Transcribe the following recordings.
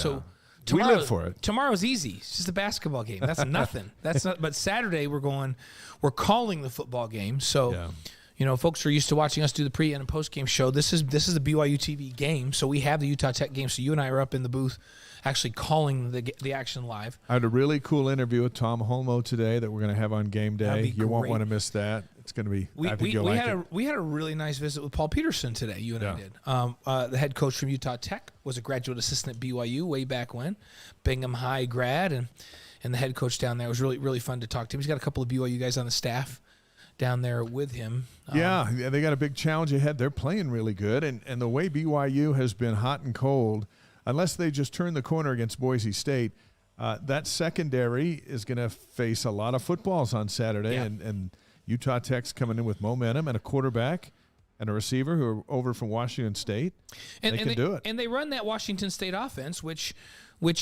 So we live for it. Tomorrow's easy. It's just a basketball game. That's nothing. But Saturday we're calling the football game. So, folks are used to watching us do the pre and post game show. This is the BYU TV game. So we have the Utah Tech game. So you and I are up in the booth, actually calling the action live. I had a really cool interview with Tom Holmoe today that we're going to have on game day. You won't want to miss that. It's going to be. I think you'll like it. We had a really nice visit with Paul Peterson today. You and I did. The head coach from Utah Tech was a graduate assistant at BYU way back when, Bingham High grad, and the head coach down there. It was really, really fun to talk to him. He's got a couple of BYU guys on the staff down there with him. They got a big challenge ahead. They're playing really good, and the way BYU has been hot and cold, unless they just turn the corner against Boise State, that secondary is going to face a lot of footballs on Saturday, and Utah Tech's coming in with momentum and a quarterback and a receiver who are over from Washington State. They can do it. And they run that Washington State offense, which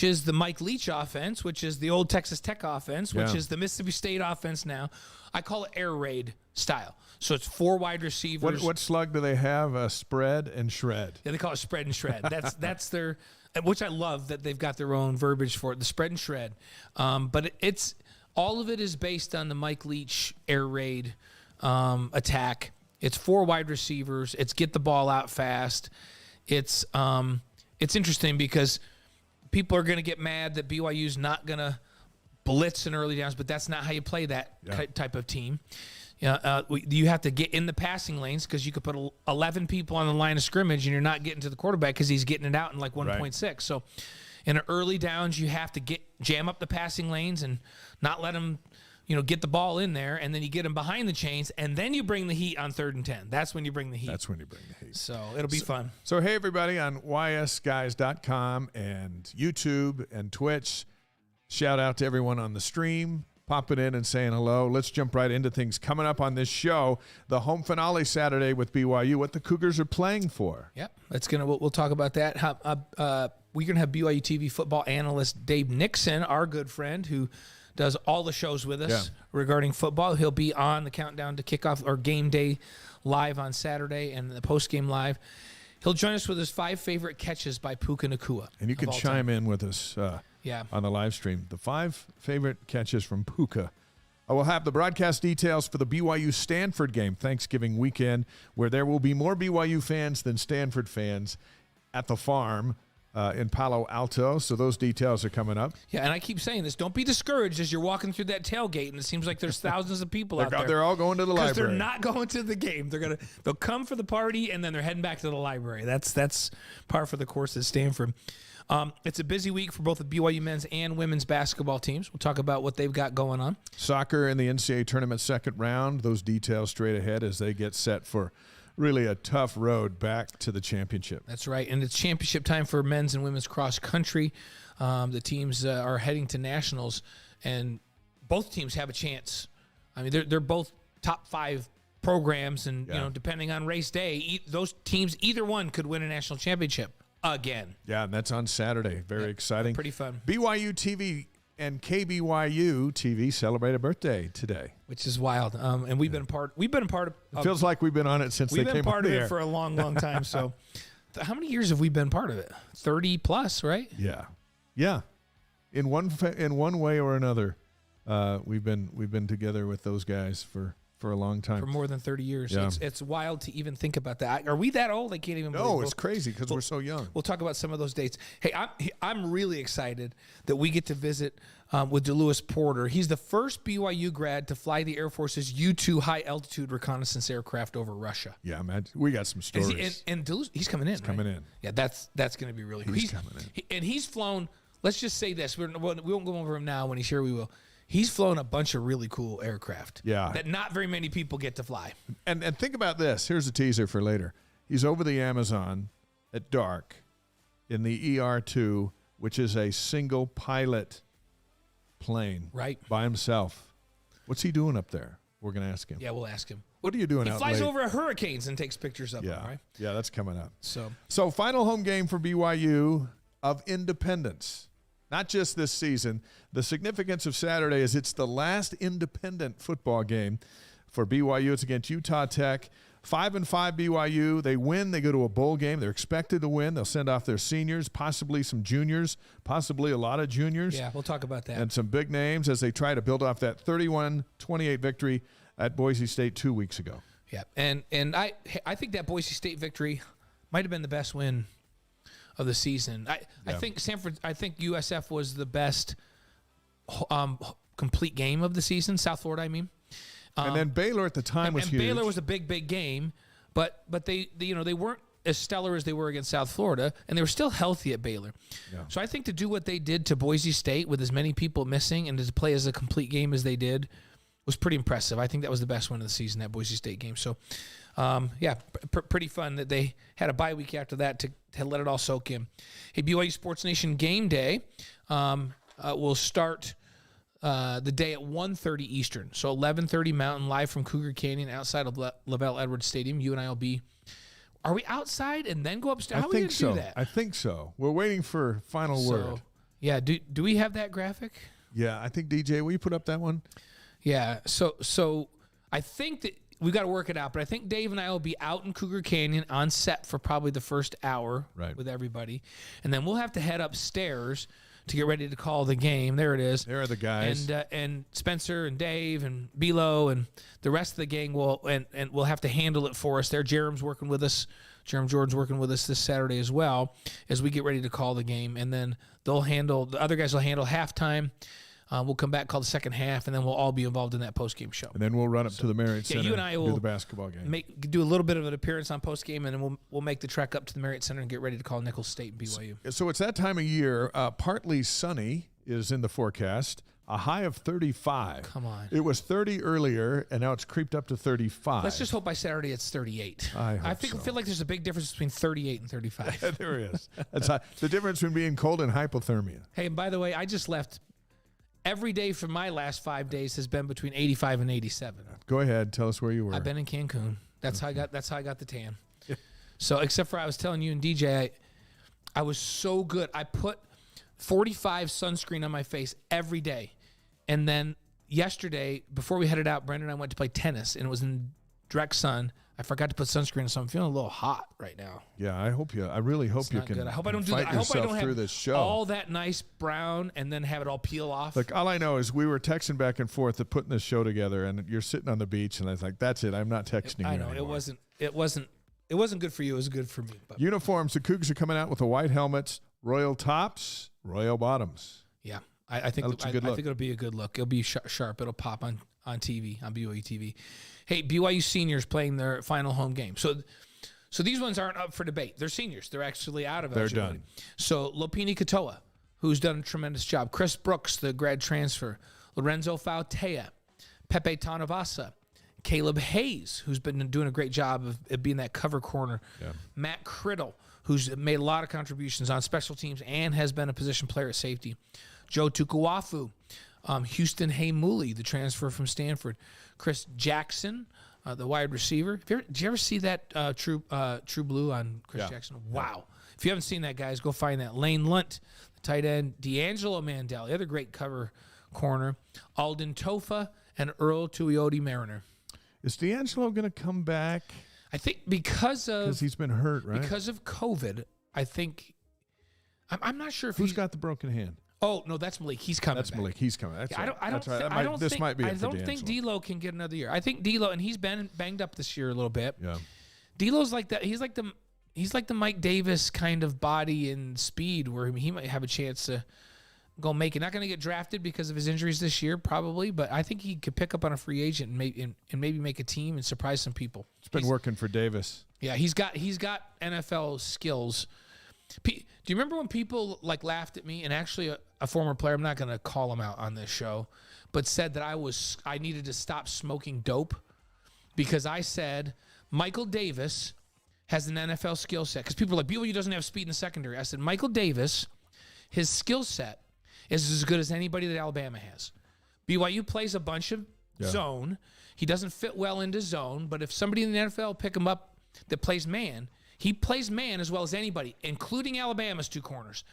is the Mike Leach offense, which is the old Texas Tech offense, which is the Mississippi State offense now. I call it air raid style. So it's 4 wide receivers. What slug do they have? Spread and shred. Yeah, they call it spread and shred. That's their, which I love that they've got their own verbiage for it, the spread and shred. But it's all of it is based on the Mike Leach air raid attack. It's 4 wide receivers. It's get the ball out fast. It's interesting because people are going to get mad that BYU's not going to blitz in early downs, but that's not how you play that type of team. You have to get in the passing lanes because you could put 11 people on the line of scrimmage and you're not getting to the quarterback because he's getting it out in like 1.6. Right. So in the early downs, you have to jam up the passing lanes and not let them get the ball in there, and then you get them behind the chains, and then you bring the heat on 3rd and 10. That's when you bring the heat. So it'll be fun. So, hey, everybody on ysguys.com and YouTube and Twitch, shout out to everyone on the stream, popping in and saying hello. Let's jump right into things. Coming up on this show, the home finale Saturday with BYU, what the Cougars are playing for. Yep, we'll talk about that. We're going to have BYU TV football analyst Dave Nixon, our good friend, who does all the shows with us regarding football. He'll be on the countdown to kickoff or game day live on Saturday and the post-game live. He'll join us with his 5 favorite catches by Puka Nacua. And you can chime in with us on the live stream. The 5 favorite catches from Puka. We'll have the broadcast details for the BYU-Stanford game Thanksgiving weekend, where there will be more BYU fans than Stanford fans at the farm in Palo Alto. So those details are coming up. Yeah, and I keep saying this. Don't be discouraged as you're walking through that tailgate, and it seems like there's thousands of people out there. They're all going to the library. Because they're not going to the game. They'll come for the party, and then they're heading back to the library. That's par for the course at Stanford. It's a busy week for both the BYU men's and women's basketball teams. We'll talk about what they've got going on. Soccer in the NCAA tournament second round. Those details straight ahead as they get set for really a tough road back to the championship. That's right, and it's championship time for men's and women's cross country. The teams are heading to nationals, and both teams have a chance. I mean, they're both top 5 programs, and depending on race day, those teams, either one could win a national championship again. Yeah, and that's on Saturday. Very exciting. Pretty fun. BYU TV and KBYU TV celebrate a birthday today, which is wild. And we've been a part of. It feels like we've been on it since they came on the air. We've been part of it for a long, long time. So, how many years have we been part of it? 30 plus, right? Yeah. In one way or another, we've been together with those guys for a long time. For more than 30 years. Yeah. It's wild to even think about that. Are we that old? I can't even believe it. No, it's crazy because we're so young. We'll talk about some of those dates. Hey, I'm really excited that we get to visit with DeLewis Porter. He's the first BYU grad to fly the Air Force's U-2 high-altitude reconnaissance aircraft over Russia. Yeah, man, we got some stories. And DeLewis, he's coming in, He's coming in. Yeah, that's going to be really cool. He's coming in. And he's flown, let's just say this. We won't go over him now. When he's here, we will. He's flown a bunch of really cool aircraft that not very many people get to fly. And think about this. Here's a teaser for later. He's over the Amazon at dark in the ER-2, which is a single pilot plane by himself. What's he doing up there? We're going to ask him. Yeah, we'll ask him. What are you doing out late? He flies over hurricanes and takes pictures of them, right? Yeah, that's coming up. So final home game for BYU of independence. Not just this season. The significance of Saturday is it's the last independent football game for BYU. It's against Utah Tech. 5-5 BYU. They win. They go to a bowl game. They're expected to win. They'll send off their seniors, possibly some juniors, possibly a lot of juniors. Yeah, we'll talk about that. And some big names as they try to build off that 31-28 victory at Boise State 2 weeks ago. Yeah, and I think that Boise State victory might have been the best win of the season. I think USF was the best complete game of the season. South Florida, I mean. And then Baylor at the time was huge. Baylor was a big game, but they weren't as stellar as they were against South Florida, and they were still healthy at Baylor. Yeah. So I think to do what they did to Boise State with as many people missing and to play as a complete game as they did was pretty impressive. I think that was the best win of the season, that Boise State game. So, pretty fun that they had a bye week after that to let it all soak in. Hey, BYU Sports Nation game day will start the day at 1:30 Eastern. So 11:30 Mountain, live from Cougar Canyon outside of Lavelle Edwards Stadium. You and I will be. Are we outside and then go upstairs? How are we going to do that? I think so. We're waiting for final word. Yeah. Do we have that graphic? Yeah, I think DJ, will you put up that one? Yeah. So I think that we've got to work it out, but I think Dave and I will be out in Cougar Canyon on set for probably the first hour with everybody. And then we'll have to head upstairs to get ready to call the game. There it is. There are the guys. And Spencer and Dave and Bilo and the rest of the gang will have to handle it for us. Jerem's working with us. Jerem Jordan's working with us this Saturday as well as we get ready to call the game. And then the other guys will handle halftime. We'll come back, call the second half, and then we'll all be involved in that post-game show. And then we'll run up to the Marriott Center you and I will do the basketball game. Do a little bit of an appearance on post-game, and then we'll make the trek up to the Marriott Center and get ready to call Nicholls State and BYU. So it's that time of year. Partly sunny is in the forecast. A high of 35. Come on. It was 30 earlier, and now it's creeped up to 35. Let's just hope by Saturday it's 38. I feel like there's a big difference between 38 and 35. Yeah, there is. That's the difference between being cold and hypothermia. Hey, and by the way, I just left. Every day for my last 5 days has been between 85 and 87. Go ahead, tell us where you were. I've been in Cancun. That's how I got the tan. Yeah. So except for I was telling you and DJ, I was so good. I put 45 sunscreen on my face every day. And then yesterday, before we headed out, Brandon and I went to play tennis, and it was in direct sun. I forgot to put sunscreen on, so I'm feeling a little hot right now. Yeah, I really hope you can. Good. I hope I don't do that. I hope I don't have this show. All that nice brown and then have it all peel off. Look, all I know is we were texting back and forth of putting this show together, and you're sitting on the beach, and I was like, "That's it. I'm not texting you anymore." It wasn't good for you. It was good for me. But. Uniforms. The Cougars are coming out with the white helmets, royal tops, royal bottoms. Yeah, I think it'll be a good look. It'll be sharp. It'll pop on TV, on BYU TV. Hey, BYU seniors playing their final home game. So these ones aren't up for debate. They're seniors. They're actually out of eligibility. They're done. So Lopini Katoa, who's done a tremendous job. Chris Brooks, the grad transfer. Lorenzo Fautea. Pepe Tanavasa. Caleb Hayes, who's been doing a great job of being that cover corner. Yeah. Matt Criddle, who's made a lot of contributions on special teams and has been a position player at safety. Joe Tukuafu. Houston Haymuli, the transfer from Stanford. Chris Jackson, the wide receiver. Did you ever see that True Blue on Chris Jackson? Wow. If you haven't seen that, guys, go find that. Lane Lunt, the tight end. D'Angelo Mandel, the other great cover corner. Alden Tofa and Earl Tuioti Mariner. Is D'Angelo going to come back? I think because he's been hurt, right? Because of COVID, I think. I'm not sure if who's got the broken hand. Oh no, that's Malik. He's coming. That's back. Malik. He's coming. That's right. I don't think D'Lo can get another year. I think D'Lo, and he's been banged up this year a little bit. Yeah. D'Lo's like that. He's like the Mike Davis kind of body and speed, where he might have a chance to go make it. Not going to get drafted because of his injuries this year, probably, but I think he could pick up on a free agent and maybe make a team and surprise some people. It's been working for Davis. Yeah, he's got NFL skills. Do you remember when people laughed at me, and actually a former player, I'm not going to call him out on this show, but said that I needed to stop smoking dope because I said Michael Davis has an NFL skill set. Because people are like, BYU doesn't have speed in the secondary. I said Michael Davis, his skill set is as good as anybody that Alabama has. BYU plays a bunch of zone. He doesn't fit well into zone, but if somebody in the NFL pick him up that plays man, he plays man as well as anybody, including Alabama's two corners.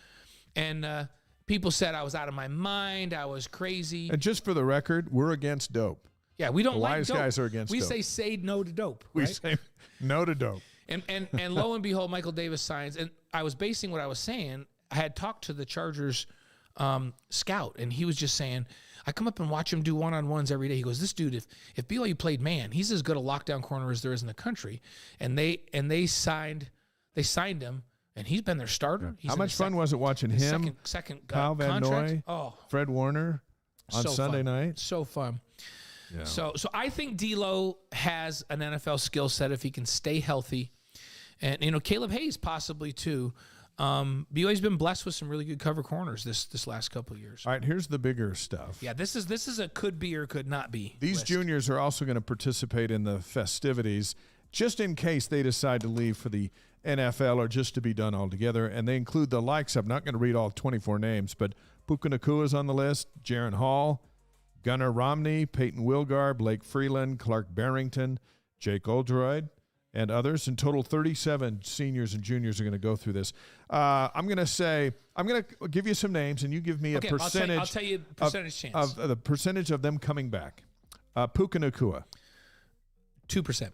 And people said I was out of my mind. I was crazy. And just for the record, we're against dope. Yeah, we don't The like wise dope. guys are against we dope. say no to dope. We right? say no to dope. And lo and behold, Michael Davis signs. And I was basing what I was saying. I had talked to the Chargers scout, and he was just saying, I come up and watch him do one-on-ones every day. He goes, this dude, if BYU played man, he's as good a lockdown corner as there is in the country. And they signed him, and he's been their starter. He's How much fun was it watching him, second Kyle Van contract? Noy, Oh, Fred Warner on so Sunday fun. night? So fun. Yeah. So I think D'Lo has an NFL skill set if he can stay healthy, and Caleb Hayes possibly too. BYU's been blessed with some really good cover corners this last couple of years. All right, here's the bigger stuff. Yeah, this is a could be or could not be. These list. juniors are also going to participate in the festivities just in case they decide to leave for the NFL or just to be done altogether. And they include the likes of, I'm not going to read all 24 names, but Puka Nakua's on the list, Jaron Hall, Gunnar Romney, Peyton Wilgar, Blake Freeland, Clark Barrington, Jake Oldroyd, and others. In total, 37 seniors and juniors are going to go through this. I'm going to give you some names, and you give me a percentage. I'll tell you percentage chance. Of the percentage of them coming back. Puka Nakua. 2%.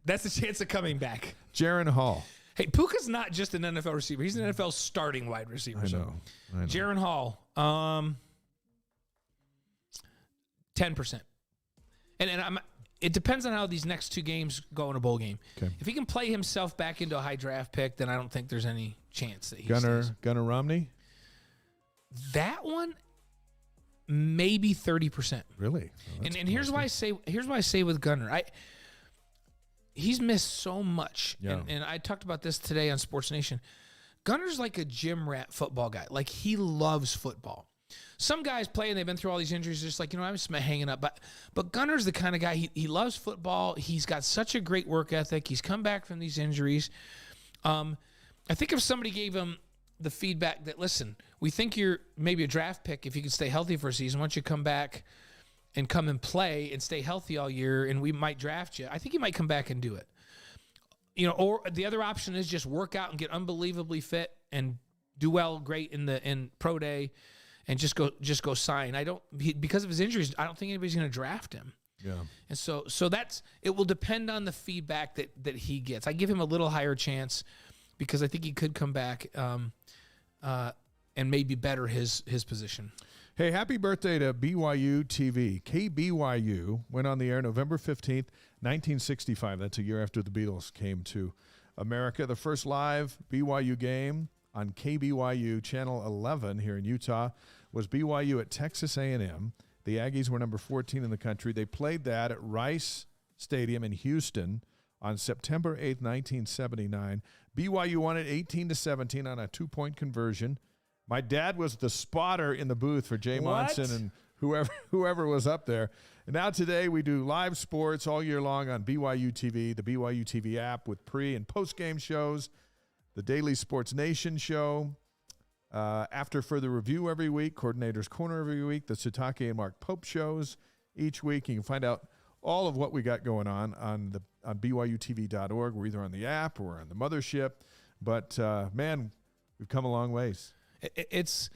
That's the chance of coming back. Jaron Hall. Hey, Puka's not just an NFL receiver. He's an NFL starting wide receiver. I know. Jaron Hall, 10%. And it depends on how these next two games go in a bowl game. Okay. If he can play himself back into a high draft pick, then I don't think there's any chance that he Gunnar Romney? That one, maybe 30%. Really? Oh, and here's why I say with Gunnar, he's missed so much. Yeah. And I talked about this today on Sports Nation. Gunnar's like a gym rat football guy. Like, he loves football. Some guys play and they've been through all these injuries. Just like, I'm just hanging up. But Gunnar's the kind of guy, he loves football. He's got such a great work ethic. He's come back from these injuries. I think if somebody gave him the feedback that, listen, we think you're maybe a draft pick if you can stay healthy for a season. Why don't you come back and come and play and stay healthy all year, and we might draft you. I think he might come back and do it. Or the other option is just work out and get unbelievably fit and do great in pro day, and just go sign. Because of his injuries, I don't think anybody's going to draft him. Yeah. And so it will depend on the feedback that he gets. I give him a little higher chance because I think he could come back and maybe better his position. Hey, happy birthday to BYU TV. KBYU went on the air November 15th, 1965. That's a year after the Beatles came to America. The first live BYU game on KBYU Channel 11 here in Utah was BYU at Texas A&M. The Aggies were number 14 in the country. They played that at Rice Stadium in Houston on September 8th, 1979. BYU won it 18-17 on a 2-point conversion. My dad was the spotter in the booth for Jay Monson and whoever was up there. And now today we do live sports all year long on BYU TV, the BYU TV app with pre- and post-game shows, the Daily Sports Nation show, after further review every week, Coordinator's Corner every week, the Satake and Mark Pope shows each week. You can find out all of what we got going on BYUTV.org. We're either on the app or on the mothership. But, man, we've come a long ways. It's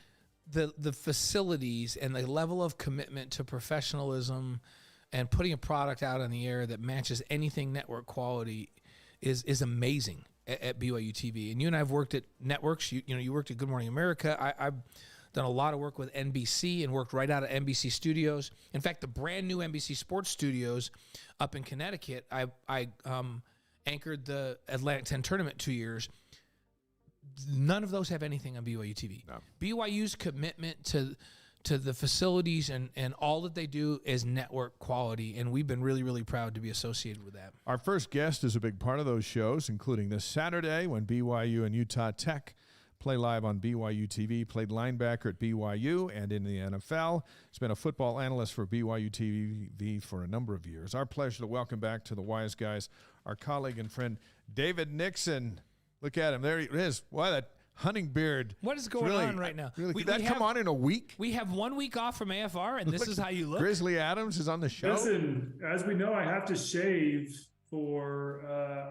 the facilities and the level of commitment to professionalism and putting a product out on the air that matches anything network quality is amazing at BYU TV. And you and I have worked at networks. You worked at Good Morning America. I've done a lot of work with NBC and worked right out of NBC studios. In fact, the brand new NBC Sports Studios up in Connecticut, I anchored the Atlantic 10 tournament 2 years. None of those have anything on BYU TV. No. BYU's commitment to the facilities and all that they do is network quality, and we've been really, really proud to be associated with that. Our first guest is a big part of those shows, including this Saturday when BYU and Utah Tech play live on BYU TV, played linebacker at BYU and in the NFL. He's been a football analyst for BYU TV for a number of years. Our pleasure to welcome back to the Wise Guys our colleague and friend David Nixon. Look at him. There he is. Wow, that hunting beard. What is going on right now? Really, did that come on in a week? We have 1 week off from AFR, and this is how you look. Grizzly Adams is on the show. Listen, as we know, I have to shave for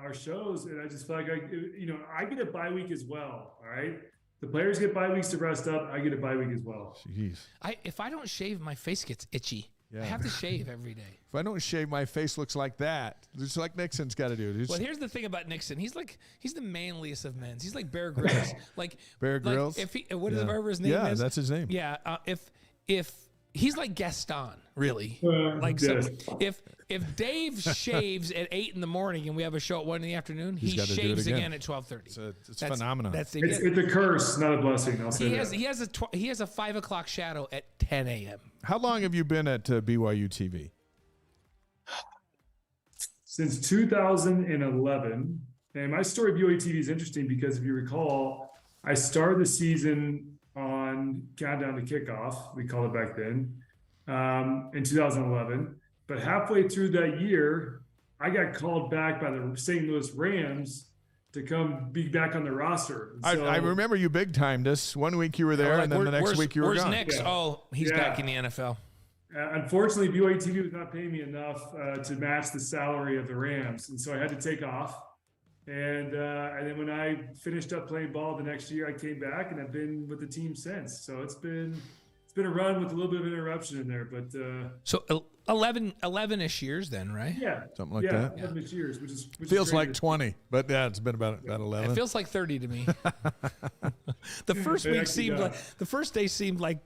our shows, and I just feel like I get a bye week as well. All right, the players get bye weeks to rest up. I get a bye week as well. Jeez. If I don't shave, my face gets itchy. Yeah. I have to shave every day. If I don't shave, my face looks like that. Just like Nixon's got to do. Well, here's the thing about Nixon. He's the manliest of men. He's like Bear Grylls. Like Bear Grylls. If he, whatever his name is. Yeah, that's his name. Yeah. If he's like Gaston, really. Like yes. so if Dave shaves at 8 in the morning and we have a show at 1 in the afternoon, he gotta do it shaves again. again at 12:30. It's a phenomenon. That's It's a curse, not a blessing. I'll say that. he has a 5 o'clock shadow at 10 a.m. How long have you been at BYU TV? Since 2011. And my story at BYU TV is interesting because if you recall, I started the season on Countdown to Kickoff, we called it back then, in 2011. But halfway through that year, I got called back by the St. Louis Rams to come be back on the roster. So, I remember you big timed us. 1 week you were there, and then the next week you were where's gone. Nix? Yeah. Oh, he's back in the NFL. Unfortunately, BYU TV was not paying me enough to match the salary of the Rams, and so I had to take off. And then when I finished up playing ball the next year, I came back, and I've been with the team since. So it's been a run with a little bit of interruption in there, but so 11-ish years then, right? yeah, Something like that. 11 years, which Feels is like 20, but yeah, it's been about 11. It feels like 30 to me. The first It week actually seemed does. like the first day seemed like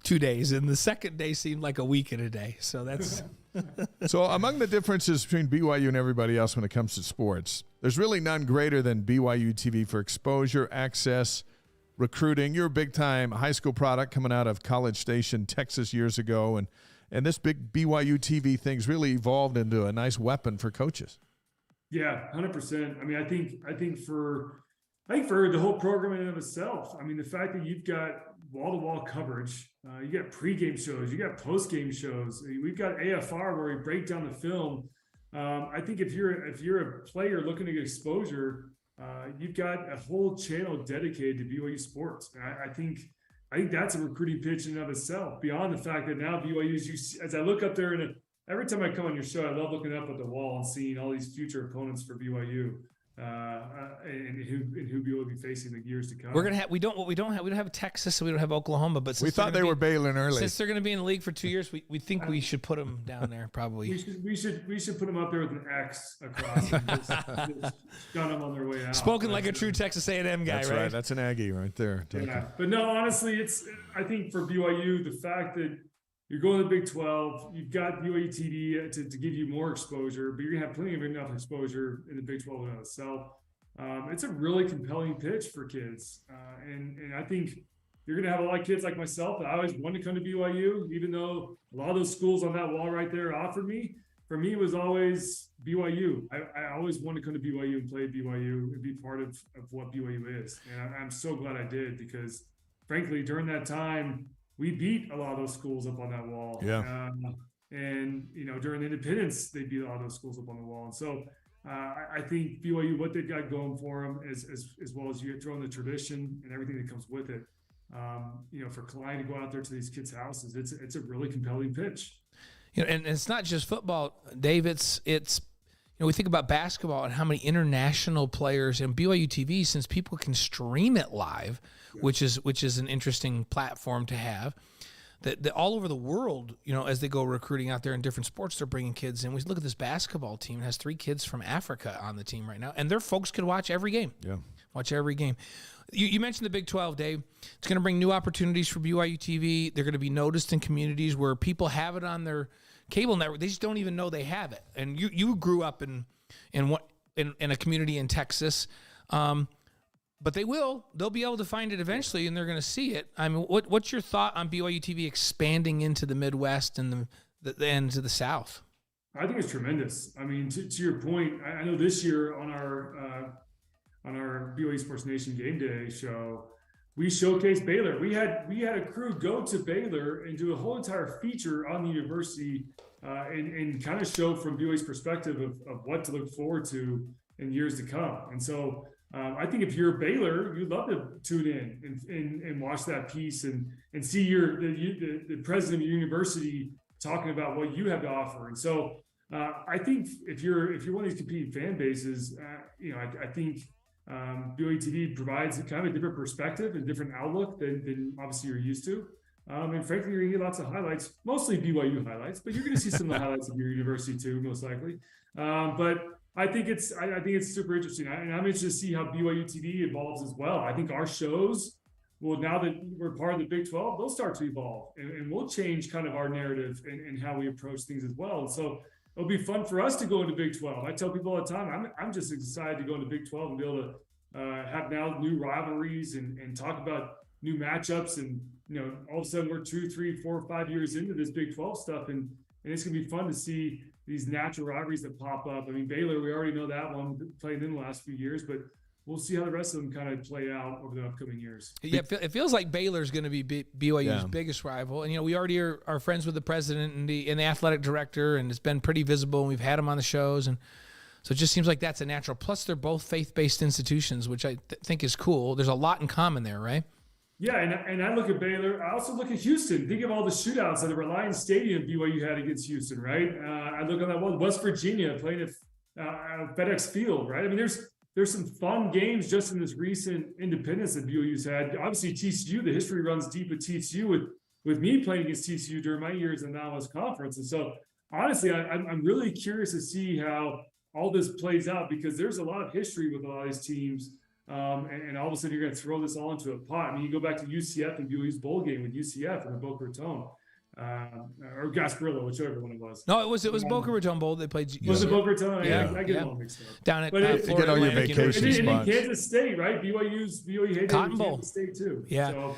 2 days, and the second day seemed like a week and a day. So that's So among the differences between BYU and everybody else when it comes to sports, there's really none greater than BYU TV for exposure, access, recruiting. You're a big-time high school product coming out of College Station, Texas years ago, and this big BYU TV thing's really evolved into a nice weapon for coaches. Yeah, 100%. I mean, I think for the whole program in and of itself, I mean, the fact that you've got wall-to-wall coverage, you got pregame shows, you got postgame shows, we've got AFR where we break down the film. I think if you're a player looking to get exposure, you've got a whole channel dedicated to BYU sports. And I think that's a recruiting pitch in and of itself. Beyond the fact that now BYU is, as I look up there, and every time I come on your show, I love looking up at the wall and seeing all these future opponents for BYU. And who BYU will be facing the years to come. we're gonna have we don't have Texas, so we don't have Oklahoma, but We thought they were bailing early. Since they're going to be in the league for 2 years, we think we should put them down there probably. We should put them up there with an X across and just gun them on their way out. Spoken like a true Texas A&M guy, That's right. That's an Aggie right there. Yeah, but no, honestly, I think for BYU, the fact that you're going to the Big 12, you've got BYU TV to give you more exposure, but you're going to have plenty of enough exposure in the Big 12 in itself. It's a really compelling pitch for kids. And I think you're going to have a lot of kids like myself that I always wanted to come to BYU, even though a lot of those schools on that wall right there offered me. For me, it was always BYU. I always wanted to come to BYU and play BYU and be part of what BYU is. And I'm so glad I did because, frankly, during that time, we beat a lot of those schools up on that wall. Yeah. And, during independence, they beat a lot of those schools up on the wall. And so I think BYU, what they've got going for them, as well as you throw in the tradition and everything that comes with it, for Klein to go out there to these kids' houses, it's a really compelling pitch. And it's not just football, Dave. It's we think about basketball and how many international players and BYU TV, since people can stream it live, which is an interesting platform to have. That all over the world, as they go recruiting out there in different sports, they're bringing kids in. We look at this basketball team; it has 3 kids from Africa on the team right now, and their folks could watch every game. Yeah, watch every game. You mentioned the Big 12, Dave. It's going to bring new opportunities for BYU TV. They're going to be noticed in communities where people have it on their cable network. They just don't even know they have it. And you grew up in a community in Texas, but they'll be able to find it eventually, and they're going to see it. I mean, what's your thought on BYU TV expanding into the Midwest and the end to the South? I think it's tremendous. I mean, to your point, I know this year on our BYU Sports Nation Game Day show, we showcased Baylor. We had a crew go to Baylor and do a whole entire feature on the university and kind of show from BYU's perspective of what to look forward to in years to come. And so I think if you're Baylor, you'd love to tune in and watch that piece and see the president of your university talking about what you have to offer. And so I think if you're one of these competing fan bases, I think BYU TV provides kind of a different perspective and different outlook than obviously you're used to. And frankly, you're going to get lots of highlights, mostly BYU highlights, but you're going to see some of the highlights of your university too, most likely. But I think it's super interesting. And I'm interested to see how BYU TV evolves as well. I think our shows will, now that we're part of the Big 12, they'll start to evolve, and we'll change kind of our narrative and how we approach things as well. And so it'll be fun for us to go into Big 12. I tell people all the time, I'm just excited to go into Big 12 and be able to have now new rivalries and talk about new matchups. And, all of a sudden we're 2, 3, 4, 5 years into this Big 12 stuff. And it's going to be fun to see these natural rivalries that pop up. I mean, Baylor, we already know that one played in the last few years, but we'll see how the rest of them kind of play out over the upcoming years. Yeah, it feels like Baylor's going to be BYU's biggest rival. And, we already are friends with the president and the athletic director, and it's been pretty visible, and we've had them on the shows. And so it just seems like that's a natural. Plus, they're both faith-based institutions, which I think is cool. There's a lot in common there, right? Yeah, and I look at Baylor. I also look at Houston. Think of all the shootouts at the Reliance Stadium BYU had against Houston, right? I look at that one, West Virginia playing at FedEx Field, right? I mean, there's some fun games just in this recent independence that BYU's had. Obviously, TCU, the history runs deep with TCU, with me playing against TCU during my years in the Mountain West Conference. And so, honestly, I'm really curious to see how all this plays out, because there's a lot of history with a lot of these teams. And all of a sudden, you're going to throw this all into a pot. I mean, you go back to UCF and BYU's bowl game with UCF in the Boca Raton. Or Gasparilla, whichever one it was. No, it was Boca Raton Bowl. They played. Was it Boca Raton? Yeah, I get it all mixed up. Down at Florida you get all your vacation and spots. Kansas State, right? BYU hated Cotton Bowl. Kansas State too. Yeah.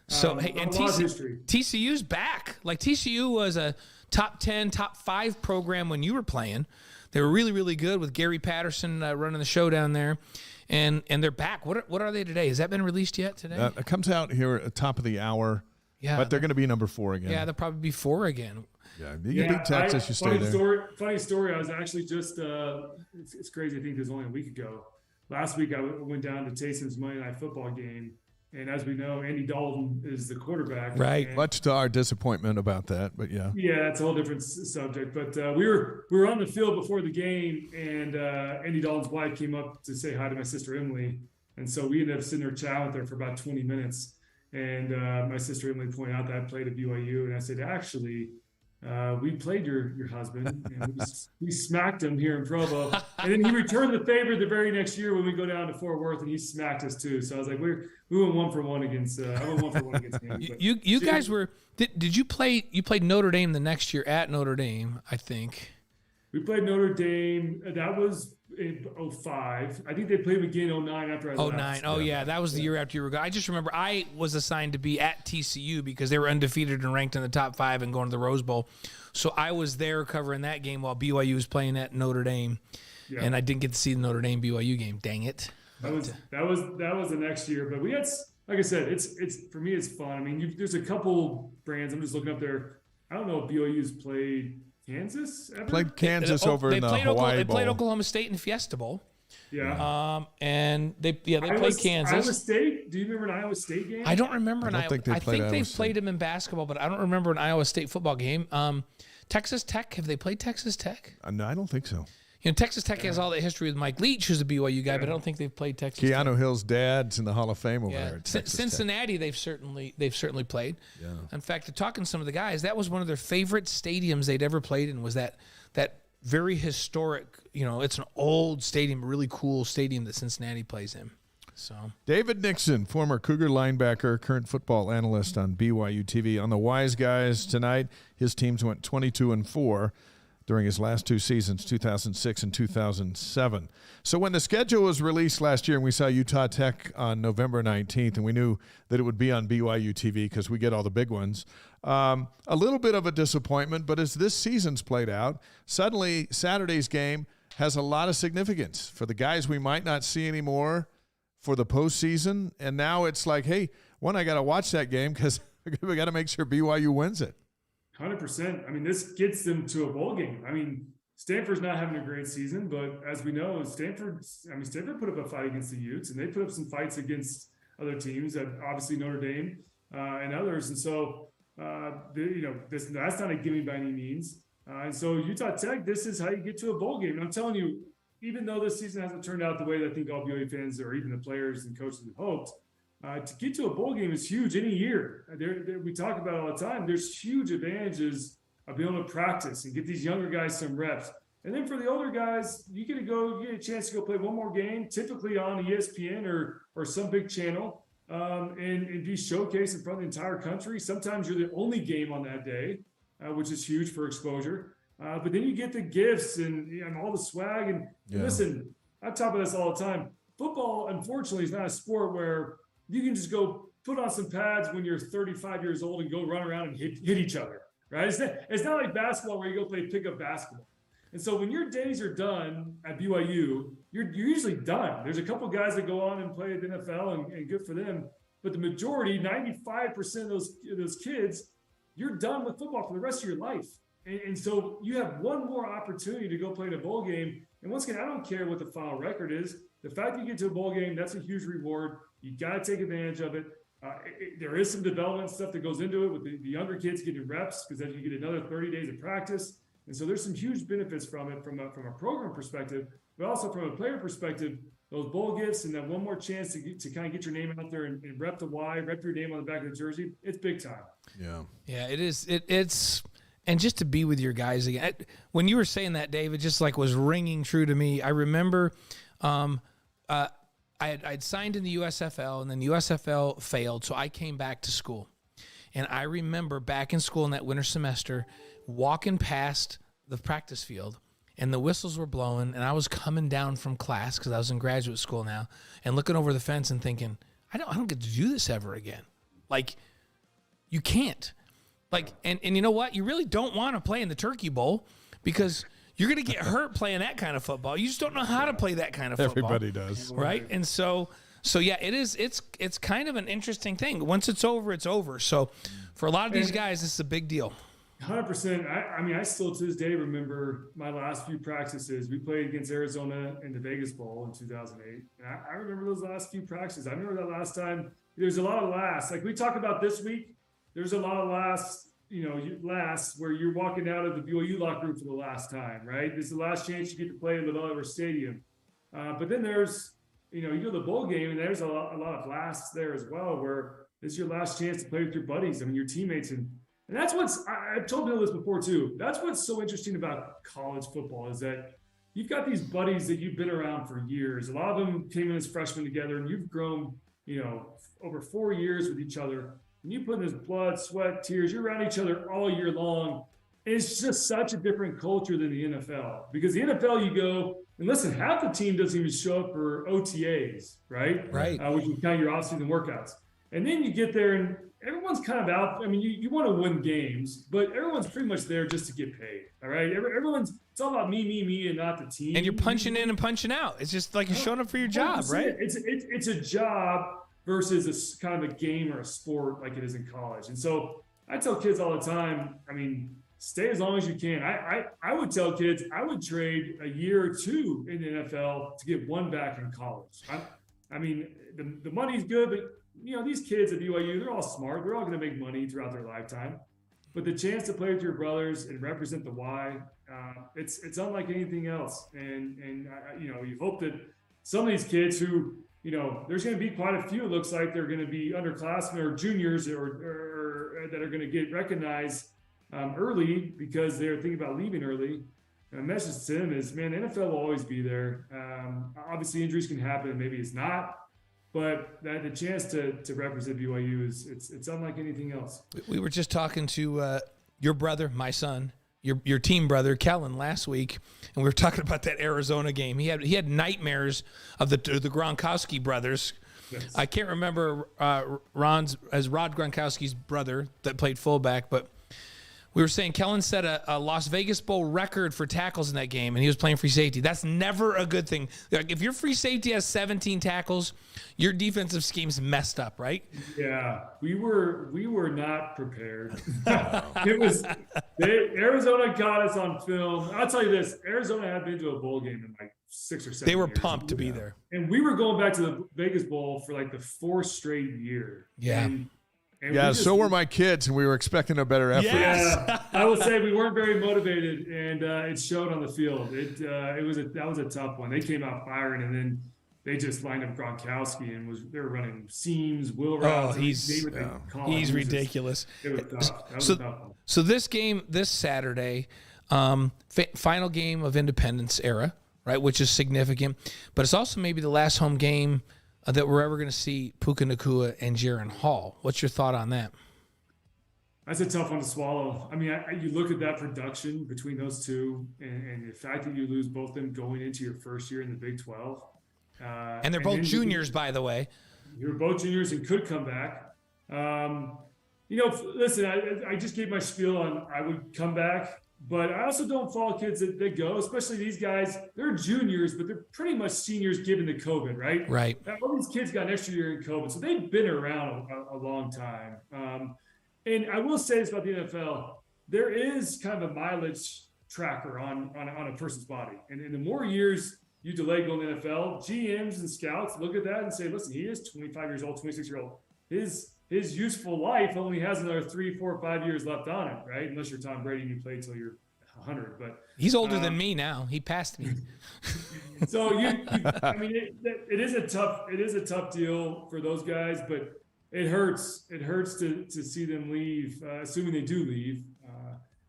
So hey, and TCU's back. Like, TCU was a top 10, top 5 program when you were playing. They were really, really good with Gary Patterson running the show down there. And they're back. What are they today? Has that been released yet today? It comes out here at the top of the hour. Yeah, but they're going to be number 4 again. Yeah, they'll probably be 4 again. Yeah, you beat Texas, you stay there. Funny story. I was actually just it's crazy. I think it was only a week ago. Last week I went down to Taysom's Monday Night Football game, and as we know, Andy Dalton is the quarterback. Right. Much to our disappointment about that, but yeah. Yeah, it's a whole different subject. But we were on the field before the game, and Andy Dalton's wife came up to say hi to my sister Emily, and so we ended up sitting there chatting with her for about 20 minutes. And my sister Emily pointed out that I played at BYU, and I said, actually, we played your husband, and we smacked him here in Provo. And then he returned the favor the very next year when we go down to Fort Worth, and he smacked us too. So I was like, we went 1 for 1 against. I went 1 for 1 against him. You guys were. Did you play? You played Notre Dame the next year at Notre Dame, I think. We played Notre Dame. That was in 05. I think they played again in 09 after I left. 09. Oh, yeah. That was the year after you were gone. I just remember I was assigned to be at TCU because they were undefeated and ranked in the top 5 and going to the Rose Bowl. So I was there covering that game while BYU was playing at Notre Dame. Yeah. And I didn't get to see the Notre Dame BYU game. Dang it. That was the next year. But we had, like I said, it's for me, it's fun. I mean, there's a couple brands. I'm just looking up there. I don't know if BYU's played Kansas ever? Played Kansas over in the Hawaii Bowl. They played Oklahoma State in the Fiesta Bowl. Yeah. And they played Kansas. Iowa State? Do you remember an Iowa State game? I don't remember I think they've played them in basketball, but I don't remember an Iowa State football game. Texas Tech, have they played Texas Tech? No, I don't think so. Texas Tech has all that history with Mike Leach, who's a BYU guy, but I don't think they've played Texas Tech. Keanu Hill's dad's in the Hall of Fame over there. Cincinnati, they've certainly played. Yeah. In fact, talking to some of the guys, that was one of their favorite stadiums they'd ever played in. Was that very historic? It's an old stadium, really cool stadium that Cincinnati plays in. So David Nixon, former Cougar linebacker, current football analyst on BYU TV. On the Wise Guys tonight, his teams went 22-4. During his last 2 seasons, 2006 and 2007. So when the schedule was released last year and we saw Utah Tech on November 19th, and we knew that it would be on BYU TV because we get all the big ones, a little bit of a disappointment, but as this season's played out, suddenly Saturday's game has a lot of significance for the guys we might not see anymore for the postseason. And now it's like, hey, I got to watch that game because we got to make sure BYU wins it. 100%. I mean, this gets them to a bowl game. I mean, Stanford's not having a great season, but as we know, Stanford put up a fight against the Utes, and they put up some fights against other teams, obviously Notre Dame and others. And so, that's not a gimme by any means. And so Utah Tech, this is how you get to a bowl game. And I'm telling you, even though this season hasn't turned out the way that I think all BYU fans or even the players and coaches had hoped, To get to a bowl game is huge any year. We talk about it all the time. There's huge advantages of being able to practice and get these younger guys some reps. And then for the older guys, you get a chance to go play one more game, typically on ESPN or some big channel, and be showcased in front of the entire country. Sometimes you're the only game on that day, which is huge for exposure. But then you get the gifts and all the swag. And listen, I talk about this all the time. Football, unfortunately, is not a sport where you can just go put on some pads when you're 35 years old and go run around and hit each other, right? It's not like basketball where you go play pickup basketball. And so when your days are done at BYU, you're usually done. There's a couple guys that go on and play at the NFL, and good for them. But the majority, 95% of those kids, you're done with football for the rest of your life. And so you have one more opportunity to go play in a bowl game. And once again, I don't care what the final record is. The fact that you get to a bowl game, that's a huge reward. You got to take advantage of it. There is some development stuff that goes into it with the younger kids getting reps, because then you get another 30 days of practice. And so there's some huge benefits from it from a program perspective, but also from a player perspective. Those bowl gifts and that one more chance to kind of get your name out there and rep the Y, rep your name on the back of the jersey. It's big time. Yeah, it is. It's and just to be with your guys again. When you were saying that, Dave, it just like was ringing true to me. I remember I'd signed in the USFL, and then USFL failed, so I came back to school. And I remember back in school in that winter semester, walking past the practice field, and the whistles were blowing, and I was coming down from class because I was in graduate school now, and looking over the fence and thinking, I don't get to do this ever again. Like, you can't. Like, and you know what? You really don't want to play in the Turkey Bowl because you're going to get hurt playing that kind of football. You just don't know how to play that kind of football. Everybody does. Right? And so yeah, it's kind of an interesting thing. Once it's over, it's over. So for a lot of these guys, this is a big deal. 100%. I mean, I still to this day remember my last few practices. We played against Arizona in the Vegas Bowl in 2008. And I remember those last few practices. I remember that last time. There's a lot of lasts. Like we talk about this week, there's a lot of lasts where you're walking out of the BYU locker room for the last time, right? This is the last chance you get to play in the Bellevue Stadium. But then there's, you go to the bowl game, and there's a lot of lasts there as well, where this is your last chance to play with your buddies, your teammates. And that's I've told Bill this before too. That's what's so interesting about college football is that you've got these buddies that you've been around for years. A lot of them came in as freshmen together, and you've grown, over 4 years with each other. And you put in this blood, sweat, tears, you're around each other all year long. It's just such a different culture than the NFL. Because the NFL, you go, and listen, half the team doesn't even show up for OTAs, right? Right. Which is kind of your off-season workouts. And then you get there, and everyone's kind of out. I mean, you want to win games, but everyone's pretty much there just to get paid, all right? It's all about me, and not the team. And you're punching in and punching out. It's just like you're showing up for your job, right? It's a job versus a kind of a game or a sport like it is in college. And so I tell kids all the time, I mean, stay as long as you can. I would tell kids I would trade a year or two in the NFL to get one back in college. I mean, the money's good, but these kids at BYU, they're all smart. They're all going to make money throughout their lifetime. But the chance to play with your brothers and represent the Y, it's unlike anything else. And you hope that some of these kids who, there's going to be quite a few. It looks like they're going to be underclassmen or juniors or that are going to get recognized early because they're thinking about leaving early. And the message to them is, man, the NFL will always be there. Obviously, injuries can happen, maybe it's not. But the chance to represent BYU it's unlike anything else. We were just talking to your brother, my son, your team brother, Kellen, last week, and we were talking about that Arizona game. He had nightmares of the Gronkowski brothers. Yes. I can't remember Rod Gronkowski's brother that played fullback, but we were saying Kellen set a Las Vegas Bowl record for tackles in that game, and he was playing free safety. That's never a good thing. Like, if your free safety has 17 tackles, your defensive scheme's messed up, right? Yeah, we were not prepared. Arizona got us on film. I'll tell you this: Arizona had been to a bowl game in like 6 or 7 They were years. pumped to be there, and we were going back to the Vegas Bowl for like the 4th straight year. Yeah. And so were my kids, and we were expecting a better effort. Yes. Yeah, I will say we weren't very motivated, and it showed on the field. That was a tough one. They came out firing, and then they just lined up Gronkowski and they were running seams, wheel routes. He's ridiculous. It was tough. That was a tough one. So this game, this Saturday, final game of Independence era, right, which is significant, but it's also maybe the last home game that we're ever going to see Puka Nacua and Jaron Hall. What's your thought on that? That's a tough one to swallow. I mean, you look at that production between those two, and the fact that you lose both of them going into your first year in the Big 12. And they're both juniors, by the way. You're both juniors and could come back. Listen, I just gave my spiel on I would come back, but I also don't fault kids that go, especially these guys. They're juniors, but they're pretty much seniors given the COVID, right? Right. All these kids got an extra year in COVID, so they've been around a long time. And I will say this about the NFL. There is kind of a mileage tracker on a person's body. And the more years you delay going to the NFL, GMs and scouts look at that and say, listen, he is 25 years old, 26-year-old. His useful life only has another 3, 4, 5 years left on it, right? Unless you're Tom Brady and you play till you're 100. But he's older than me now. He passed me. So it is a tough deal for those guys, but it hurts. It hurts to see them leave, assuming they do leave.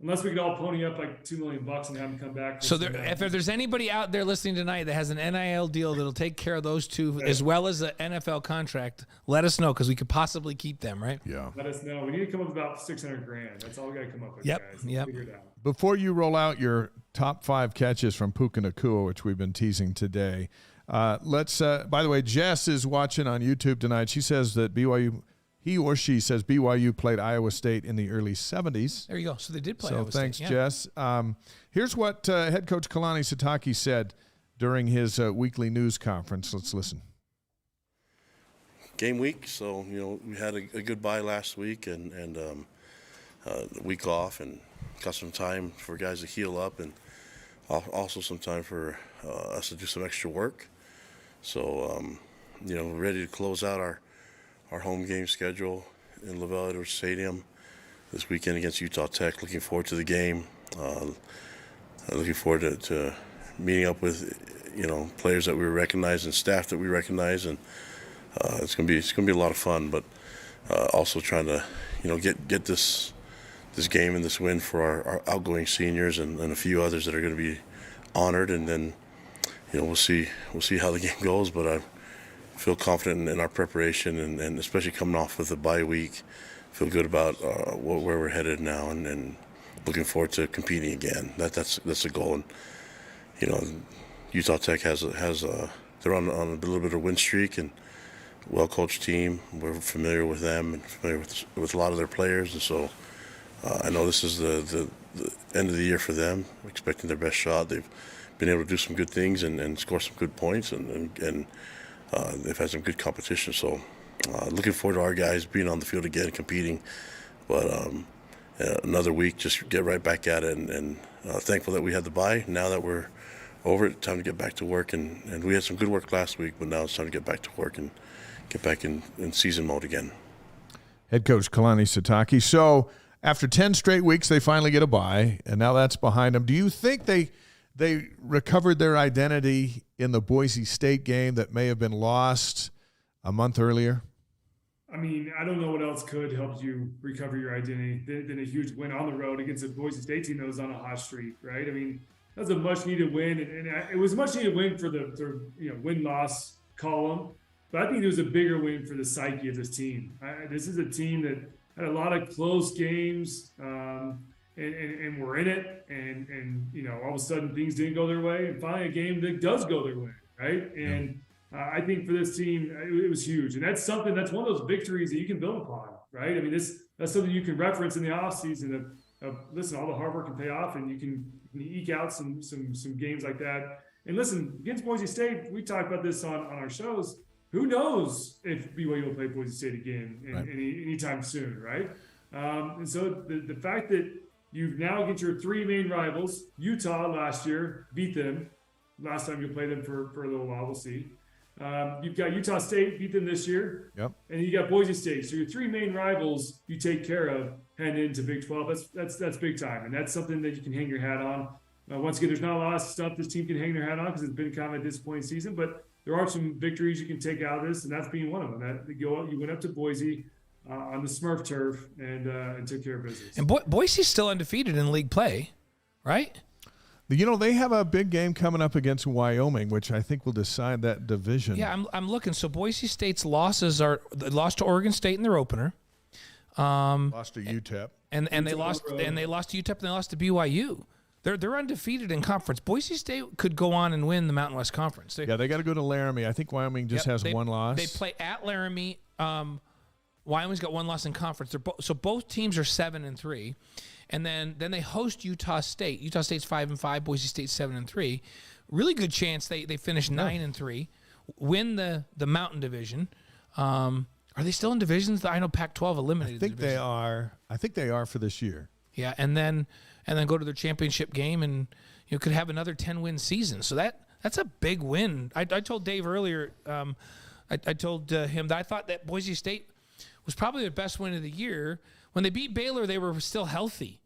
Unless we could all pony up like $2 million and have them come back. So if there's anybody out there listening tonight that has an NIL deal that'll take care of those two as well as an NFL contract, let us know because we could possibly keep them, right? Yeah. Let us know. We need to come up with about $600,000. That's all we got to come up with, guys. Let's figure it out. Before you roll out your top 5 catches from Puka Nacua, which we've been teasing today, let's. By the way, Jess is watching on YouTube tonight. She says that BYU. He or she says BYU played Iowa State in the early 70s. There you go. So they did play Iowa State. So thanks, Jess. Here's what head coach Kalani Sitake said during his weekly news conference. Let's listen. Game week, so we had a good bye last week and a week off, and got some time for guys to heal up, and also some time for us to do some extra work. So ready to close out our home game schedule in LaVell Edwards Stadium this weekend against Utah Tech. Looking forward to the game. Looking forward to meeting up with players that we recognize and staff that we recognize, and it's gonna be a lot of fun. But also trying to get this game and this win for our outgoing seniors and a few others that are going to be honored, and then we'll see how the game goes. But I feel confident in our preparation, and especially coming off with a bye week, feel good about where we're headed now, and looking forward to competing again. That's the goal. And Utah Tech they're on a little bit of win streak and well-coached team. We're familiar with them and familiar with a lot of their players, and so I know this is the end of the year for them. We're expecting their best shot. They've been able to do some good things and score some good points, and they've had some good competition, so looking forward to our guys being on the field again, competing. But another week, just get right back at it, and thankful that we had the bye. Now that we're over it, time to get back to work. And we had some good work last week, but now it's time to get back to work and get back in season mode again. Head coach Kalani Sitake. So after 10 straight weeks, they finally get a bye, and now that's behind them. Do you think they recovered their identity in the Boise State game that may have been lost a month earlier? I mean, I don't know what else could help you recover your identity than a huge win on the road against a Boise State team that was on a hot streak, right? I mean, that was a much-needed win, and it was a much-needed win for the win-loss column, but I think it was a bigger win for the psyche of this team. This is a team that had a lot of close games, and we're in it, and all of a sudden things didn't go their way, and finally a game that does go their way, right? And I think for this team, it was huge, and that's one of those victories that you can build upon, right? I mean, that's something you can reference in the offseason of listen, all the hard work can pay off, and you can eke out some games like that. And listen, against Boise State, we talked about this on our shows. Who knows if BYU will play Boise State again anytime soon, right? And so the fact that you've now get your 3 main rivals, Utah last year, beat them. Last time you played them for a little while, we'll see. You've got Utah State, beat them this year. Yep. And you got Boise State. So your 3 main rivals you take care of heading into Big 12. That's big time. And that's something that you can hang your hat on. Once again, there's not a lot of stuff this team can hang their hat on because it's been kind of a disappointing season, but there are some victories you can take out of this, and that's being one of them. That you went up to Boise on the Smurf turf and took care of business. And Boise's still undefeated in league play, right? They have a big game coming up against Wyoming, which I think will decide that division. Yeah, I'm looking. So Boise State's losses are they lost to Oregon State in their opener. Lost to UTEP. And they lost to UTEP and they lost to BYU. They're undefeated in conference. Boise State could go on and win the Mountain West Conference. They got to go to Laramie. I think Wyoming just has one loss. They play at Laramie. Wyoming's got one loss in conference. So both teams are 7-3, and then they host Utah State. Utah State's 5-5. Boise State's 7-3. Really good chance they finish 9-3, win the Mountain Division. Are they still in divisions? I know Pac-12 eliminated. I think they are. I think they are for this year. Yeah, and then go to their championship game and could have another 10-win season. So that's a big win. I told Dave earlier. I told him that I thought that Boise State was probably the best win of the year. When they beat Baylor, they were still healthy.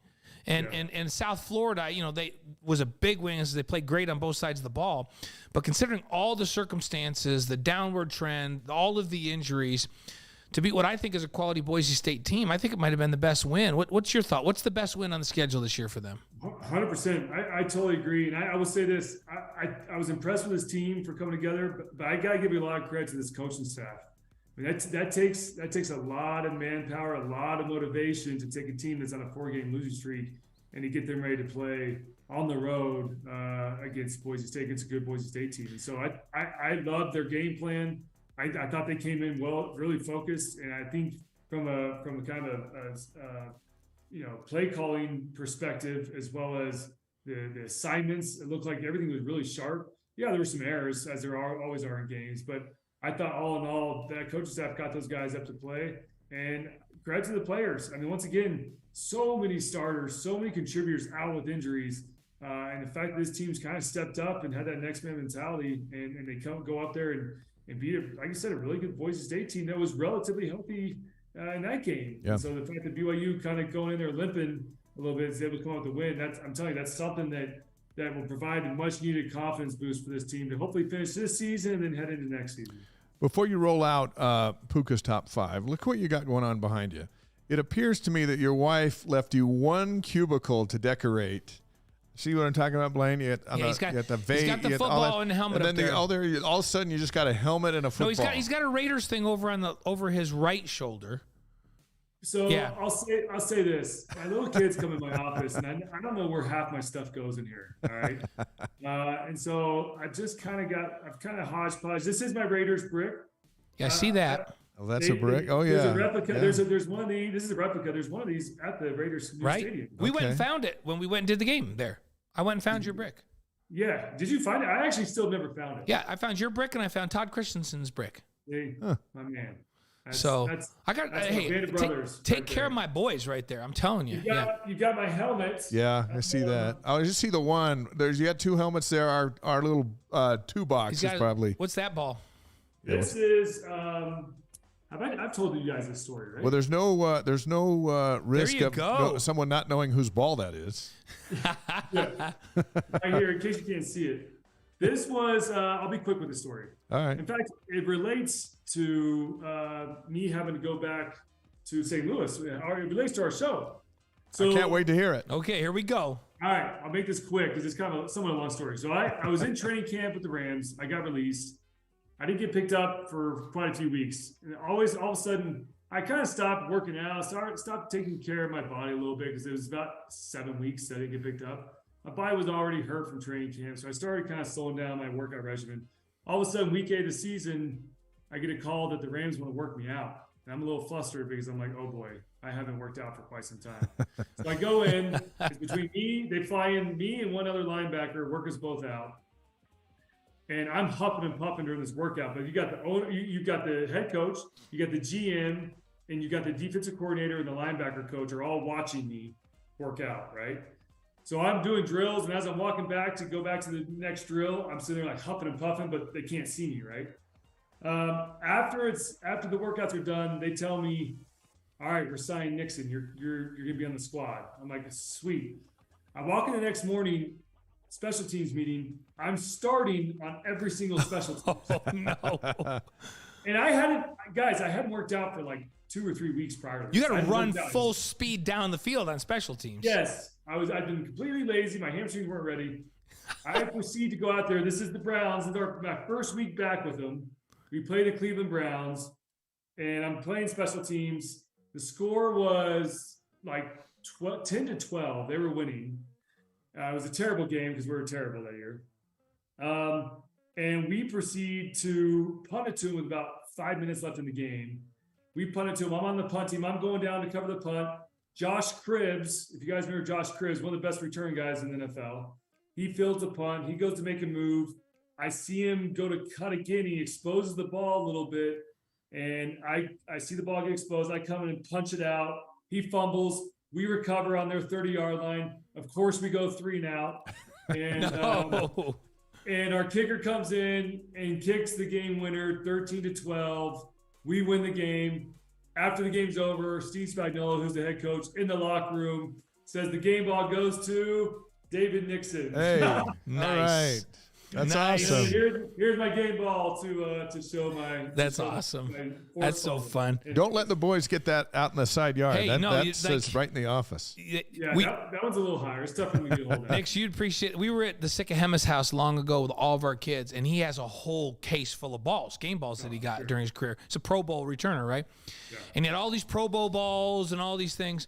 And South Florida, they was a big win as they played great on both sides of the ball. But considering all the circumstances, the downward trend, all of the injuries, to beat what I think is a quality Boise State team, I think it might have been the best win. What's your thought? What's the best win on the schedule this year for them? 100%. I totally agree. And I will say this. I was impressed with this team for coming together, but I got to give you a lot of credit to this coaching staff. I mean, that takes a lot of manpower, a lot of motivation to take a team that's on a 4-game losing streak and to get them ready to play on the road against Boise State, against a good Boise State team. And so I love their game plan. I thought they came in well, really focused, and I think from a kind of play calling perspective as well as the assignments, it looked like everything was really sharp. Yeah, there were some errors as there always are in games, but I thought all in all that coaching staff got those guys up to play, and credit to the players. I mean, once again, so many starters, so many contributors out with injuries, and the fact that this team's kind of stepped up and had that next man mentality, and they go up there and beat, like you said, a really good Boise State team that was relatively healthy in that game. Yeah. And so the fact that BYU kind of going in there limping a little bit is able to come out with the win, I'm telling you, that's something that will provide a much needed confidence boost for this team to hopefully finish this season and then head into next season. Before you roll out Puka's top 5, look what you got going on behind you. It appears to me that your wife left you one cubicle to decorate. See what I'm talking about, Blaine? He's got the football and the helmet and up then there. all of a sudden you just got a helmet and a football. No, he's got a Raiders thing over his right shoulder. So yeah. I'll say this: my little kids come in my office, and I don't know where half my stuff goes in here. All right, and so I've kind of hodgepodge. This is my Raiders brick. Yeah, I see that. That's a brick. Oh yeah, there's a replica. Yeah. There's one of these. This is a replica. There's one of these at the Raiders new stadium. We went and found it when we went and did the game there. I went and found your brick. Yeah, did you find it? I actually still never found it. Yeah, I found your brick and I found Todd Christensen's brick. Hey, my man. Take care of my boys right there. I'm telling you. You got my helmet. Yeah, I see that. I just see the one. You got 2 helmets there. Our little 2 box is probably. What's that ball? This is. I've told you guys this story, right? Well, there's no risk of someone not knowing whose ball that is. Yeah. Right here, in case you can't see it. This was. I'll be quick with the story. All right. In fact, it relates to me having to go back to St. Louis. It relates to our show. So I can't wait to hear it. Okay, here we go. All right, I'll make this quick because it's kind of somewhat a long story. So I was in training camp with the Rams. I got released. I didn't get picked up for quite a few weeks. And all of a sudden, I kind of stopped working out, stopped taking care of my body a little bit because it was about 7 weeks that I didn't get picked up. My body was already hurt from training camp, so I started kind of slowing down my workout regimen. All of a sudden, week 8 of the season, I get a call that the Rams want to work me out. And I'm a little flustered because I'm like, oh boy, I haven't worked out for quite some time. So I go in, it's between me, they fly in me and one other linebacker, work us both out. And I'm huffing and puffing during this workout. But you got the owner, you got the head coach, you got the GM, and you got the defensive coordinator and the linebacker coach are all watching me work out, right? So I'm doing drills, and as I'm walking back to go back to the next drill, I'm sitting there like huffing and puffing, but they can't see me, right? After the workouts are done, they tell me, all right, we're signing Nixon. You're gonna be on the squad. I'm like, sweet. I walk in the next morning. special teams meeting, I'm starting on every single special team. Oh, no. And I hadn't worked out for like 2 or 3 weeks prior to this. You got I to hadn't run worked out. full speed down the field on special teams. Yes. I'd been completely lazy. My hamstrings weren't ready. I proceed to go out there. This is the Browns. My first week back with them. We play the Cleveland Browns, and I'm playing special teams. The score was like 10 to 12. They were winning. It was a terrible game because we were terrible that year. And we proceed to punt it to him with about 5 minutes left in the game. We punt it to him. I'm on the punt team. I'm going down to cover the punt. Josh Cribbs, if you guys remember Josh Cribbs, one of the best return guys in the NFL. He fields the punt. He goes to make a move. I see him go to cut again. He exposes the ball a little bit. And I see the ball get exposed. I come in and punch it out. He fumbles. We recover on their 30-yard line. Of course, we go 3 and out. And, No. and our kicker comes in and kicks the game winner, 13-12. We win the game. After the game's over, Steve Spagnuolo, who's the head coach, in the locker room, says the game ball goes to David Nixon. Hey, all Nice. right. That's Nice. awesome. Here's my game ball to show my. That's to show awesome. my That's so force fun. ball. Don't let the boys get that out in the side yard. Hey, that no, that you- says like- right in the office. Yeah, We- that one's a little higher. It's tougher when you hold that. Nix, you'd appreciate. We were at the Sycahemus house long ago with all of our kids, and he has a whole case full of balls, game balls that he got during his career. It's a Pro Bowl returner, right? Yeah. And he had all these Pro Bowl balls and all these things.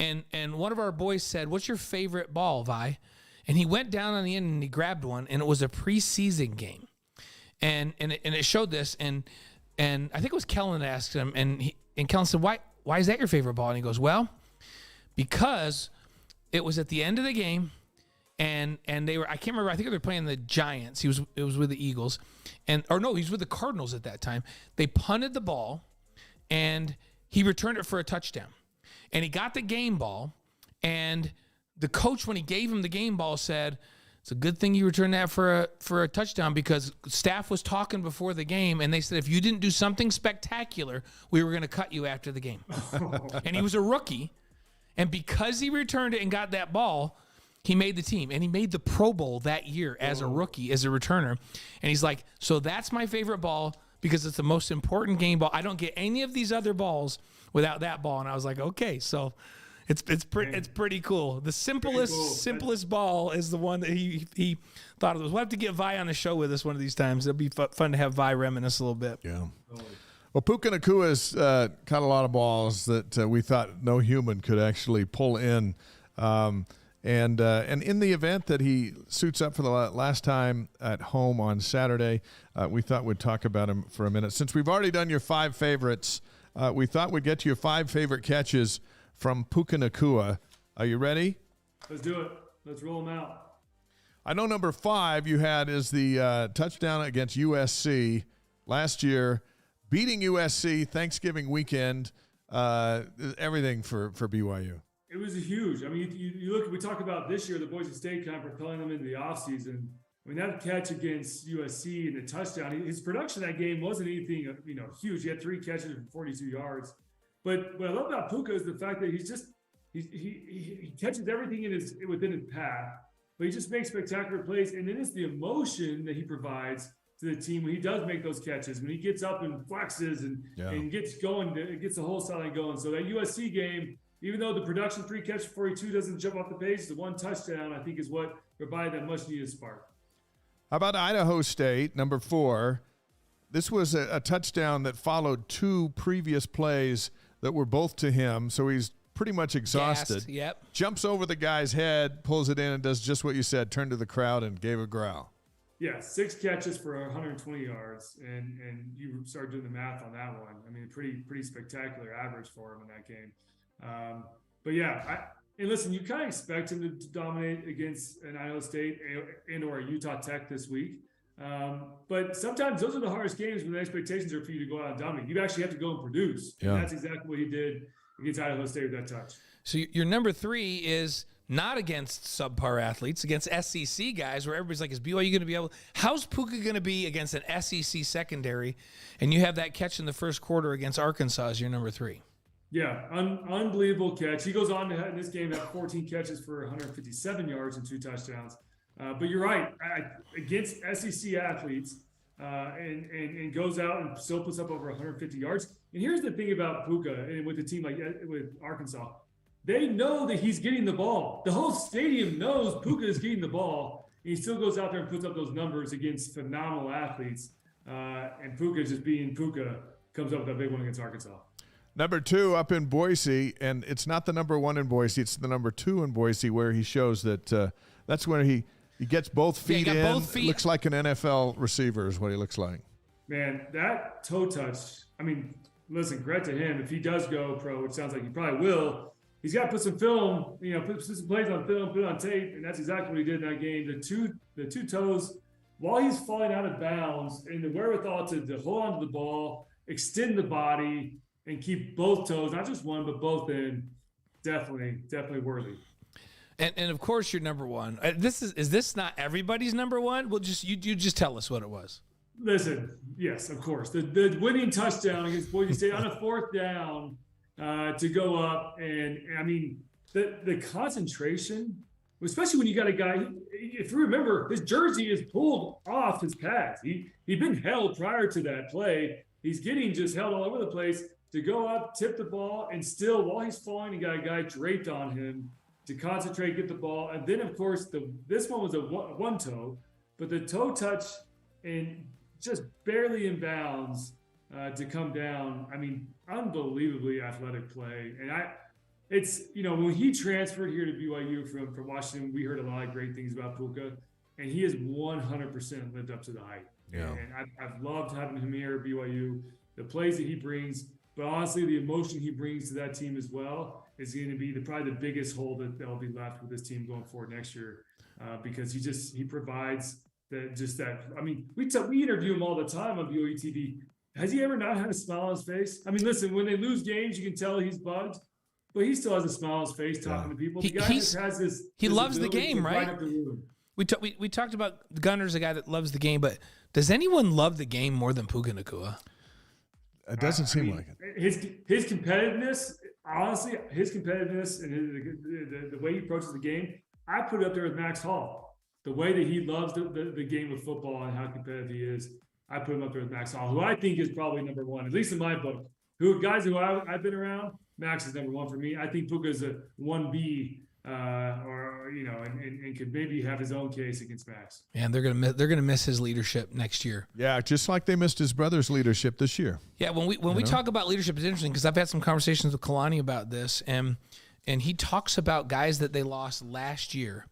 And one of our boys said, "What's your favorite ball, Vi?" And he went down on the end and he grabbed one, and it was a preseason game, and it showed this, and I think it was Kellen that asked him, and Kellen said, "Why is that your favorite ball?" And he goes, "Well, because it was at the end of the game." And they were, I can't remember, I think they were playing the Giants. It was with the Eagles. He was with the Cardinals at that time. They punted the ball and he returned it for a touchdown. And he got the game ball, and the coach, when he gave him the game ball, said, "It's a good thing you returned that for a touchdown, because staff was talking before the game, and they said if you didn't do something spectacular, we were going to cut you after the game." And he was a rookie, and because he returned it and got that ball, he made the team, and he made the Pro Bowl that year as a rookie, as a returner. And he's like, "So that's my favorite ball because it's the most important game ball. I don't get any of these other balls without that ball." And I was like, "Okay, so it's pretty cool. The simplest ball is the one that he thought of. We'll have to get Vi on the show with us one of these times. It'll be fun to have Vi reminisce a little bit." Yeah. Well, Puka Nakua's caught a lot of balls that we thought no human could actually pull in. And in the event that he suits up for the last time at home on Saturday, we thought we'd talk about him for a minute. Since we've already done your 5 favorites, we thought we'd get to your 5 favorite catches from Puka Nakua. Are you ready? Let's do it. Let's roll them out. I know number 5 you had is the touchdown against USC last year, beating USC Thanksgiving weekend, everything for BYU. It was huge. I mean, you look. We talk about this year, the Boise State kind of propelling them into the offseason. I mean, that catch against USC and the touchdown. His production that game wasn't anything, huge. He had 3 catches for 42 yards. But what I love about Puka is the fact that he catches everything within his path, but he just makes spectacular plays. And then it's the emotion that he provides to the team when he does make those catches, when he gets up and flexes and gets going, it gets the whole sideline going. So that USC game, even though the production 3 catches 42 doesn't jump off the page, the 1 touchdown I think is what provided that much needed spark. How about Idaho State, number 4? This was a touchdown that followed 2 previous plays that were both to him, so he's pretty much exhausted. Gassed, yep. Jumps over the guy's head, pulls it in, and does just what you said, turned to the crowd and gave a growl. Yeah, 6 catches for 120 yards, and you start doing the math on that one. I mean, pretty spectacular average for him in that game. But yeah, and listen, you kind of expect him to dominate against an Idaho State and/or a Utah Tech this week. But sometimes those are the hardest games when the expectations are for you to go out and dominate. You actually have to go and produce. Yeah. And that's exactly what he did against Idaho State with that touch. So your number 3 is not against subpar athletes, against SEC guys, where everybody's like, "Is BYU going to be able?" How's Puka going to be against an SEC secondary? And you have that catch in the first quarter against Arkansas as your number 3. Yeah, unbelievable catch. He goes on to in this game have 14 catches for 157 yards and 2 touchdowns. But you're right. Against SEC athletes, and goes out and still puts up over 150 yards. And here's the thing about Puka and with a team like with Arkansas, they know that he's getting the ball. The whole stadium knows Puka is getting the ball. And he still goes out there and puts up those numbers against phenomenal athletes. And Puka, just being Puka, comes up with a big one against Arkansas. Number 2 up in Boise, and it's not the number 1 in Boise, it's the number 2 in Boise, where he shows that that's where he gets both feet in. Both feet. Looks like an NFL receiver is what he looks like. Man, that toe touch, I mean, listen, credit to him. If he does go pro, which sounds like he probably will, he's got to put some film, put some plays on film, put it on tape, and that's exactly what he did in that game. The two toes, while he's falling out of bounds, and the wherewithal to hold on to the ball, extend the body, and keep both toes, not just one, but both in, definitely worthy. And of course, you're number 1. Is this not everybody's number 1? Well, you just tell us what it was. Listen, yes, of course. The winning touchdown against Boise State on a 4th down to go up, and I mean the concentration, especially when you got a guy. If you remember, his jersey is pulled off his pads. He'd been held prior to that play. He's getting just held all over the place. To go up, tip the ball, and still, while he's falling, you got a guy draped on him to concentrate, get the ball. And then, of course, this one was a one toe, but the toe touch and just barely in bounds to come down. I mean, unbelievably athletic play. And it's, when he transferred here to BYU from Washington, we heard a lot of great things about Puka, and he has 100% lived up to the hype. Yeah. And I've loved having him here at BYU, the plays that he brings. But honestly, the emotion he brings to that team as well is going to be probably the biggest hole that will be left with this team going forward next year, because he provides that. I mean, we interview him all the time on BYU TV. Has he ever not had a smile on his face? I mean, listen, when they lose games, you can tell he's bugged, but he still has a smile on his face talking to people. The guy just has this. He loves the game, right? We talked about Gunner's a guy that loves the game, but does anyone love the game more than Puka Nacua? It doesn't seem like it. His competitiveness, honestly, and the way he approaches the game, I put it up there with Max Hall. The way that he loves the game of football and how competitive he is, I put him up there with Max Hall, who I think is probably number 1, at least in my book. Guys who I've been around, Max is number 1 for me. I think Puka is a 1B, and could maybe have his own case against Max. And they're gonna miss his leadership next year. Yeah, just like they missed his brother's leadership this year. Yeah, when we talk about leadership, it's interesting because I've had some conversations with Kalani about this, and he talks about guys that they lost last year.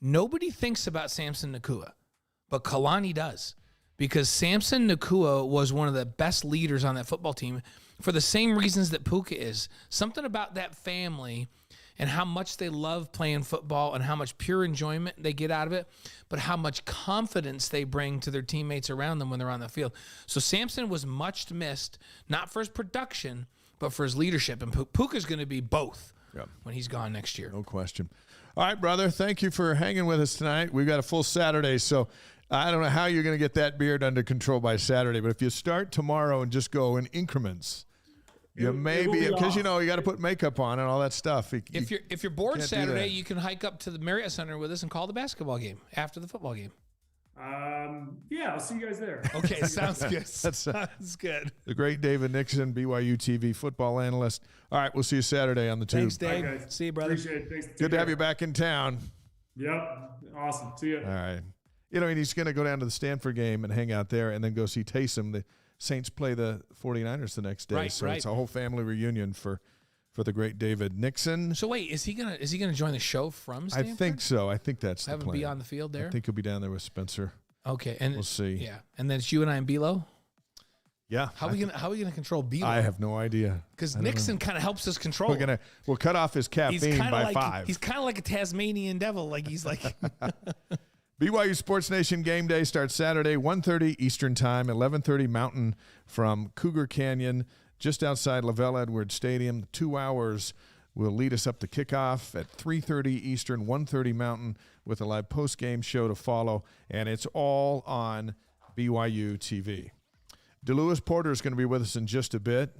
Nobody thinks about Samson Nacua, but Kalani does, because Samson Nacua was one of the best leaders on that football team for the same reasons that Puka is. Something about that family and how much they love playing football and how much pure enjoyment they get out of it, but how much confidence they bring to their teammates around them when they're on the field. So Samson was much missed, not for his production, but for his leadership. And Puka's going to be both when he's gone next year. No question. All right, brother, thank you for hanging with us tonight. We've got a full Saturday, so I don't know how you're going to get that beard under control by Saturday, but if you start tomorrow and just go in increments, you may be, because you got to put makeup on and all that stuff. If you're bored Saturday, you can hike up to the Marriott Center with us and call the basketball game after the football game. Yeah, I'll see you guys there. Okay, sounds good. Sounds good. The great David Nixon, BYU TV football analyst. All right, we'll see you Saturday on the Tube. Thanks, Dave. Right, see you, brother. Appreciate it. Thanks. Good to have you back in town. Yep. Awesome. See you. All right. And he's going to go down to the Stanford game and hang out there and then go see Taysom. The Saints play the 49ers the next day. So it's a whole family reunion for the great David Nixon. So wait, is he gonna join the show from Stanford? I think so. I think that's the plan. Have him be on the field there? I think he'll be down there with Spencer. Okay, and we'll see. Yeah, and then it's you and I and Belo. Yeah. How are we gonna control Belo? I have no idea. Because Nixon kind of helps us control. We'll cut off his caffeine by 5. He's kind of like a Tasmanian devil. Like he's like. BYU Sports Nation game day starts Saturday, 1:30 Eastern Time, 11:30 Mountain from Cougar Canyon, just outside Lavelle Edwards Stadium. 2 hours will lead us up to kickoff at 3:30 Eastern, 1:30 Mountain, with a live post-game show to follow, and it's all on BYU TV. DeLewis Porter is going to be with us in just a bit.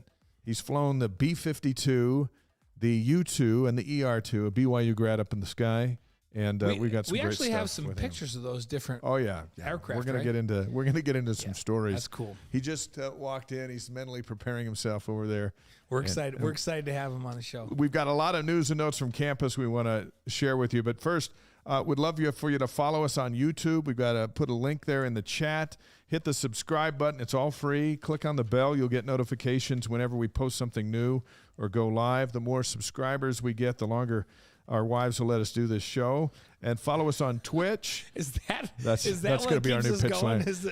He's flown the B-52, the U-2, and the ER-2, a BYU grad up in the sky, And we got some We great actually stuff have some with him. pictures of those different. Oh yeah, Aircraft, We're gonna right? get into some stories. That's cool. He just walked in. He's mentally preparing himself over there. We're excited. We're excited to have him on the show. We've got a lot of news and notes from campus we want to share with you. But first, would love for you to follow us on YouTube. We've got to put a link there in the chat. Hit the subscribe button. It's all free. Click on the bell. You'll get notifications whenever we post something new or go live. The more subscribers we get, the longer our wives will let us do this show. And follow us on Twitch. That's what going to be our new keeps us pitch going? line. Is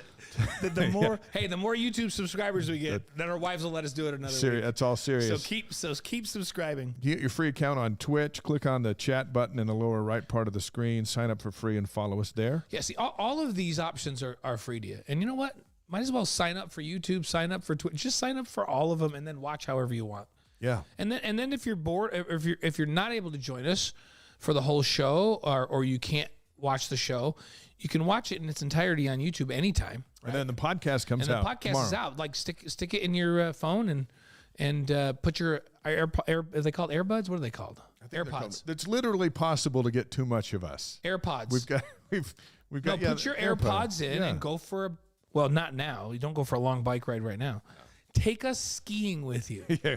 the more the more YouTube subscribers we get, then our wives will let us do it another week. That's all serious. So keep subscribing. You get your free account on Twitch. Click on the chat button in the lower right part of the screen. Sign up for free and follow us there. Yeah, see, all of these options are free to you. And you know what? Might as well sign up for YouTube, sign up for Twitch. Just sign up for all of them and then watch however you want. Yeah. And then if you're bored, or if you're not able to join us for the whole show, or you can't watch the show, you can watch it in its entirety on YouTube anytime. Right? And then the podcast comes out. And the podcast is out. Like stick it in your phone and put your are they called AirBuds? What are they called? AirPods. It's literally possible to get too much of us. AirPods. We've got put your AirPods in and go for a. Well, not now. You don't go for a long bike ride right now. Take us skiing with you. Yeah.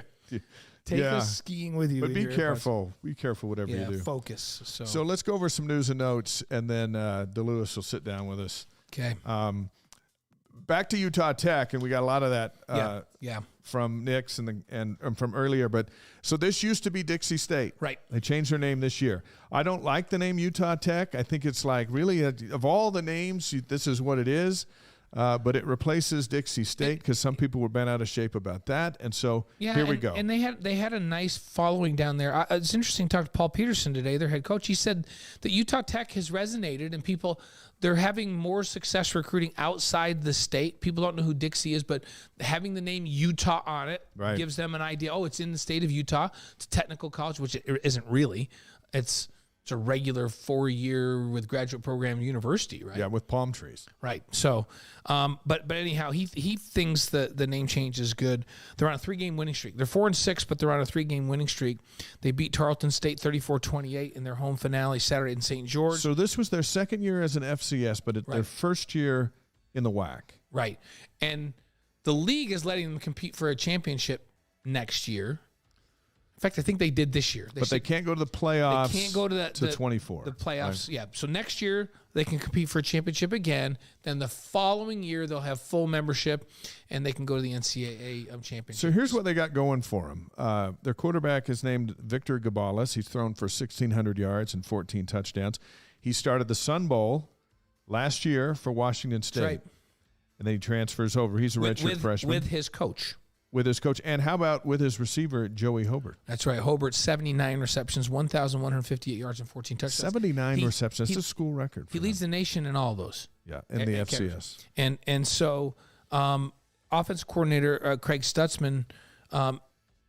Take us skiing with you. But with be your careful. Be careful whatever you do. Focus. So let's go over some news and notes, and then DeLewis will sit down with us. Okay. Back to Utah Tech, and we got a lot of that from Nick's and from earlier. But so this used to be Dixie State. Right. They changed their name this year. I don't like the name Utah Tech. I think it's like really of all the names, this is what it is. But it replaces Dixie State because some people were bent out of shape about that, and so here we go. And they had a nice following down there. It's interesting to talk to Paul Peterson today, their head coach. He said that Utah Tech has resonated, and they're having more success recruiting outside the state. People don't know who Dixie is, but having the name Utah on it gives them an idea. Oh, it's in the state of Utah. It's a technical college, which it isn't really. It's a regular 4-year with graduate program university, right? Yeah, with palm trees. Right. So, but anyhow, he thinks the name change is good. They're on a 3-game winning streak. They're 4-6, but they're on a 3-game winning streak. They beat Tarleton State 34-28 in their home finale Saturday in St. George. So this was their second year as an FCS, but their first year in the WAC. Right. And the league is letting them compete for a championship next year. In fact, I think they did this year. They can't go to the playoffs. They can't go to the 24. The playoffs, right? yeah. So next year they can compete for a championship again. Then the following year they'll have full membership, and they can go to the NCAA championship. So here's what they got going for them. Their quarterback is named Victor Gabalis. He's thrown for 1,600 yards and 14 touchdowns. He started the Sun Bowl last year for Washington State. That's right. And then he transfers over. He's a redshirt freshman. With his coach. With his coach. And how about with his receiver, Joey Hobart? That's right. Hobart, 79 receptions, 1,158 yards, and 14 touchdowns. 79 receptions. That's a school record. He leads the nation in all those. Yeah, in the FCS. And so offense coordinator Craig Stutzman,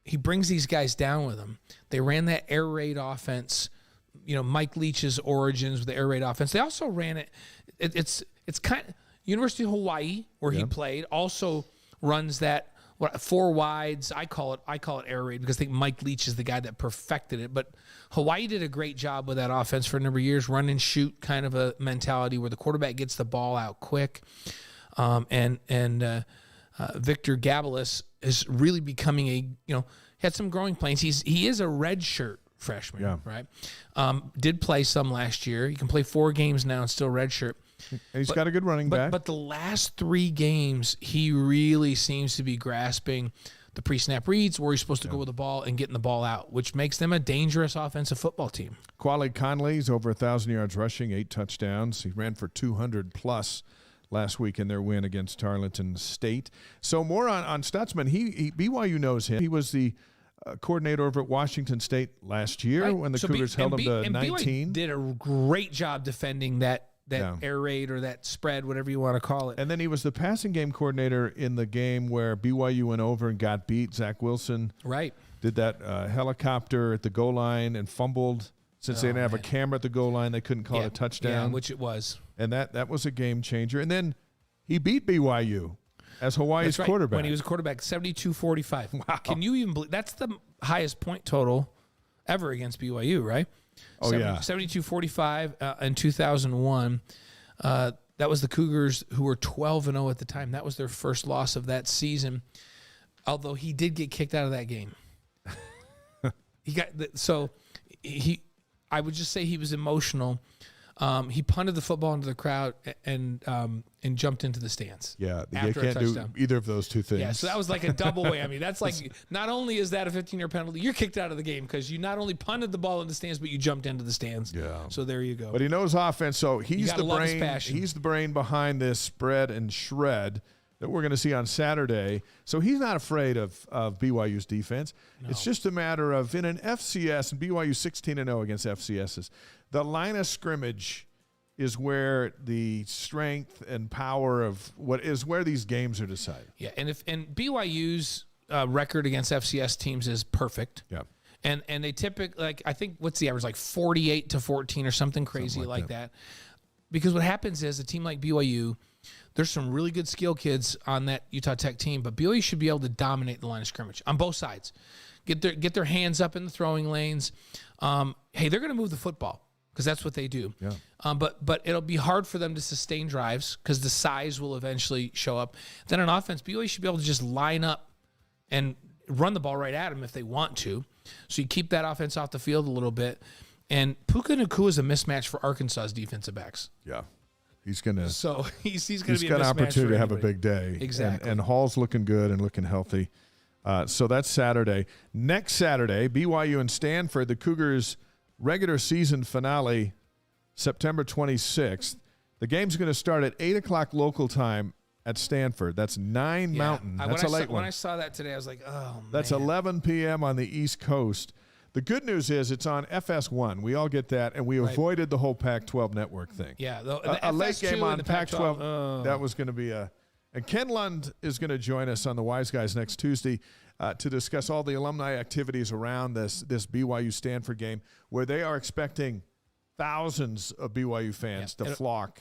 he brings these guys down with him. They ran that air raid offense, Mike Leach's origins with the air raid offense. They also ran it. It's kind of University of Hawaii, where he played, also runs that 4 wides. I call it air raid because I think Mike Leach is the guy that perfected it. But Hawaii did a great job with that offense for a number of years, run and shoot kind of a mentality where the quarterback gets the ball out quick. Victor Gabalis is really becoming had some growing pains. He is a redshirt freshman, right? Did play some last year. He can play 4 games now and still redshirt. And he's got a good running back. But the last 3 games, he really seems to be grasping the pre-snap reads where he's supposed to go with the ball and getting the ball out, which makes them a dangerous offensive football team. Quali Conley's over 1,000 yards rushing, 8 touchdowns. He ran for 200+ last week in their win against Tarleton State. So more on Stutzman. He BYU knows him. He was the coordinator over at Washington State last year when the Cougars held him to 19. BYU did a great job defending that air raid or that spread, whatever you want to call it. And then he was the passing game coordinator in the game where BYU went over and got beat. Zach Wilson did that helicopter at the goal line and fumbled. Since they didn't have a camera at the goal line, they couldn't call it a touchdown. Yeah, which it was. And that was a game changer. And then he beat BYU as Hawaii's quarterback. When he was a quarterback, 72-45. Wow. Can you even believe that's the highest point total ever against BYU, right? Oh, yeah. 72-45 in 2001. That was the Cougars, who were 12-0 at the time. That was their first loss of that season, although he did get kicked out of that game. I would just say he was emotional. He punted the football into the crowd and jumped into the stands. Yeah, you after a can't do touchdown. either of those two things. Yeah, so that was like a double whammy. That's like, not only is that a 15-year penalty, you're kicked out of the game because you not only punted the ball in the stands, but you jumped into the stands. Yeah. So there you go. But he knows offense, so he's the love his brain. passion. He's the brain behind this spread and shred that we're going to see on Saturday. So he's not afraid of BYU's defense. No. It's just a matter of, in an FCS, and BYU 16-0 against FCSs, the line of scrimmage is where the strength and power of what is where these games are decided. Yeah, and BYU's record against FCS teams is perfect. Yeah. And they typically, like, I think, what's the average, like 48-14 or something crazy like that. Because what happens is a team like BYU, there's some really good skill kids on that Utah Tech team, but BYU should be able to dominate the line of scrimmage on both sides. Get their hands up in the throwing lanes. Hey, they're going to move the football because that's what they do. Yeah. But it'll be hard for them to sustain drives because the size will eventually show up. Then on offense, BYU should be able to just line up and run the ball right at them if they want to. So you keep that offense off the field a little bit. And Puka Nacua is a mismatch for Arkansas's defensive backs. Yeah. He's going to So he's going to be a mismatch. He's got an opportunity to have a big day. Exactly. And Hall's looking good and looking healthy. So that's Saturday. Next Saturday, BYU and Stanford, the Cougars' regular season finale, September 26th. The game's going to start at 8 o'clock local time at Stanford. That's 9 Mountain. That's a late one. When I saw that today, I was like, oh, man. That's 11 p.m. on the East Coast. The good news is it's on FS1. We all get that, and we avoided the whole Pac-12 network thing. Yeah. A late game on Pac-12, oh. that was going to be a – and Ken Lund is going to join us on the Wise Guys next Tuesday to discuss all the alumni activities around this BYU-Stanford game, where they are expecting thousands of BYU fans to flock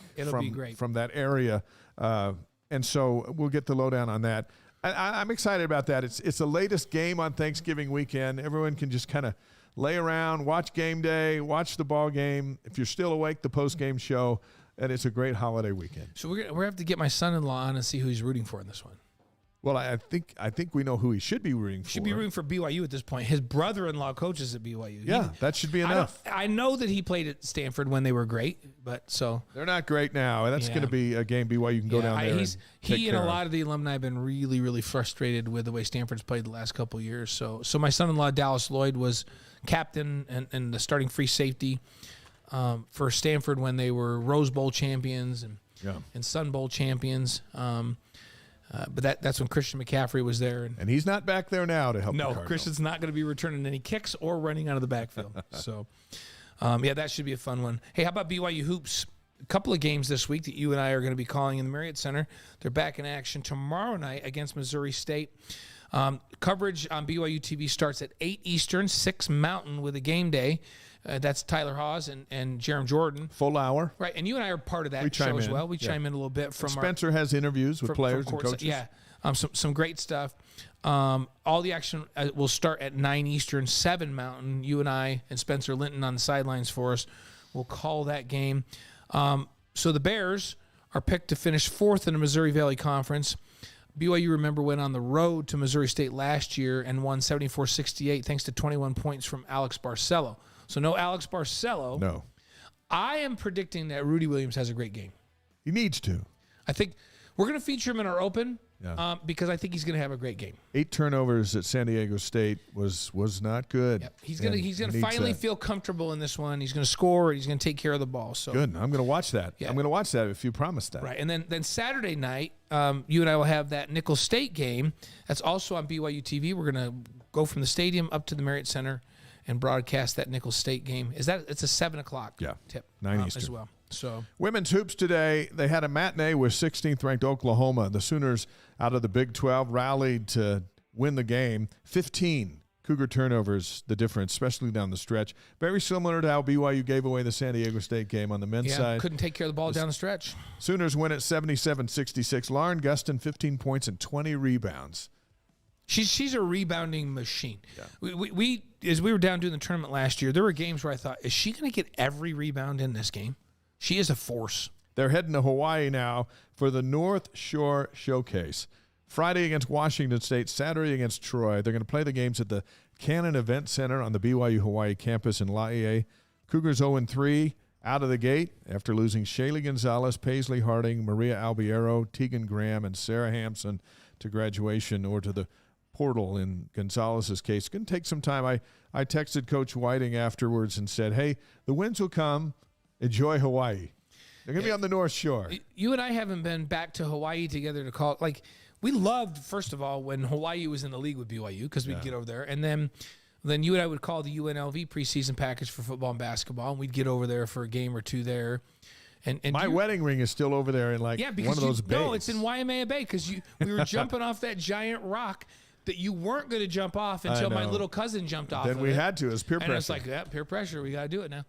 from that area. And so we'll get the lowdown on that. I'm excited about that. It's the latest game on Thanksgiving weekend. Everyone can just kind of lay around, watch game day, watch the ball game. If you're still awake, the post-game show, and it's a great holiday weekend. So we're gonna have to get my son-in-law on and see who he's rooting for in this one. Well, I think we know who he should be rooting for. Should be rooting for BYU at this point. His brother-in-law coaches at BYU. Yeah, that should be enough. I know that he played at Stanford when they were great, but so they're not great now. That's going to be a game BYU can go down there. He and a lot of the alumni have been really, really frustrated with the way Stanford's played the last couple of years. So my son-in-law Dallas Lloyd was captain and the starting free safety for Stanford when they were Rose Bowl champions and Sun Bowl champions. But that's when Christian McCaffrey was there. And he's not back there now to help the Cardinals. Christian's not going to be returning any kicks or running out of the backfield. So, that should be a fun one. Hey, how about BYU Hoops? A couple of games this week that you and I are going to be calling in the Marriott Center. They're back in action tomorrow night against Missouri State. Coverage on BYU TV starts at 8 Eastern, 6 Mountain with a game day. That's Tyler Hawes and Jerem Jordan. Full hour. Right, and you and I are part of that show as well. We chime in a little bit from Spencer has interviews with players and coaches. Yeah, some great stuff. All the action will start at 9 Eastern, 7 Mountain. You and I and Spencer Linton on the sidelines for us will call that game. So the Bears are picked to finish 4th in the Missouri Valley Conference. BYU, remember, went on the road to Missouri State last year and won 74-68 thanks to 21 points from Alex Barcelo. So no Alex Barcelo. No. I am predicting that Rudy Williams has a great game. He needs to. I think we're going to feature him in our open because I think he's going to have a great game. 8 turnovers at San Diego State was not good. Yep. He's going to finally feel comfortable in this one. He's going to score. He's going to take care of the ball. So good. I'm going to watch that. Yeah. I'm going to watch that if you promise that. Right. And then Saturday night, you and I will have that Nicholls State game. That's also on BYU TV. We're going to go from the stadium up to the Marriott Center and broadcast that Nicholls State game. It's a 7 o'clock tip 9 Eastern as well. So women's hoops today, they had a matinee with 16th ranked Oklahoma. The Sooners out of the Big 12 rallied to win the game. 15 Cougar turnovers, the difference, especially down the stretch. Very similar to how BYU gave away the San Diego State game on the men's side. Couldn't take care of the ball down the stretch. Sooners win at 77-66. Lauren Gustin, 15 points and 20 rebounds. She's a rebounding machine. Yeah. We as we were down doing the tournament last year, there were games where I thought, is she going to get every rebound in this game? She is a force. They're heading to Hawaii now for the North Shore Showcase. Friday against Washington State, Saturday against Troy. They're going to play the games at the Cannon Event Center on the BYU Hawaii campus in Laie. Cougars 0-3 out of the gate after losing Shaylee Gonzalez, Paisley Harding, Maria Albiero, Tegan Graham, and Sarah Hampson to graduation or to the portal in Gonzalez's case. It's going to take some time. I texted Coach Whiting afterwards and said, hey, the winds will come. Enjoy Hawaii. They're going to be on the North Shore. You and I haven't been back to Hawaii together to call. Like, we loved, first of all, when Hawaii was in the league with BYU because we'd get over there. And then you and I would call the UNLV preseason package for football and basketball, and we'd get over there for a game or two there. And my wedding ring is still over there in one of those bays. No, it's in Waimea Bay because we were jumping off that giant rock that you weren't going to jump off until my little cousin jumped off. Then we had to. It was peer pressure. And it's like, yeah, peer pressure. We got to do it now.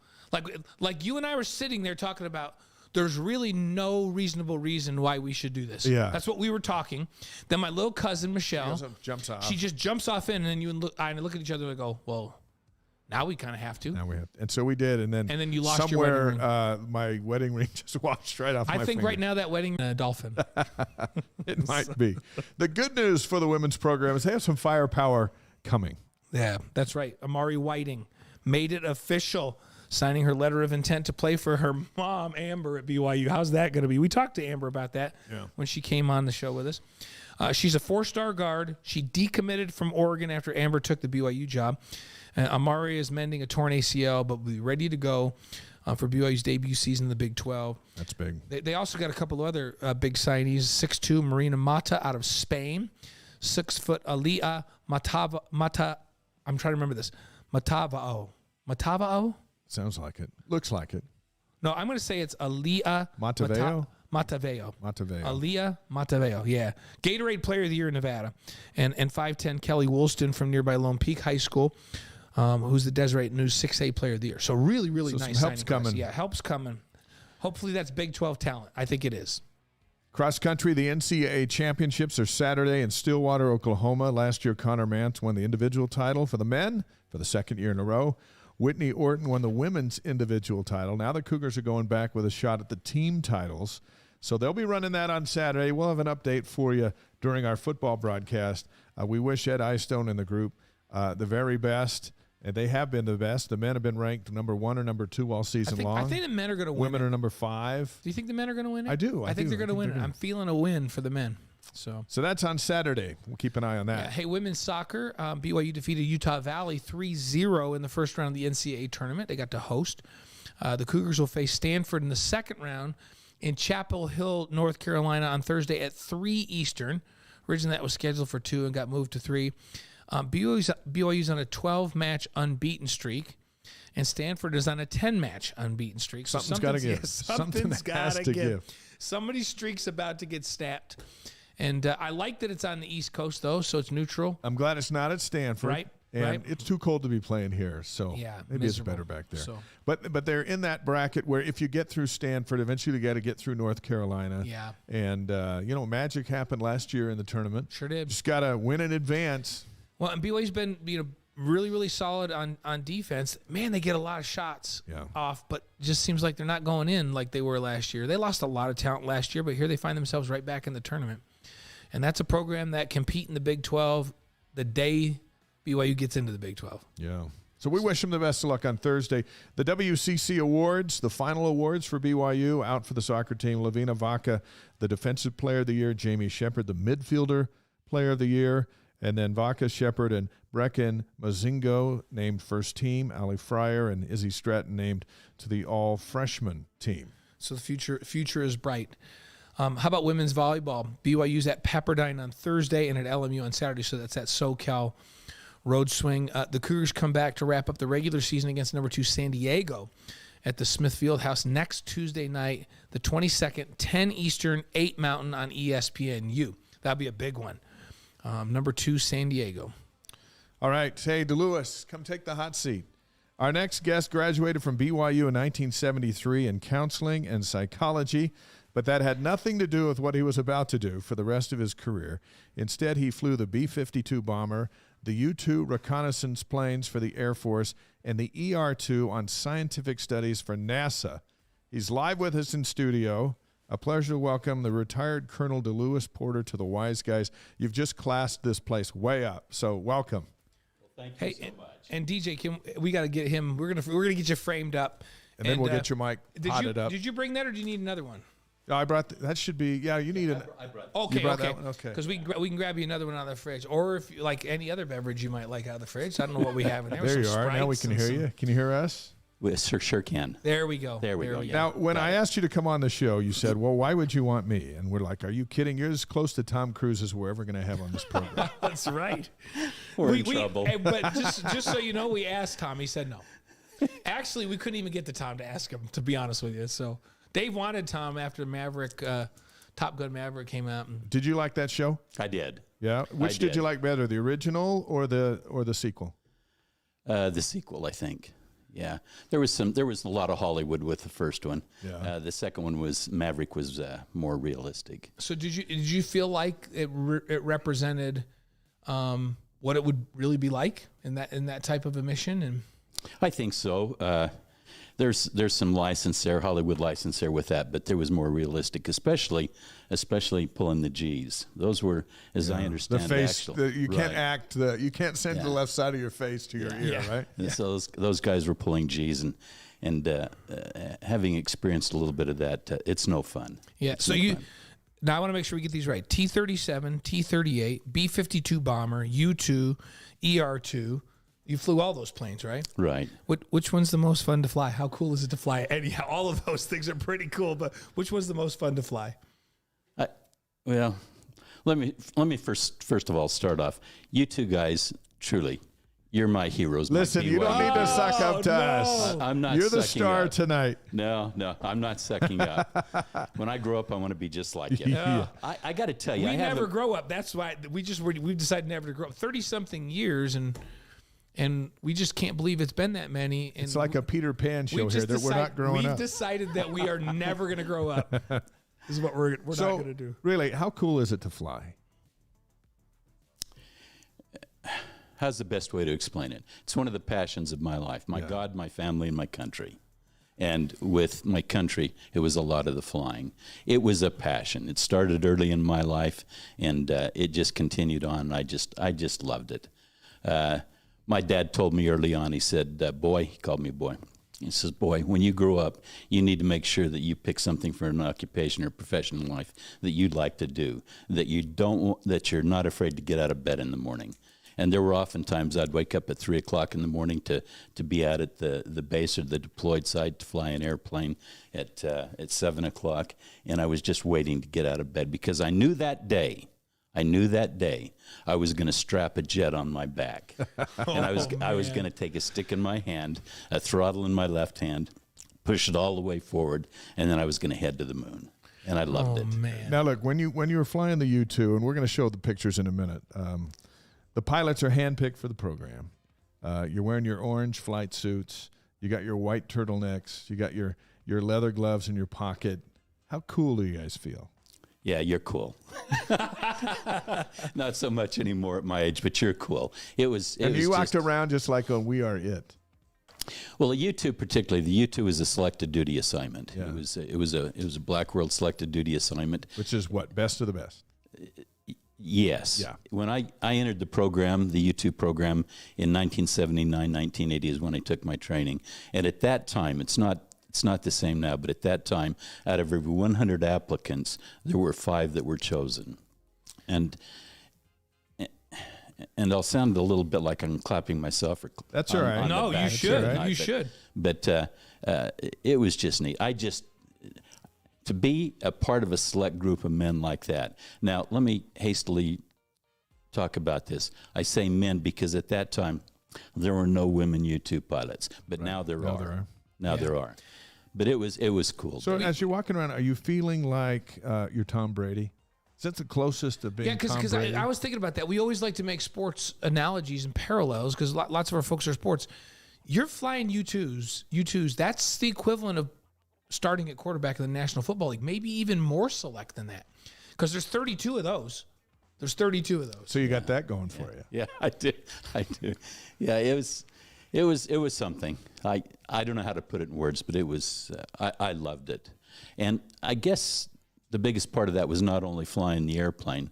Like you and I were sitting there talking about there's really no reasonable reason why we should do this. Yeah. That's what we were talking. Then my little cousin, Michelle, jumps off. She just jumps off in, and then you and I look at each other and go, well, now we kind of have to. Now we have to. And so we did. And then you lost somewhere, your wedding ring. My wedding ring just washed right off my I think finger. right now that wedding, dolphin. It might be. The good news for the women's program is they have some firepower coming. Yeah, that's right. Amari Whiting made it official, signing her letter of intent to play for her mom, Amber, at BYU. How's that going to be? We talked to Amber about that when she came on the show with us. She's a 4-star guard. She decommitted from Oregon after Amber took the BYU job. Amari is mending a torn ACL, but will be ready to go for BYU's debut season in the Big 12. That's big. They also got a couple of other big signees. 6'2", Marina Mata out of Spain. 6-foot Aliyah Mata. I'm trying to remember this. Matavao? Sounds like it. Looks like it. No, I'm going to say it's Aliyah Mataveo. Aliyah Mataveo, yeah. Gatorade Player of the Year in Nevada. And 5'10", Kelly Woolston from nearby Lone Peak High School, who's the Deseret News 6A Player of the Year. So really, really nice. Help's coming. Yeah, help's coming. Hopefully that's Big 12 talent. I think it is. Cross country, the NCAA championships are Saturday in Stillwater, Oklahoma. Last year, Connor Mantz won the individual title for the men for the second year in a row. Whitney Orton won the women's individual title. Now the Cougars are going back with a shot at the team titles. So they'll be running that on Saturday. We'll have an update for you during our football broadcast. We wish Ed Eyestone and the group the very best. And they have been the best. The men have been ranked number 1 or number 2 all season long. I think the men are going to win. Women are number 5. Do you think the men are going to win it? I do. I think they're going to win it. I'm feeling a win for the men. So that's on Saturday. We'll keep an eye on that. Yeah. Hey, women's soccer, BYU defeated Utah Valley 3-0 in the first round of the NCAA tournament. They got to host. The Cougars will face Stanford in the second round in Chapel Hill, North Carolina on Thursday at 3 Eastern. Originally that was scheduled for 2 and got moved to 3. BYU's on a 12-match unbeaten streak, and Stanford is on a 10-match unbeaten streak. So something's got to give. Something's got to give. Somebody's streak's about to get snapped. And I like that it's on the East Coast, though, so it's neutral. I'm glad it's not at Stanford. Right. And it's too cold to be playing here, so maybe miserable. It's better back there. So. But they're in that bracket where if you get through Stanford, eventually you got to get through North Carolina. Yeah. And, magic happened last year in the tournament. Sure did. Just got to win in advance. Well, and BYU's been really, really solid on defense. Man, they get a lot of shots off, but just seems like they're not going in like they were last year. They lost a lot of talent last year, but here they find themselves right back in the tournament. And that's a program that compete in the Big 12 the day BYU gets into the Big 12. Yeah. So we wish them the best of luck on Thursday. The WCC Awards, the final awards for BYU, out for the soccer team. Lavina Vaca, the Defensive Player of the Year. Jamie Shepard, the Midfielder Player of the Year. And then Vaca, Shepard, and Brecken Mazingo named first team. Ali Fryer and Izzy Stratton named to the all-freshman team. So the future is bright. How about women's volleyball? BYU's at Pepperdine on Thursday and at LMU on Saturday, so that's at SoCal Road Swing. The Cougars come back to wrap up the regular season against number 2 San Diego at the Smith Fieldhouse next Tuesday night, the 22nd, 10 Eastern, 8 Mountain on ESPNU. That'll be a big one. Number 2 San Diego. All right. Hey, DeLewis, come take the hot seat. Our next guest graduated from BYU in 1973 in counseling and psychology, but that had nothing to do with what he was about to do for the rest of his career. Instead, he flew the B-52 bomber, the U-2 reconnaissance planes for the Air Force, and the ER-2 on scientific studies for NASA. He's live with us in studio. A pleasure to welcome the retired Colonel DeLewis Porter to the Wise Guys. You've just classed this place way up, so welcome. Well, thank you so much. And DJ, we got to get him. We're gonna get you framed up, And then we'll get your mic potted up. Did you bring that, or do you need another one? I brought that should be you need an. I brought Okay, You brought okay. that one? Okay. Because we can grab you another one out of the fridge, or if you like any other beverage you might like out of the fridge. I don't know what we have in there. There you Some are. Now we Sprites can and hear some- you. Can you hear us? We sure can. There we go. There we go. Now, when I asked you to come on the show, you said, "Well, why would you want me?" And we're like, "Are you kidding? You're as close to Tom Cruise as we're ever going to have on this program." That's right. We're in trouble. But just so you know, we asked Tom. He said no. Actually, we couldn't even get to Tom to ask him, to be honest with you. So Dave wanted Tom after Maverick, Top Gun Maverick came out. And Did you like that show? I did. Yeah. Which did did. you like better, the original or the sequel? The sequel, I think. Yeah, there was a lot of Hollywood with the first one. Yeah. The second one was Maverick was more realistic. so did you feel like it represented what it would really be like in that type of a mission? And I think so. There's some license there, Hollywood license there with that, but there was more realistic, especially pulling the G's. Those were, as I The understand, face. actual. You can't act. You can't send the Yeah. left side of your face to your ear, right? And so those guys were pulling G's, and having experienced a little bit of that, it's no fun. yeah, It's so no fun. now I want to make sure we get these right. T-37, T-38, B-52 bomber, U-2, ER-2. You flew all those planes, right? Right. Which one's the most fun to fly? How cool is it to fly? Anyhow, all of those things are pretty cool, but which one's the most fun to fly? Well, let me first of all start off. You two guys, truly, you're my heroes. my Listen, you don't BYU. need to suck up to no. us. I'm not You're the sucking star up. tonight. No, I'm not sucking up. When I grow up, I want to be just like you. Yeah. I got to tell you, We I never haven't. grow up. That's why we've decided never to grow up. 30-something years, and we just can't believe it's been that many. And It's like a Peter Pan show here that we're not growing we've up. decided that we are never going to grow up. This is what we're not So, going to do. really, how cool is it to fly? How's the best way to explain it? It's one of the passions of my life. My God, my family, and my country. And with my country, it was a lot of the flying. It was a passion. It started early in my life, and it just continued on. I just loved it. My dad told me early on, he said, boy, he called me boy. He says, boy, when you grow up, you need to make sure that you pick something for an occupation or profession in life that you'd like to do, that you're not afraid to get out of bed in the morning. And there were often times I'd wake up at 3 o'clock in the morning to be out at the base or the deployed site to fly an airplane at 7 o'clock. And I was just waiting to get out of bed because I knew that day I was going to strap a jet on my back. And I was going to take a stick in my hand, a throttle in my left hand, push it all the way forward, and then I was going to head to the moon. And I loved it. Man. Now, look, when you were flying the U-2, and we're going to show the pictures in a minute, the pilots are handpicked for the program. You're wearing your orange flight suits. You got your white turtlenecks. You got your leather gloves in your pocket. How cool do you guys feel? Yeah, you're cool. Not so much anymore at my age, but you're cool. It was. And you walked around just like, oh, we are it. Well, the U-2 particularly, the U-2 was a selected duty assignment. Yeah. It was a Black World selected duty assignment. Which is what? Best of the best. Yes. Yeah. When I entered the program, the U-2 program in 1979, 1980 is when I took my training. And at that time, it's not the same now, but at that time, out of every 100 applicants, there were 5 that were chosen. And I'll sound a little bit like I'm clapping myself. That's all right. on the No, you back. should. all right. You should. But it was just neat. To be a part of a select group of men like that. Now, let me hastily talk about this. I say men because at that time, there were no women U-2 pilots, but now there are. Now there are. But it was cool. So as you're walking around, are you feeling like you're Tom Brady? Is that the closest to being Yeah, Tom because Brady? I was thinking about that. We always like to make sports analogies and parallels because lots of our folks are sports. You're flying U-2s. That's the equivalent of starting at quarterback in the National Football League, maybe even more select than that because there's 32 of those. There's 32 of those. So you got that going for you. Yeah, I do. Yeah, it was something. I don't know how to put it in words, but it was. I loved it, and I guess the biggest part of that was not only flying the airplane.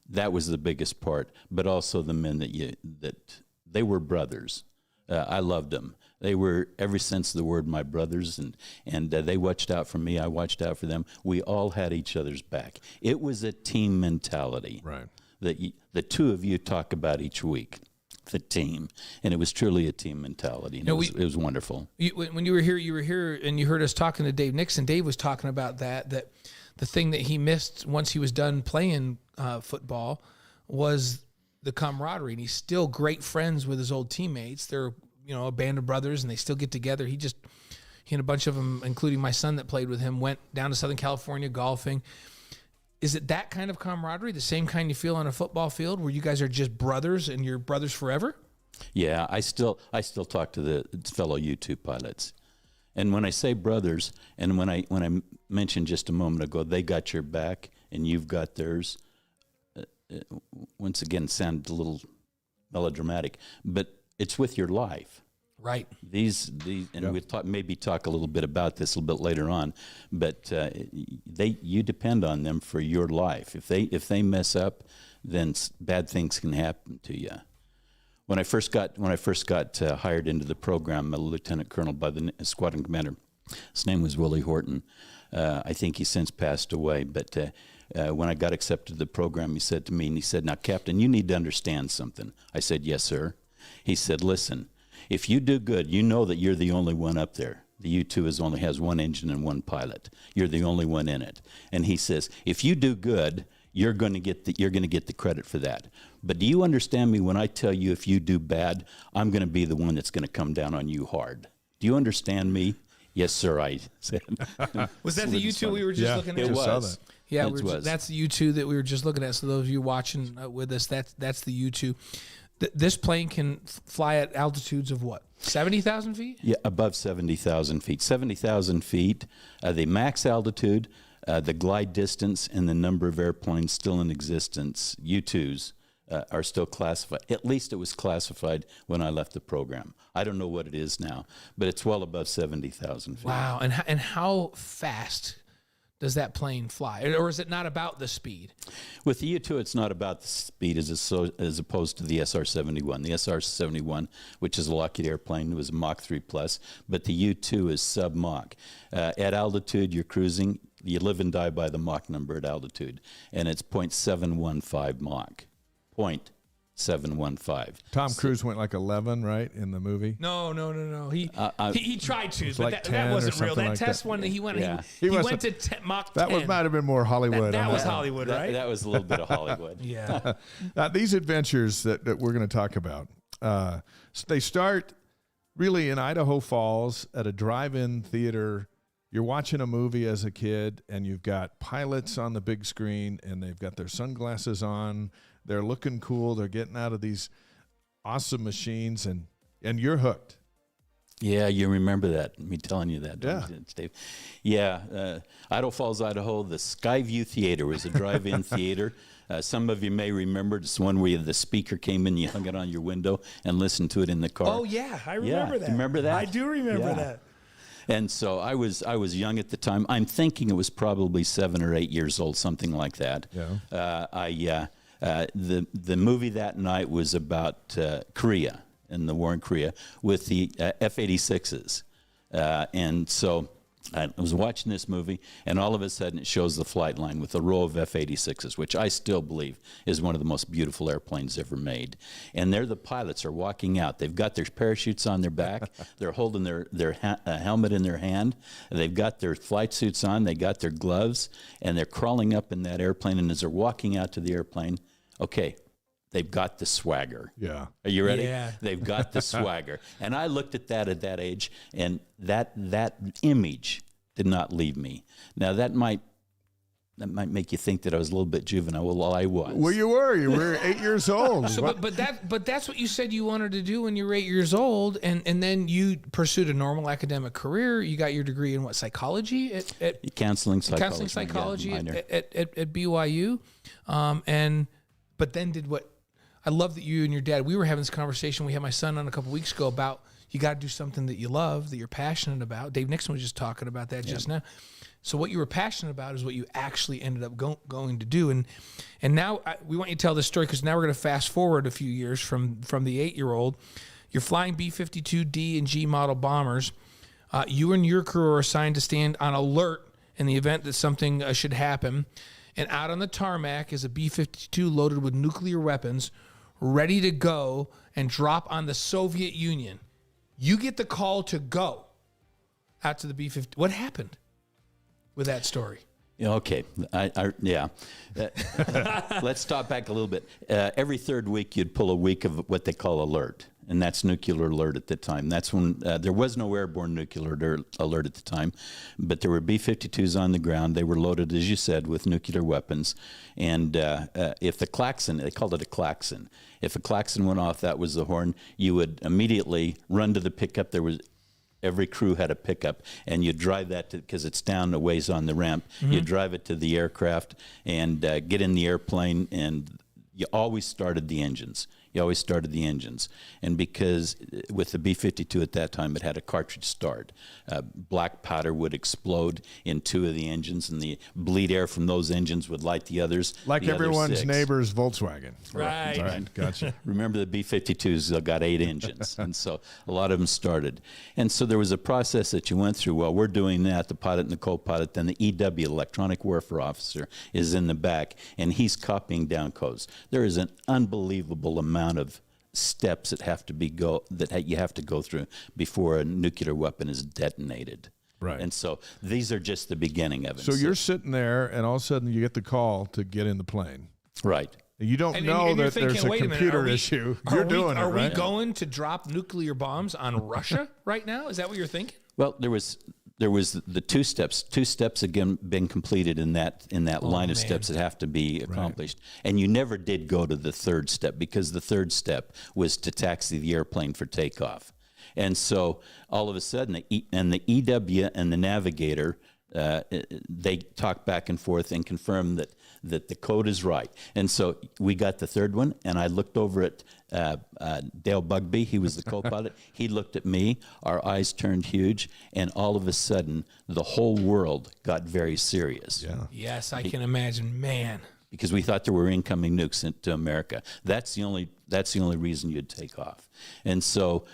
That was the biggest part, but also the men that they were brothers. I loved them. They were, every sense of the word, my brothers, and they watched out for me. I watched out for them. We all had each other's back. It was a team mentality, Right? that the two of you talk about each week, the team, and it was truly a team mentality. And it was wonderful. When you were here, and you heard us talking to Dave Nixon. Dave was talking about that the thing that he missed once he was done playing football was the camaraderie, and he's still great friends with his old teammates. They're a band of brothers, and they still get together. He and a bunch of them, including my son that played with him, went down to Southern California golfing. Is it that kind of camaraderie, the same kind you feel on a football field, where you guys are just brothers and you're brothers forever? Yeah, I still talk to the fellow U2 pilots, and when I say brothers, and when I mentioned just a moment ago, they got your back and you've got theirs. Once again, sounded a little melodramatic, but it's with your life. Right. These and we'll maybe talk a little bit about this a little bit later on, but you depend on them for your life. If they mess up, then bad things can happen to you. When I first got hired into the program, a lieutenant colonel by the squadron commander, his name was Willie Horton. I think he's since passed away, but when I got accepted to the program, he said to me, and he said, "Now, Captain, you need to understand something." I said, "Yes, sir." He said, "Listen, if you do good, you know that you're the only one up there. The U-2 only has one engine and one pilot. You're the only one in it." And he says, "If you do good, you're going to get the credit for that. But do you understand me when I tell you if you do bad, I'm going to be the one that's going to come down on you hard? Do you understand me?" "Yes, sir," I said. Was that the U2 we were just looking at? It was. Yeah, was. That's the U2 that we were just looking at. So those of you watching with us, that's the U2. This plane can fly at altitudes of what? 70,000 feet? Yeah, above 70,000 feet. 70,000 feet, the max altitude, the glide distance, and the number of airplanes still in existence, U-2s, are still classified. At least it was classified when I left the program. I don't know what it is now, but it's well above 70,000 feet. Wow. And how fast does that plane fly? Or is it not about the speed? With the U-2, it's not about the speed as opposed to the SR-71. The SR-71, which is a Lockheed airplane, was a Mach 3 plus, but the U-2 is sub-Mach. At altitude, you're cruising, you live and die by the Mach number at altitude, and it's 0.715 Mach. 0.715. Tom Cruise went like 11, right, in the movie? No. He tried to, but like that wasn't real. something That like test that. one that he went, Yeah. he He went to Mach 10. That might have been more Hollywood. That on was one. Hollywood, right? That was a little bit of Hollywood. Yeah. These adventures that we're going to talk about, they start really in Idaho Falls at a drive-in theater. You're watching a movie as a kid, and you've got pilots on the big screen, and they've got their sunglasses on. They're looking cool. They're getting out of these awesome machines, and you're hooked. Yeah, you remember that, me telling you that, Yeah. Dave. Yeah, Idaho Falls, Idaho, the Skyview Theater was a drive-in theater. Some of you may remember it's one where the speaker came in, you hung it on your window and listened to it in the car. Oh, yeah. I remember that. You remember that? I do remember Yeah. that. And so I was young at the time. I'm thinking it was probably 7 or 8 years old, something like that. Yeah. The movie that night was about Korea and the war in Korea with the F-86s. And so I was watching this movie, and all of a sudden it shows the flight line with a row of F-86s, which I still believe is one of the most beautiful airplanes ever made. And there the pilots are walking out. They've got their parachutes on their back. They're holding their helmet in their hand. They've got their flight suits on. They got their gloves, and they're crawling up in that airplane. And as they're walking out to the airplane, okay, they've got the swagger. Yeah. Are you ready? Yeah. They've got the swagger. And I looked at that age, and that image did not leave me. Now, that might make you think that I was a little bit juvenile. Well, I was. Well, you were 8 years old. So, but that's what you said you wanted to do when you were 8 years old, and then you pursued a normal academic career. You got your degree in what, psychology at Counseling psychology. counseling psychology yeah, minor. at BYU, but then did what. I love that you and your dad, we were having this conversation. We had my son on a couple weeks ago about you got to do something that you love, that you're passionate about. Dave Nixon was just talking about that just now. So what you were passionate about is what you actually ended up going to do. And now we want you to tell this story, because now we're going to fast forward a few years from the 8-year-old. You're flying B-52D and G model bombers. You and your crew are assigned to stand on alert in the event that something should happen. And out on the tarmac is a B-52 loaded with nuclear weapons, ready to go and drop on the Soviet Union. You get the call to go out to the B-50. What happened with that story? Okay. Let's stop back a little bit. Every third week, you'd pull a week of what they call alert, and that's nuclear alert at the time. That's when there was no airborne nuclear alert at the time, but there were B-52s on the ground. They were loaded, as you said, with nuclear weapons. And if the klaxon, they called it a klaxon, if a klaxon went off, that was the horn, you would immediately run to the pickup. Every crew had a pickup, and you drive that because it's down a ways on the ramp. You drive it to the aircraft and get in the airplane, and you always started the engines. And because with the B-52 at that time, it had a cartridge start. Black powder would explode in 2 of the engines, and the bleed air from those engines would light the others. Like everyone's neighbor's Volkswagen. Right. All right, gotcha. Remember, the B-52s got 8 engines, and so a lot of them started. And so there was a process that you went through. While we're doing that, the pilot and the co-pilot, then the EW, Electronic Warfare Officer, is in the back, and he's copying down codes. There is an unbelievable amount of steps that you have to go through before a nuclear weapon is detonated. Right. And so these are just the beginning of it. So you're sitting there, and all of a sudden you get the call to get in the plane. Right. You don't And know you're that thinking, there's a wait a minute, computer issue. You're doing it, right? Are we going to drop nuclear bombs on Russia right now? Is that what you're thinking? Well, there was the 2 steps. 2 steps again been completed in that line of steps that have to be accomplished. And you never did go to the 3rd step, because the 3rd step was to taxi the airplane for takeoff. And so all of a sudden, the EW and the navigator, they talk back and forth and confirm that the code is right. And so we got the 3rd one, and I looked over at Dale Bugby. He was the co-pilot. He looked at me. Our eyes turned huge, and all of a sudden, the whole world got very serious. Yeah. Yes, I can imagine, man. Because we thought there were incoming nukes into America. That's the only reason you'd take off. And so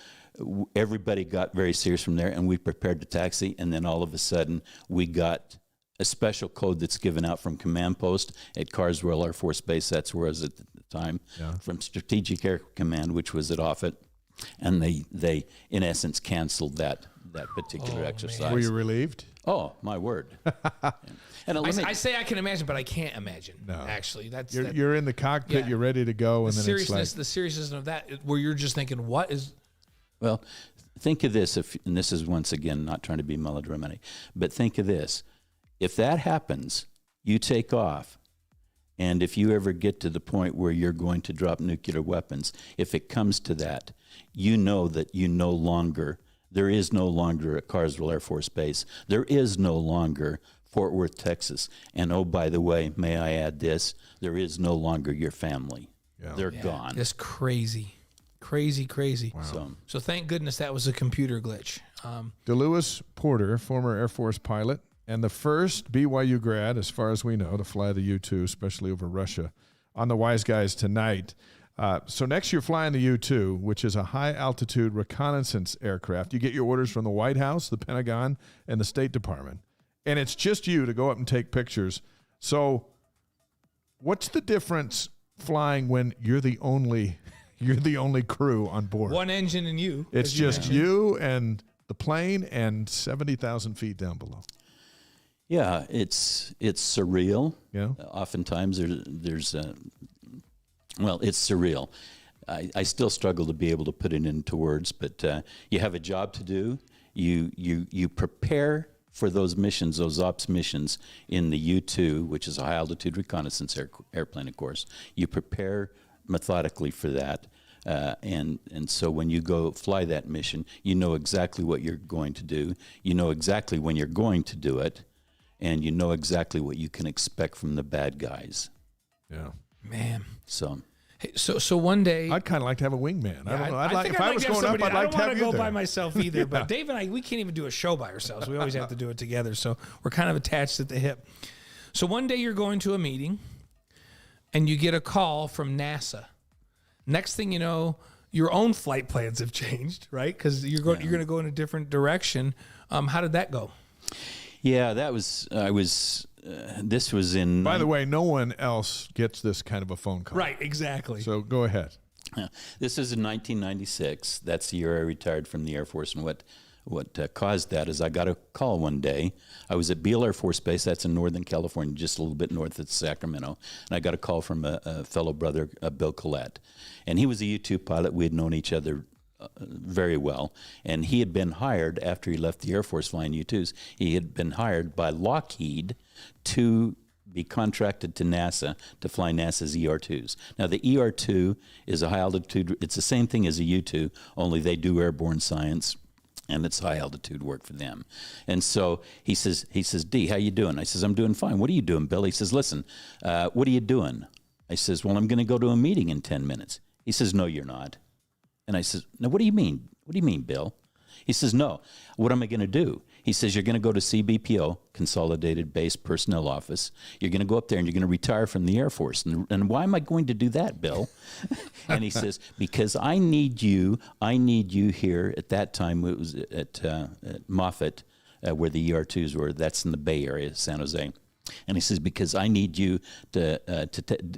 everybody got very serious from there, and we prepared to taxi, and then all of a sudden we got a special code that's given out from Command Post at Carswell Air Force Base. That's where I was at the time. Yeah. From Strategic Air Command, which was at Offutt, and they in essence canceled that particular exercise. Man. Were you relieved? Oh, my word. And I say I can imagine, but I can't imagine. No. Actually, you're in the cockpit. You're ready to go, and then it's like the seriousness of that, where you're just thinking, what is? Well, think of this. And this is once again not trying to be melodramatic, but think of this: if that happens, you take off, and if you ever get to the point where you're going to drop nuclear weapons, if it comes to that, you know that there is no longer a Carswell Air Force Base. There is no longer Fort Worth, Texas. And oh, by the way, may I add this? There is no longer your family. Yeah. They're gone. That's crazy. Crazy. Wow. So thank goodness that was a computer glitch. DeLewis Porter, former Air Force pilot, and the first BYU grad, as far as we know, to fly the U-2, especially over Russia, on the Wise Guys tonight. So next you're flying the U-2, which is a high-altitude reconnaissance aircraft. You get your orders from the White House, the Pentagon, and the State Department. And it's just you to go up and take pictures. So what's the difference flying when you're the only crew on board? One engine and you. It's just you and the plane and 70,000 feet down below. Yeah, it's surreal. Yeah. Oftentimes there's it's surreal. I still struggle to be able to put it into words, but you have a job to do. You prepare for those missions, those ops missions in the U-2, which is a high-altitude reconnaissance airplane, of course. You prepare methodically for that. And so when you go fly that mission, you know exactly what you're going to do. You know exactly when you're going to do it. And you know exactly what you can expect from the bad guys. Yeah. Man. So Hey, so one day, I'd kind of like to have a wingman. I don't know. I'd like, think if I was to have going up, somebody- I'd like to I have don't you want to go there. by myself either. But Dave and I, we can't even do a show by ourselves. We always have to do it together. So we're kind of attached at the hip. So one day you're going to a meeting, and you get a call from NASA. Next thing you know, your own flight plans have changed, right? Because you're going to go in a different direction. How did that go? yeah, this was in. By the way, no one else gets this kind of a phone call. Right, exactly. So go ahead. This is in 1996. That's the year I retired from the Air Force. And what caused that is I got a call one day. I was at Beale Air Force Base. That's in Northern California, just a little bit north of Sacramento. And I got a call from a fellow brother, Bill Collette. And he was a U-2 pilot. We had known each other very well. And he had been hired after he left the Air Force flying U-2s. He had been hired by Lockheed to be contracted to NASA to fly NASA's ER-2s. Now, the ER-2 is a high-altitude, it's the same thing as a U-2, only they do airborne science, and it's high-altitude work for them. And so he says, D, how you doing? I says, I'm doing fine. What are you doing, Bill? He says, listen, what are you doing? I says, well, I'm going to go to a meeting in 10 minutes. He says, no, you're not. And I says, no, what do you mean? What do you mean, Bill? He says, no, what am I going to do? He says, you're going to go to CBPO, Consolidated Base Personnel Office. You're going to go up there and you're going to retire from the Air Force. And why am I going to do that, Bill? And he says, because I need you here. At that time, it was at Moffett, where the ER-2s were. That's in the Bay Area, San Jose. And he says, because I need you to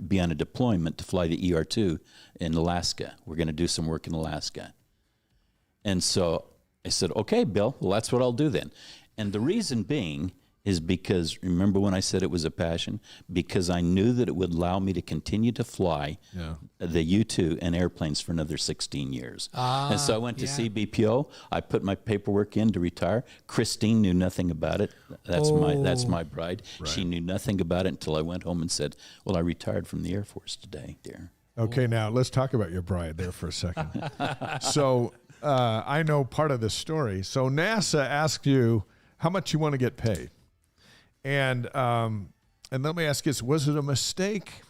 be on a deployment to fly the ER-2 in Alaska. We're going to do some work in Alaska. And so I said, okay, Bill, well, that's what I'll do then. And the reason being is because, remember when I said it was a passion? Because I knew that it would allow me to continue to fly the U-2 and airplanes for another 16 years. And so I went to CBPO. I put my paperwork in to retire. Christine knew nothing about it. That's my bride. Right. She knew nothing about it until I went home and said, well, I retired from the Air Force today, dear. Okay, now let's talk about your bride there for a second. So I know part of this story. So NASA asked you how much you want to get paid. And let me ask you this, was it a mistake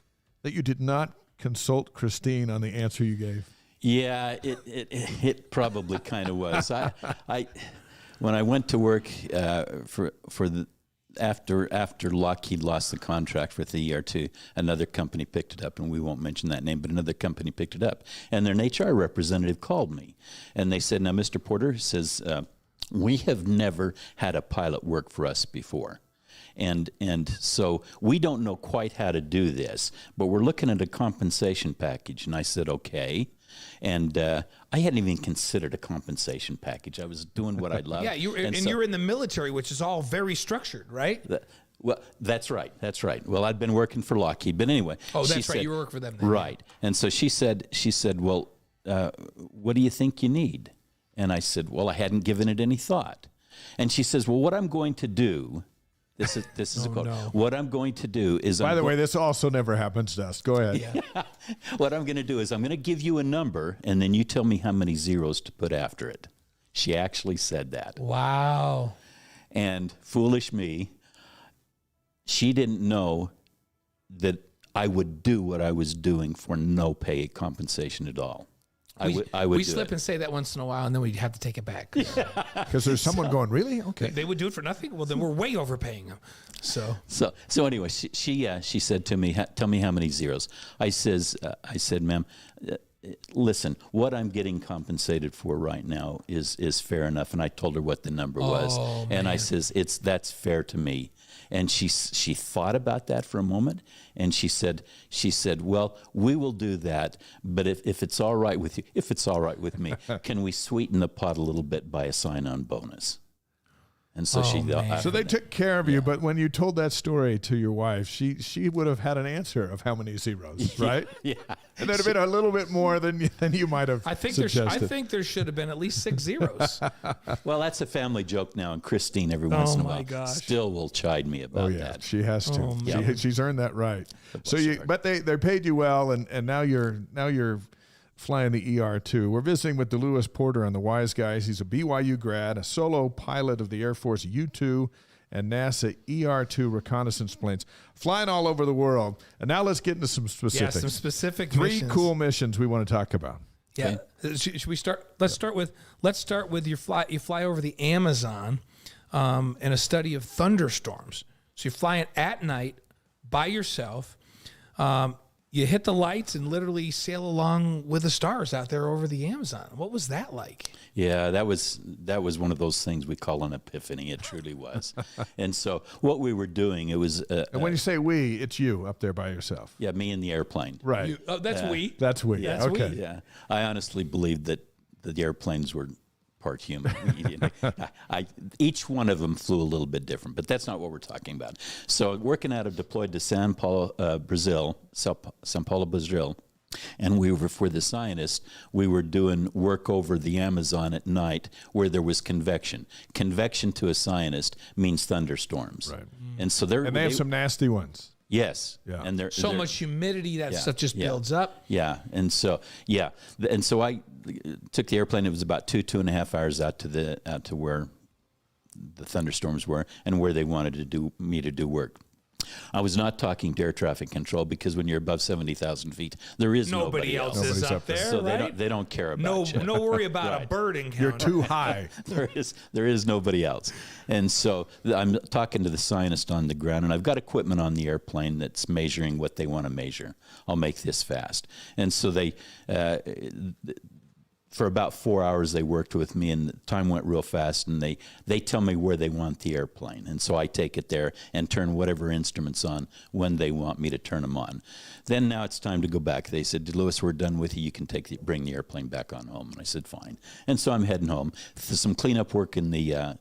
that you did not consult Christine on the answer you gave? Yeah, it probably kind of was. I when I went to work after Lockheed lost the contract for the ER-2, another company picked it up, and we won't mention that name, but another company picked it up. And their HR representative called me, and they said, now, Mr. Porter, says, we have never had a pilot work for us before. And so we don't know quite how to do this, but we're looking at a compensation package. And I said, okay. And I hadn't even considered a compensation package. I was doing what I loved. Yeah, you're in the military, which is all very structured, right? Well, that's right. That's right. Well, I'd been working for Lockheed, but anyway. Oh, that's right. You were working for them then. Right. And so she said, well, what do you think you need? And I said, well, I hadn't given it any thought. And she says, well, what I'm going to do, this is a quote. No. What I'm going to do is... By the way, this also never happens to us. Go ahead. Yeah. What I'm going to do is I'm going to give you a number, and then you tell me how many zeros to put after it. She actually said that. Wow. And foolish me, she didn't know that I would do what I was doing for no pay compensation at all. I would we slip and say that once in a while, and then we'd have to take it back. Because there's someone going, really? Okay. They would do it for nothing? Well, then we're way overpaying them. So anyway, she said to me, tell me how many zeros. I said, ma'am, listen, what I'm getting compensated for right now is fair enough. And I told her what the number was. And I says, that's fair to me. And she thought about that for a moment, and she said, well, we will do that, but if it's all right with you, if it's all right with me, can we sweeten the pot a little bit by a sign-on bonus? And so so they took care of you, but when you told that story to your wife, she would have had an answer of how many zeros, right? Yeah. And that'd have been a little bit more than you might have suggested. I think there should have been at least 6 zeros. Well, that's a family joke now, and Christine every once in a while still will chide me about that. She has to. She's earned that right. But they paid you well, and now you're flying the ER-2. We're visiting with DeLewis Porter on the Wise Guys. He's a BYU grad, a solo pilot of the Air Force U-2 and NASA ER-2 reconnaissance planes flying all over the world. And now let's get into some specifics. Yeah, some specific Three missions. cool missions we want to talk about. Yeah. Should we start? Let's start with your fly. You fly over the Amazon, and a study of thunderstorms. So you're flying at night by yourself. You hit the lights and literally sail along with the stars out there over the Amazon. What was that like? Yeah, that was one of those things we call an epiphany. It truly was. And so what we were doing, it was... And when you say we, it's you up there by yourself. yeah, me in the airplane. Right. That's we. That's we. Yeah, Okay. Yeah, I honestly believed that the airplanes were part human. Each one of them flew a little bit different, but that's not what we're talking about. So working out of deployed to São Paulo, Brazil, and we were, for the scientists, we were doing work over the Amazon at night where there was convection. Convection to a scientist means thunderstorms. Right. And so And they have some nasty ones. yes. Yeah. And they're So much humidity that stuff just yeah. builds up. Yeah, and so I took the airplane. It was about 2.5 hours out to where the thunderstorms were and where they wanted me to do work. I was not talking to air traffic control because when you're above 70,000 feet, there is nobody else else. is Nobody's up up there. there, So right? they don't care about you. No worry about a Right. bird encounter. You're too high. There is nobody else. And so I'm talking to the scientist on the ground, and I've got equipment on the airplane that's measuring what they want to measure. I'll make this fast. And so they, for about 4 hours, they worked with me, and the time went real fast, and they tell me where they want the airplane. And so I take it there and turn whatever instruments on when they want me to turn them on. Then now it's time to go back. They said, Lewis, we're done with you. You can bring the airplane back on home. And I said, fine. And so I'm heading home. There's some cleanup work in the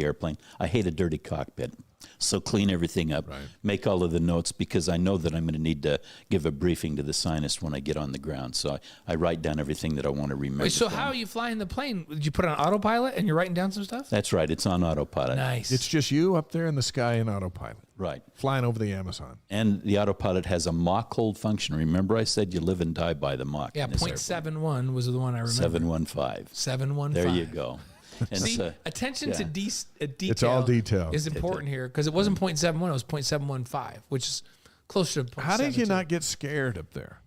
airplane. I hate a dirty cockpit. So clean everything up, make all of the notes, because I know that I'm going to need to give a briefing to the scientist when I get on the ground. So I write down everything that I want to remember. Wait, so how are you flying the plane? Did you put it on autopilot and you're writing down some stuff? That's right. It's on autopilot. Nice. It's just you up there in the sky in autopilot, Right. flying over the Amazon. And the autopilot has a Mach hold function. Remember I said you live and die by the Mach. yeah, in this airplane. 0.71 was the one I remember. 715. 715. There you go. And See, so, attention to detail. It's all detail. Is important here because it wasn't 0.71, it was 0.715, which is closer to 0.72. How did you not get scared up there?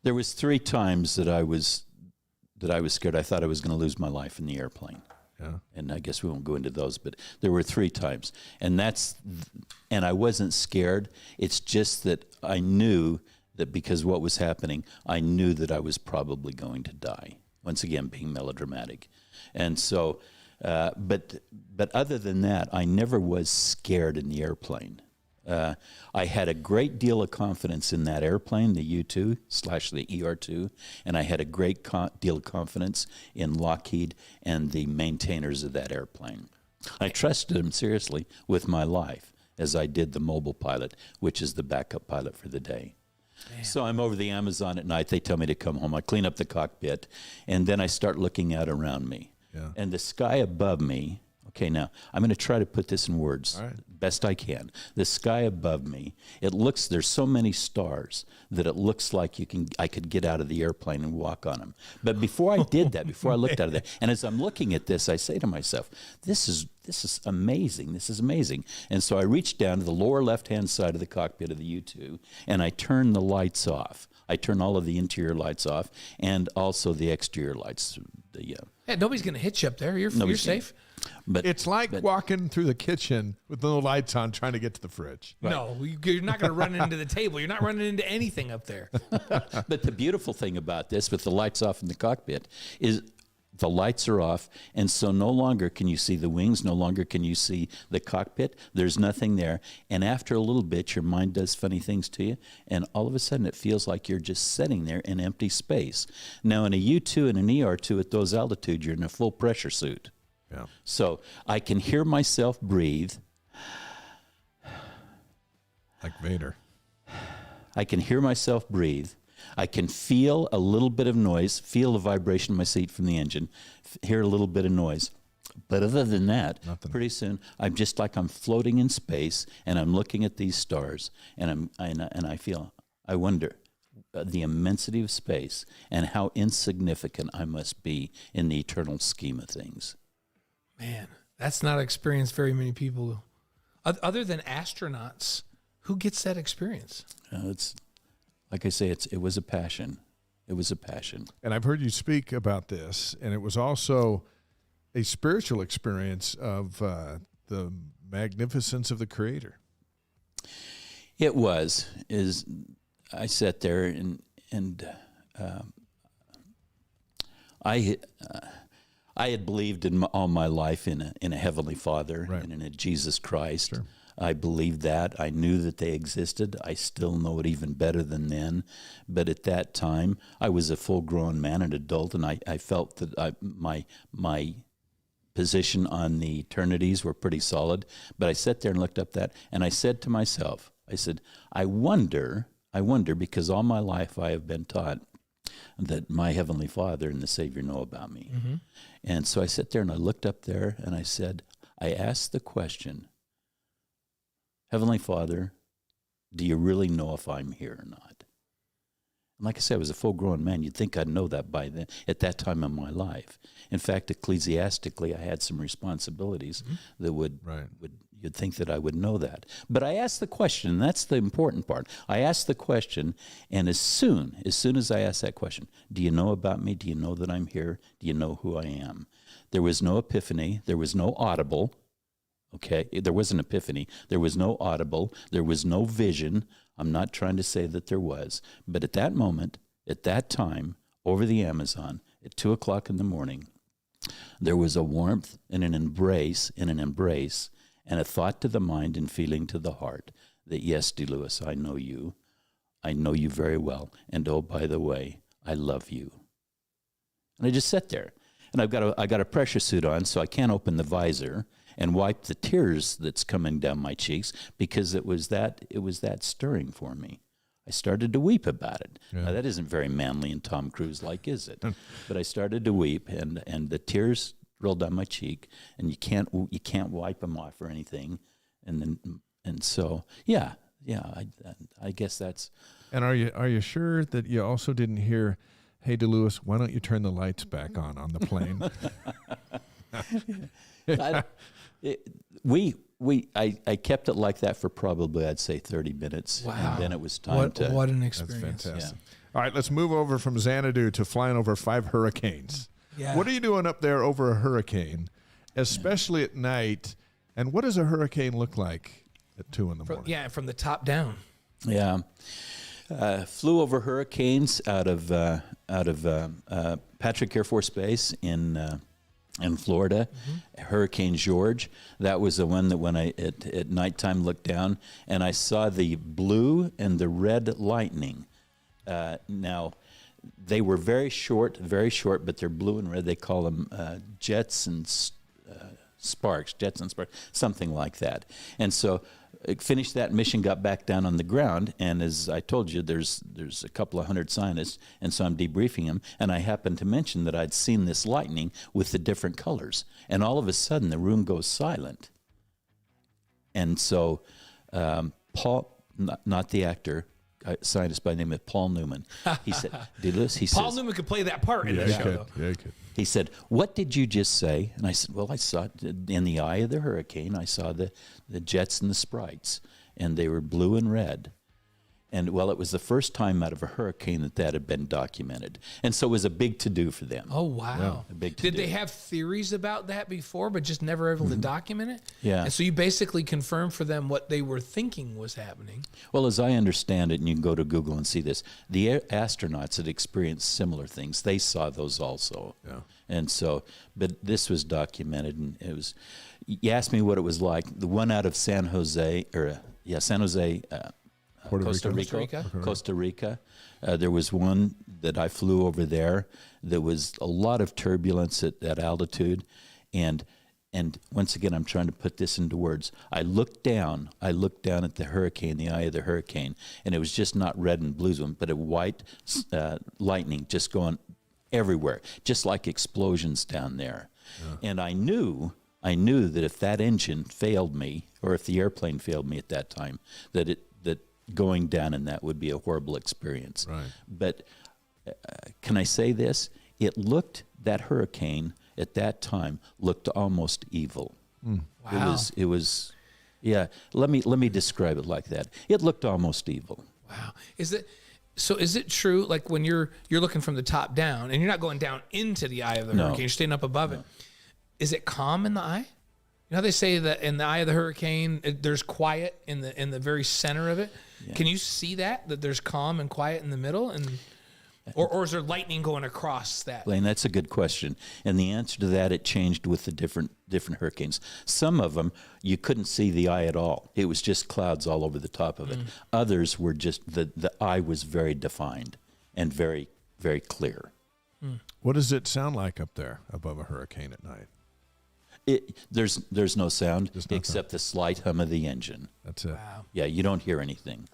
there was 3 times that I was scared. I thought I was going to lose my life in the airplane. Yeah. And I guess we won't go into those, but there were 3 times. And I wasn't scared. It's just that I knew that because what was happening, I knew that I was probably going to die. Once again, being melodramatic. And so, but other than that, I never was scared in the airplane. I had a great deal of confidence in that airplane, the U-2 / the ER-2, and I had a great deal of confidence in Lockheed and the maintainers of that airplane. I trusted them seriously with my life, as I did the mobile pilot, which is the backup pilot for the day. Man. So I'm over the Amazon at night. They tell me to come home. I clean up the cockpit, and then I start looking out around me. Yeah. And the sky above me, okay, now I'm going to try to put this in words best I can. The sky above me, there's so many stars that it looks like I could get out of the airplane and walk on them. But before I did that, before I looked out of there, and as I'm looking at this, I say to myself, this is amazing. This is amazing. And so I reach down to the lower left-hand side of the cockpit of the U-2, and I turn the lights off. I turn all of the interior lights off and also the exterior lights. Yeah, nobody's going to hit you up there. You're safe. But it's like walking through the kitchen with no lights on trying to get to the fridge. Right. No, you're not going to run into the table. You're not running into anything up there. But the beautiful thing about this, with the lights off in the cockpit, is the lights are off, and so no longer can you see the wings, no longer can you see the cockpit. There's nothing there. And after a little bit, your mind does funny things to you, and all of a sudden it feels like you're just sitting there in empty space. Now, in a U-2 and an ER-2 at those altitudes, you're in a full pressure suit. Yeah. So I can hear myself breathe. Like Vader. I can hear myself breathe. I can feel a little bit of noise, feel the vibration in my seat from the engine, hear a little bit of noise. But other than that, pretty soon I'm just like I'm floating in space, and I'm looking at these stars, and I wonder, the immensity of space and how insignificant I must be in the eternal scheme of things. Man, that's not an experience very many people, other than astronauts, who gets that experience. It's like I say, it was a passion. It was a passion. And I've heard you speak about this, and it was also a spiritual experience of the magnificence of the Creator. It was. I sat there and I had believed all my life in a Heavenly Father, right, and in a Jesus Christ. Sure. I believed that. I knew that they existed. I still know it even better than then. But at that time, I was a full-grown man, an adult, and I felt that my position on the eternities were pretty solid. But I sat there and looked up that, and I said to myself, I said, I wonder, because all my life I have been taught that my Heavenly Father and the Savior know about me. Mm-hmm. And so I sat there and I looked up there and I said, I asked the question, Heavenly Father, do you really know if I'm here or not? And like I said, I was a full-grown man. You'd think I'd know that by then, at that time in my life. In fact, ecclesiastically, I had some responsibilities that would you'd think that I would know that. But I asked the question, and that's the important part. I asked the question, and as soon as I asked that question, do you know about me? Do you know that I'm here? Do you know who I am? There was no epiphany. There was no audible. Okay, there was an epiphany. There was no audible. There was no vision. I'm not trying to say that there was. But at that moment, at that time, over the Amazon, at 2 o'clock in the morning, there was a warmth and an embrace, and a thought to the mind and feeling to the heart that, yes, D. Lewis, I know you. I know you very well. And oh, by the way, I love you. And I just sat there. And I got a pressure suit on, so I can't open the visor and wipe the tears that's coming down my cheeks, because it was that stirring for me. I started to weep about it. Yeah. Now, that isn't very manly and Tom Cruise-like, is it? But I started to weep, and the tears rolled down my cheek, and you can't wipe them off or anything. And so I guess that's. And are you sure that you also didn't hear, "Hey, DeLewis, why don't you turn the lights back on the plane?" I kept it like that for probably, I'd say, 30 minutes. Wow. And then it was time to. What an That's experience. fantastic. Yeah. All right, let's move over from Xanadu to flying over 5 hurricanes. Yeah. What are you doing up there over a hurricane, especially at night? And what does a hurricane look like at 2 in the morning? From the top down. Yeah. Flew over hurricanes out of Patrick Air Force Base in Florida. Hurricane George. That was the one that when I at nighttime looked down and I saw the blue and the red lightning. Now, they were very short, but they're blue and red. They call them jets and sparks, something like that. And so finished that mission, got back down on the ground, and as I told you, there's a couple of hundred scientists, and so I'm debriefing them, and I happened to mention that I'd seen this lightning with the different colors, and all of a sudden the room goes silent. And so Paul, not the actor, a scientist by the name of Paul Newman, he said, Paul Newman could play that part in the show, though. Yeah, he could. He said, "What did you just say?" And I said, "Well, I saw it in the eye of the hurricane. I saw the jets and the sprites, and they were blue and red." And, well, it was the first time out of a hurricane that had been documented. And so it was a big to-do for them. Oh, wow. A big Did to-do. they have theories about that before, but just never able to document it? Yeah. And so you basically confirmed for them what they were thinking was happening. Well, as I understand it, and you can go to Google and see this, the astronauts had experienced similar things. They saw those also. Yeah. And so, but this was documented, and it was, you asked me what it was like. The one out of San Jose, Costa Rica. There was one that I flew over there. There was a lot of turbulence at altitude, and once again, I'm trying to put this into words. I looked down at the hurricane, the eye of the hurricane, and it was just not red and blue, but a white lightning just going everywhere, just like explosions down there. Yeah. And I knew that if that engine failed me, or if the airplane failed me at that time, that going down in that would be a horrible experience. Right. But can I say this? That hurricane at that time looked almost evil. Wow. It was, yeah. Let me describe it like that. It looked almost evil. Wow. Is it true, like when you're looking from the top down and you're not going down into the eye of the hurricane, you're staying up above it. Is it calm in the eye? You know how they say that in the eye of the hurricane, there's quiet in the very center of it? Yeah. Can you see that there's calm and quiet in the middle? Or is there lightning going across that? Blaine, that's a good question. And the answer to that, it changed with the different hurricanes. Some of them, you couldn't see the eye at all. It was just clouds all over the top of it. Others were just, the eye was very defined and very, very clear. What does it sound like up there above a hurricane at night? There's no sound except the slight hum of the engine. That's it. Wow. Yeah, you don't hear anything.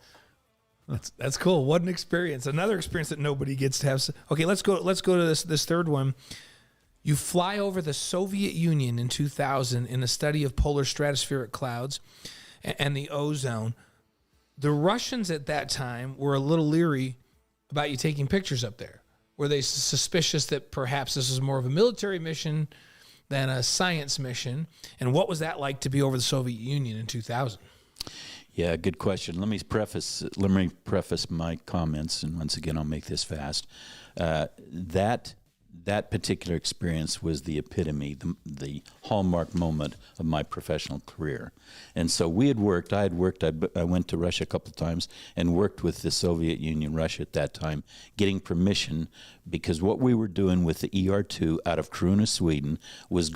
That's cool. What an experience. Another experience that nobody gets to have. Okay, let's go to this third one. You fly over the Soviet Union in 2000 in a study of polar stratospheric clouds and the ozone. The Russians at that time were a little leery about you taking pictures up there. Were they suspicious that perhaps this was more of a military mission than a science mission? And what was that like to be over the Soviet Union in 2000? Yeah, good question. Let me preface my comments, and once again, I'll make this fast. That particular experience was the epitome, the hallmark moment of my professional career. And so I went to Russia a couple of times and worked with the Soviet Union, Russia at that time, getting permission, because what we were doing with the ER2 out of Kiruna, Sweden, was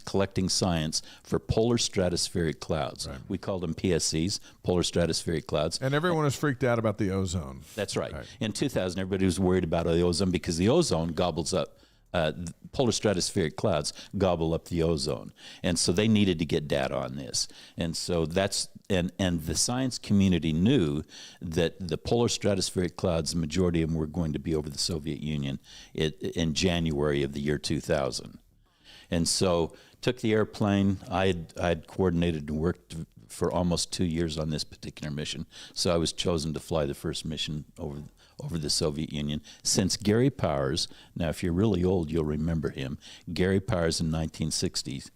collecting science for polar stratospheric clouds. Right. We called them PSCs, polar stratospheric clouds. And everyone was freaked out about the ozone. That's right. In 2000, everybody was worried about the ozone because the ozone gobbles up, polar stratospheric clouds gobble up the ozone. And so they needed to get data on this. And so and the science community knew that the polar stratospheric clouds, the majority of them were going to be over the Soviet Union in January of the year 2000. And so took the airplane. I had coordinated and worked for almost 2 years on this particular mission. So I was chosen to fly the first mission over the Soviet Union. Since Gary Powers, now if you're really old, you'll remember him. Gary Powers in 1960s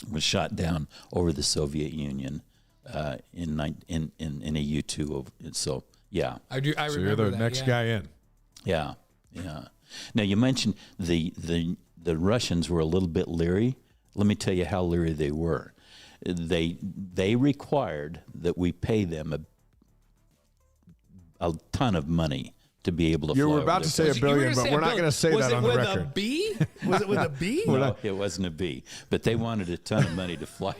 was shot down over the Soviet Union in a U-2. So yeah, I remember so you're the that, next guy in. Yeah. Now you mentioned the Russians were a little bit leery. Let me tell you how leery they were. They required that we pay them a ton of money to be able to fly. You were about to say $1 billion, but we're not going to say that on the record. Was it with a B? Was it with a B? No, it wasn't a B. But they wanted a ton of money to fly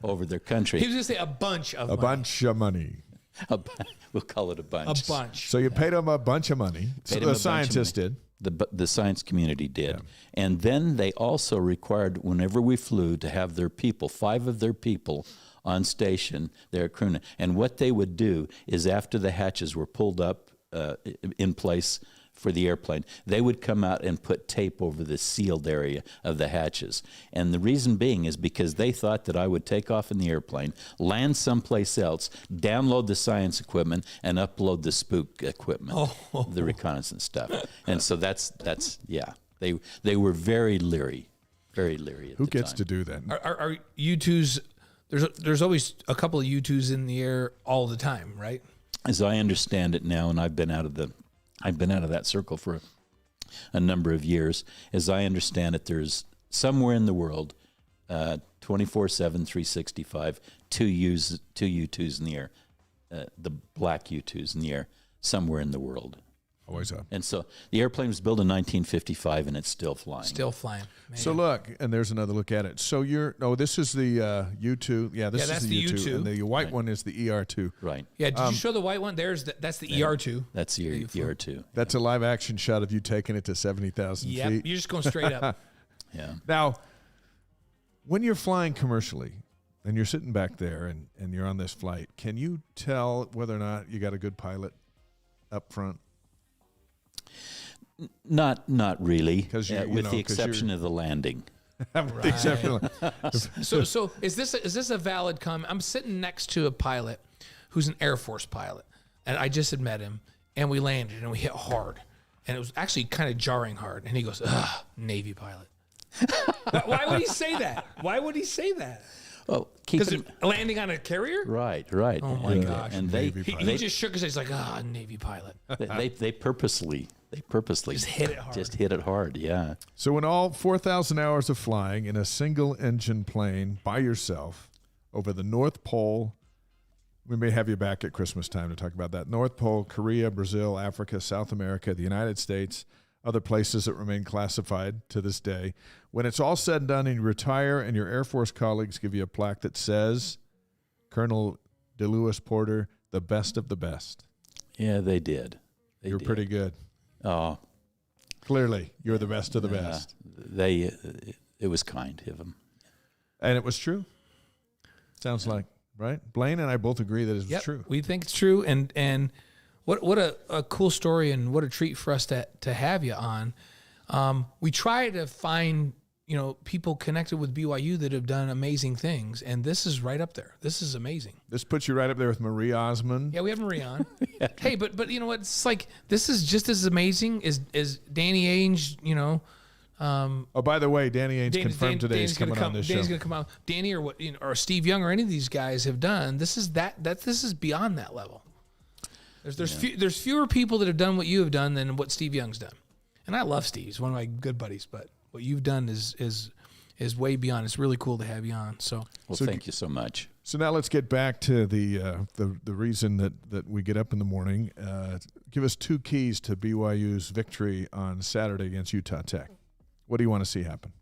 over their country. He was going to say a bunch of money. A bunch of money. We'll call it a bunch. A bunch. So you paid them a bunch of money. So the scientists did. The science community did. Yeah. And then they also required, whenever we flew, to have their people, 5 of their people on station there at Kiruna. And what they would do is after the hatches were pulled up in place for the airplane, they would come out and put tape over the sealed area of the hatches. And the reason being is because they thought that I would take off in the airplane, land someplace else, download the science equipment, and upload the spook equipment, the reconnaissance stuff. And so that's they were very leery at the time. Who gets to do that? Are U-2s, there's always a couple of U-2s in the air all the time, right? As I understand it now, and I've been out of that circle for a number of years. As I understand it, there's somewhere in the world, 24/7, 365, two U-2s in the air, the black U-2s in the air, somewhere in the world. Always up. And so the airplane was built in 1955, and it's still flying. Still flying. Man. So look, and there's another look at it. So this is the U-2. Yeah, this is the U-2. And the white one is the ER2. Right. Yeah, did you show the white one? That's the ER2. That's the ER2. That's a live action shot of you taking it to 70,000 yep, feet. you're just going straight up. Yeah. Now, when you're flying commercially and you're sitting back there and you're on this flight, can you tell whether or not you got a good pilot up front? Not really, with the exception you're of the landing. So is this a valid comment? I'm sitting next to a pilot who's an Air Force pilot, and I just had met him, and we landed and we hit hard, and it was actually kind of jarring hard. And he goes, "Ugh, Navy pilot." Why would he say that? Why would he say that? Oh, Because landing on a carrier? right. Oh my gosh! And they He just shook his head. He's like, Navy pilot. they purposely Just hit it hard. Just hit it hard. Yeah. So in all 4,000 hours of flying in a single engine plane by yourself over the North Pole, we may have you back at Christmas time to talk about that. North Pole, Korea, Brazil, Africa, South America, the United States, other places that remain classified to this day. When it's all said and done and you retire and your Air Force colleagues give you a plaque that says, Colonel DeLewis Porter, the best of the best. Yeah, they did. You're pretty good. Oh, Clearly, you're the best of the best. It was kind of them. And it was true. Sounds like, right? Blaine and I both agree that it was true. We think it's true, and what a cool story, and what a treat for us to have you on. We try to find people connected with BYU that have done amazing things, and this is right up there. This is amazing. This puts you right up there with Marie Osmond. Yeah, we have Marie on. Hey, but you know what? It's like this is just as amazing as Danny Ainge. Oh, by the way, Danny Ainge confirmed today he's coming on this show. Danny's going to come out. Danny or or Steve Young or any of these guys have done. This is this is beyond that level. There's fewer people that have done what you have done than what Steve Young's done. And I love Steve. He's one of my good buddies, but what you've done is way beyond. It's really cool to have you on. So thank you so much. So now let's get back to the reason that we get up in the morning. Give us 2 keys to BYU's victory on Saturday against Utah Tech. What do you want to see happen?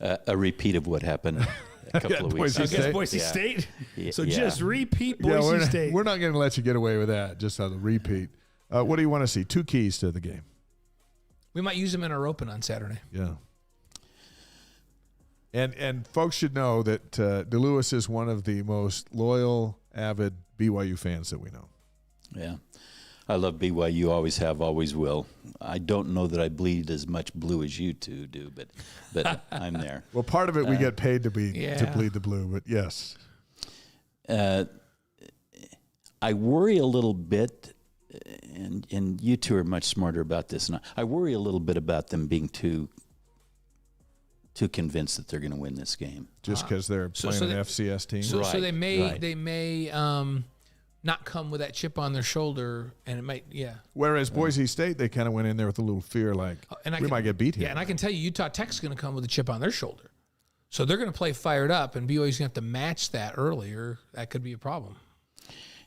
A repeat of what happened a couple of weeks ago. Against Boise State? Yeah. So Yeah. just repeat Boise State. We're not going to let you get away with that, just on the repeat. What do you want to see? 2 keys to the game. We might use them in our open on Saturday. Yeah. And folks should know that DeLewis is one of the most loyal, avid BYU fans that we know. Yeah. I love BYU, always have, always will. I don't know that I bleed as much blue as you two do, but I'm there. Well, part of it we get paid to bleed the blue, but yes. I worry a little bit, and you two are much smarter about this, and I worry a little bit about them being too convinced that they're going to win this game. Just because they're playing an FCS team? So they Right. may not come with that chip on their shoulder, and it might, Whereas Boise State, they kind of went in there with a little fear, like, might get beat here. Yeah, and I can tell you, Utah Tech's going to come with a chip on their shoulder. So they're going to play fired up, and BYU's going to have to match that earlier. That could be a problem.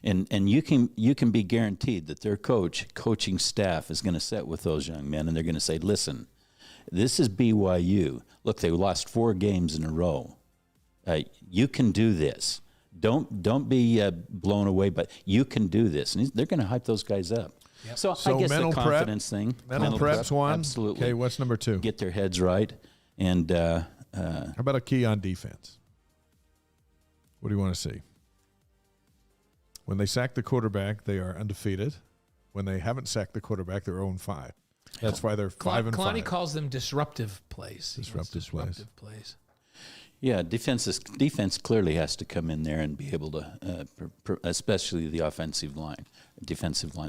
And you can be guaranteed that their coaching staff is going to sit with those young men, and they're going to say, listen, this is BYU. Look, they lost 4 games in a row. You can do this. Don't be blown away, but you can do this. And they're going to hype those guys up. Yep. So I guess the confidence thing. Mental prep's one. Absolutely. Okay, what's number 2? Get their heads right. And how about a key on defense? What do you want to see? When they sack the quarterback, they are undefeated. When they haven't sacked the quarterback, they're 0-5. That's why they're 5-5. Kalani calls them disruptive plays. Disruptive plays. Yeah, defense clearly has to come in there and be able to, especially the defensive line.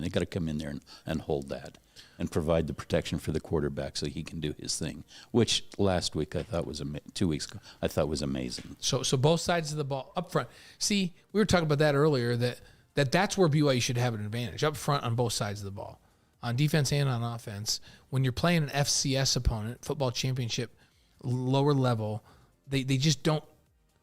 They got to come in there and hold that and provide the protection for the quarterback so he can do his thing. Which last week I thought was 2 weeks ago I thought was amazing. So both sides of the ball up front. See, we were talking about that earlier. That's where BYU should have an advantage up front on both sides of the ball, on defense and on offense. When you're playing an FCS opponent, football championship, lower level. They just don't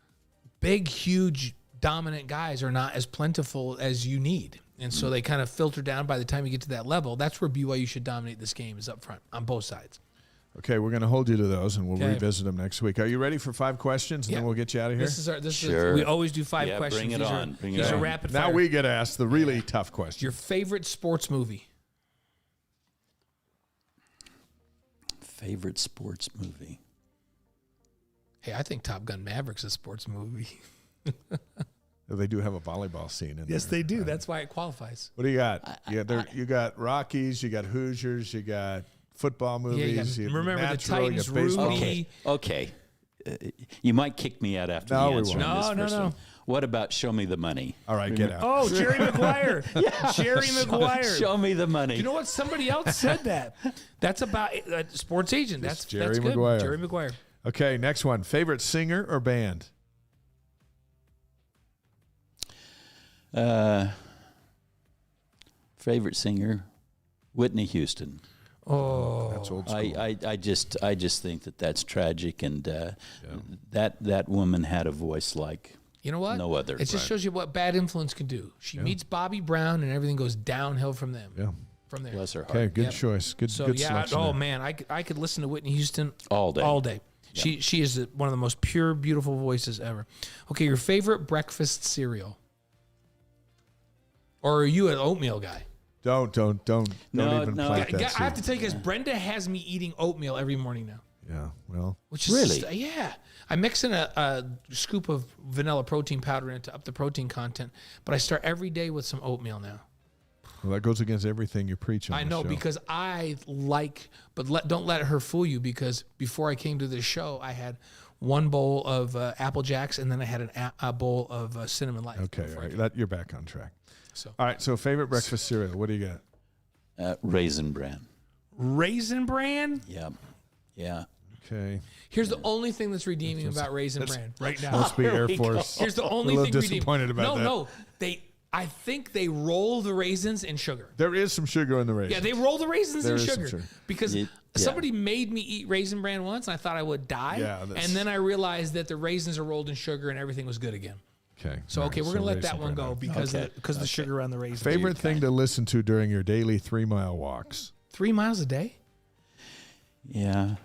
– big, huge, dominant guys are not as plentiful as you need. And so they kind of filter down by the time you get to that level. That's where BYU should dominate this game, is up front on both sides. Okay, we're going to hold you to those, and we'll revisit them next week. Are you ready for 5 questions, and then we'll get you out of here? Sure. We always do 5 questions. Bring it on. These are rapid fire. Now we get asked the really tough question. Your favorite sports movie? Favorite sports movie? Hey, I think Top Gun Maverick's a sports movie. They do have a volleyball scene in there. Yes, they do. That's why it qualifies. What do you got? You got Rockies, you got Hoosiers, you got football movies. Remember Natural, the Titans, Rudy. Okay. You might kick me out after No, the we answer won't. on this No, first no. one. What about show me the money? All right, get out. Oh, Jerry Maguire. Jerry Maguire. Show me the money. You know what? Somebody else said that. That's about sports agent. That's Jerry good. Maguire. Jerry Maguire. Okay, next one. Favorite singer or band? Favorite singer, Whitney Houston. Oh, That's old school. I just think that's tragic, and that woman had a voice like you know what? no other. It just shows you what bad influence can do. She meets Bobby Brown, and everything goes downhill from them. Yeah. From there. Bless her heart. Okay, good Yep. choice. Good So yeah. selection Oh there. man, I could listen to Whitney Houston All day. All day. She is one of the most pure, beautiful voices ever. Okay, your favorite breakfast cereal, or are you an oatmeal guy? Don't even No, plant that I have to seed. tell you guys, Brenda has me eating oatmeal every morning now. Yeah, well, Which is Really? Yeah. I mix in a scoop of vanilla protein powder in it to up the protein content, but I start every day with some oatmeal now. that goes against everything you preach on I the know show. because I like, but don't let her fool you, because before I came to this show, I had one bowl of Apple Jacks, and then I had a bowl of Cinnamon Life. Okay, all right. You're back on track. So All right, so favorite breakfast cereal. What do you got? Raisin Bran. Raisin Bran. Yeah. Okay. Here's the only thing that's redeeming about Raisin Bran right now. Must be Air Force. Here's the only a thing little redeeming. disappointed about that. No, I think they roll the raisins in sugar. There is some sugar in the raisins. Yeah, they roll the raisins There in is some sugar, sugar. because Yeah. somebody made me eat Raisin Bran once, and I thought I would die. Yeah, that's- and then I realized that the raisins are rolled in sugar, and everything was good again. Okay. So all okay, right, we're gonna let Raisin that one Bran. go because Okay. of the sugar on the raisins. Favorite thing to listen to during your daily 3-mile walks? 3 miles a day. Yeah.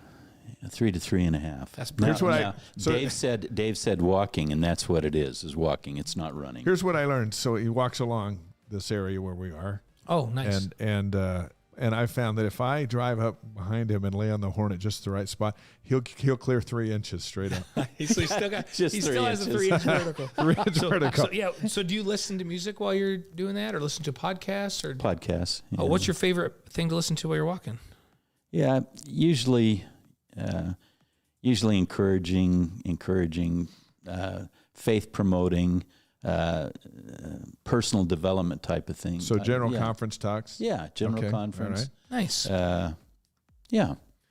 3 to 3.5. That's Here's what Now, so- Dave said walking, and that's what it is walking. It's not running. Here's what I learned. So he walks along this area where we are, Oh, nice. and I found that if I drive up behind him and lay on the horn at just the right spot, he'll clear 3 inches straight up. so he still got. Just he 3 still has a inches. 3 inch vertical. 3 inch vertical. So yeah. So do you listen to music while you're doing that, or listen to podcasts, or? Podcasts. Yeah. Oh, what's your favorite thing to listen to while you're walking? Yeah, usually encouraging, faith promoting, personal development type of thing. So general yeah. conference talks. Yeah, general Okay, conference. all Nice. Yeah.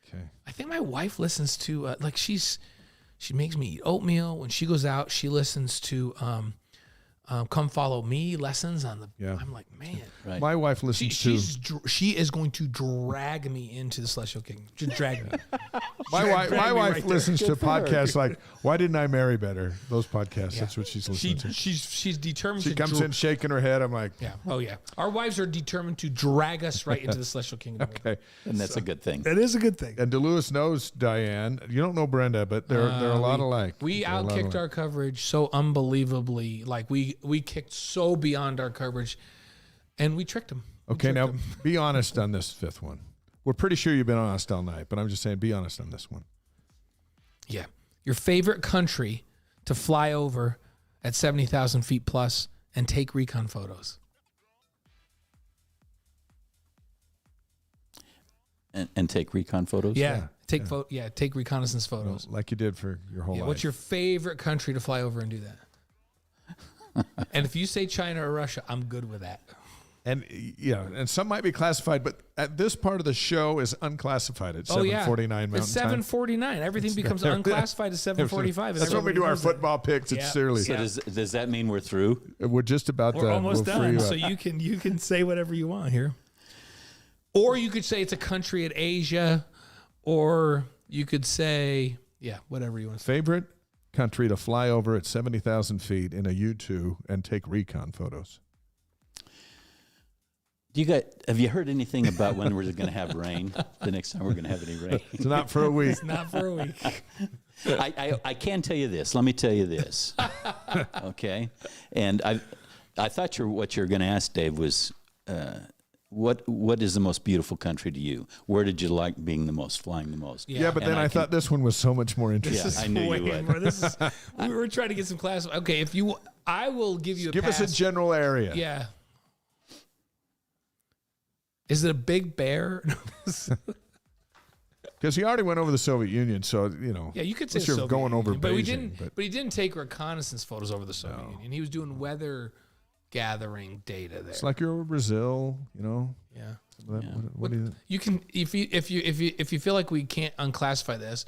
Okay. I think my wife listens to she makes me eat oatmeal. When she goes out, she listens to Come Follow Me lessons on the. Yeah. I'm like, man, Right. My wife listens to. she is going to drag me into the celestial kingdom. Just drag me. My wife me right there. listens to Good for her. podcasts like "Why Didn't I Marry Better?" Those podcasts. Yeah. That's what she's listening to. She's determined. She to comes in shaking her head. I'm like, Yeah. Oh yeah. Our wives are determined to drag us right into the celestial kingdom. okay. And that's a good thing. That is a good thing. And DeLewis knows Diane. You don't know Brenda, but they're a lot alike. We They're a lot outkicked alike. our coverage so unbelievably. Like we kicked so beyond our coverage, and we tricked them. Okay, now be honest on this fifth one. We're pretty sure you've been honest all night, but I'm just saying, be honest on this one. Yeah. Your favorite country to fly over at 70,000 feet plus and take recon photos. And take recon photos? Yeah. Take reconnaissance photos. Like you did for your whole Yeah. life. What's your favorite country to fly over and do that? And if you say China or Russia, I'm good with that. And and some might be classified, but at this part of the show is unclassified at 7:49 Mountain It's Time. 7:49. Everything becomes unclassified at 7:45. That's when we do our football picks. It's silly. So does that mean we're through? We're just about We're almost we'll free done. you So up. you can say whatever you want here. Or you could say it's a country in Asia, or you could say, whatever you want to say. Favorite country to fly over at 70,000 feet in a U-2 and take recon photos. Have you heard anything about when we're going to have rain? The next time we're going to have any rain? It's not for a week. Not for a week. I can tell you this. Let me tell you this. Okay, and I thought what you're going to ask, Dave, was what is the most beautiful country to you? Where did you like being the most, flying the most? Yeah, but And then I thought this one was so much more interesting. Yeah, I knew Way you would. more. We were trying to get some class. Okay, I will give you a Give pass. us a general area. Yeah. Is it a big bear? Because he already went over the Soviet Union, so Yeah, you could say unless you're Soviet going over Union, but Beijing. But he didn't take reconnaissance photos over the Soviet Union. He was doing weather gathering data there. It's like you're over Brazil, Yeah. What do you? You can if you feel like we can't unclassify this,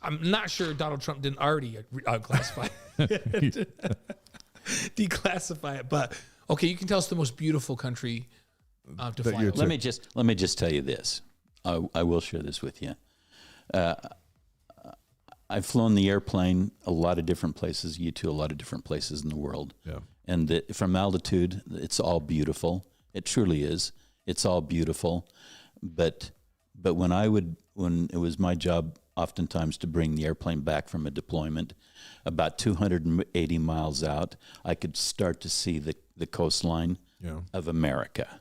I'm not sure Donald Trump didn't already unclassify it, declassify it. But okay, you can tell us the most beautiful country to fly over. Let me just tell you this. I will share this with you. I've flown the airplane a lot of different places. You to a lot of different places in the world. Yeah. And from altitude, it's all beautiful. It truly is. It's all beautiful. But when it was my job oftentimes to bring the airplane back from a deployment, about 280 miles out, I could start to see the coastline of America.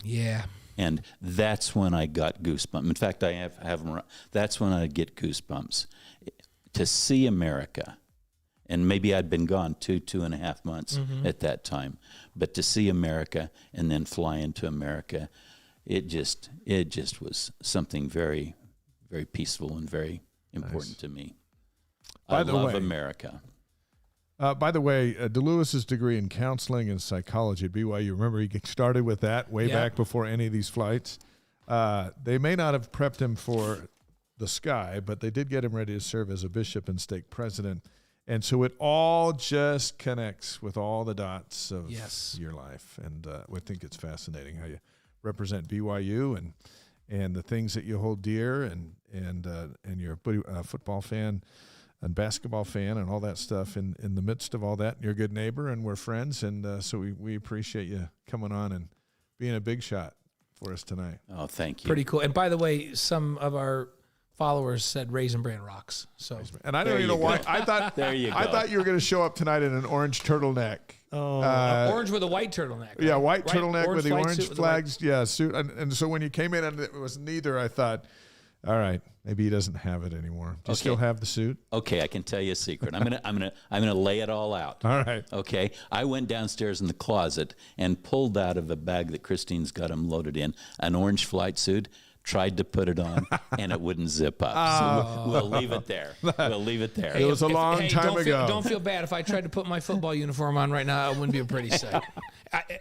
Yeah. And that's when I got goosebumps. In fact, I have them. That's when I get goosebumps. To see America, and maybe I'd been gone 2.5 months at that time, but to see America and then fly into America, it just was something very, very peaceful and very important to me. I love America. By the way, DeLewis's degree in counseling and psychology at BYU. Remember, he started with that way back before any of these flights. They may not have prepped him for the sky, but they did get him ready to serve as a bishop and stake president. And so it all just connects with all the dots of your life. And I think it's fascinating how you represent BYU and the things that you hold dear, and you're a football fan and basketball fan and all that stuff in the midst of all that. You're a good neighbor, and we're friends. And so we appreciate you coming on and being a big shot for us tonight. Oh, thank you. Pretty cool. And by the way, some of our followers said Raisin Bran rocks. So, and I don't even know why. I thought there you go. I thought you were going to show up tonight in an orange turtleneck. Orange with a white turtleneck. Right? Yeah, white turtleneck with the orange suit flags. Suit. And so when you came in and it was neither, I thought, all right, maybe he doesn't have it anymore. Do you still have the suit? Okay, I can tell you a secret. I'm gonna lay it all out. All right. Okay. I went downstairs in the closet and pulled out of a bag that Christine's got him loaded in an orange flight suit. Tried to put it on, and it wouldn't zip up. So we'll leave it there. We'll leave it there. It was a long time ago. Don't feel bad. If I tried to put my football uniform on right now, it wouldn't be a pretty sight.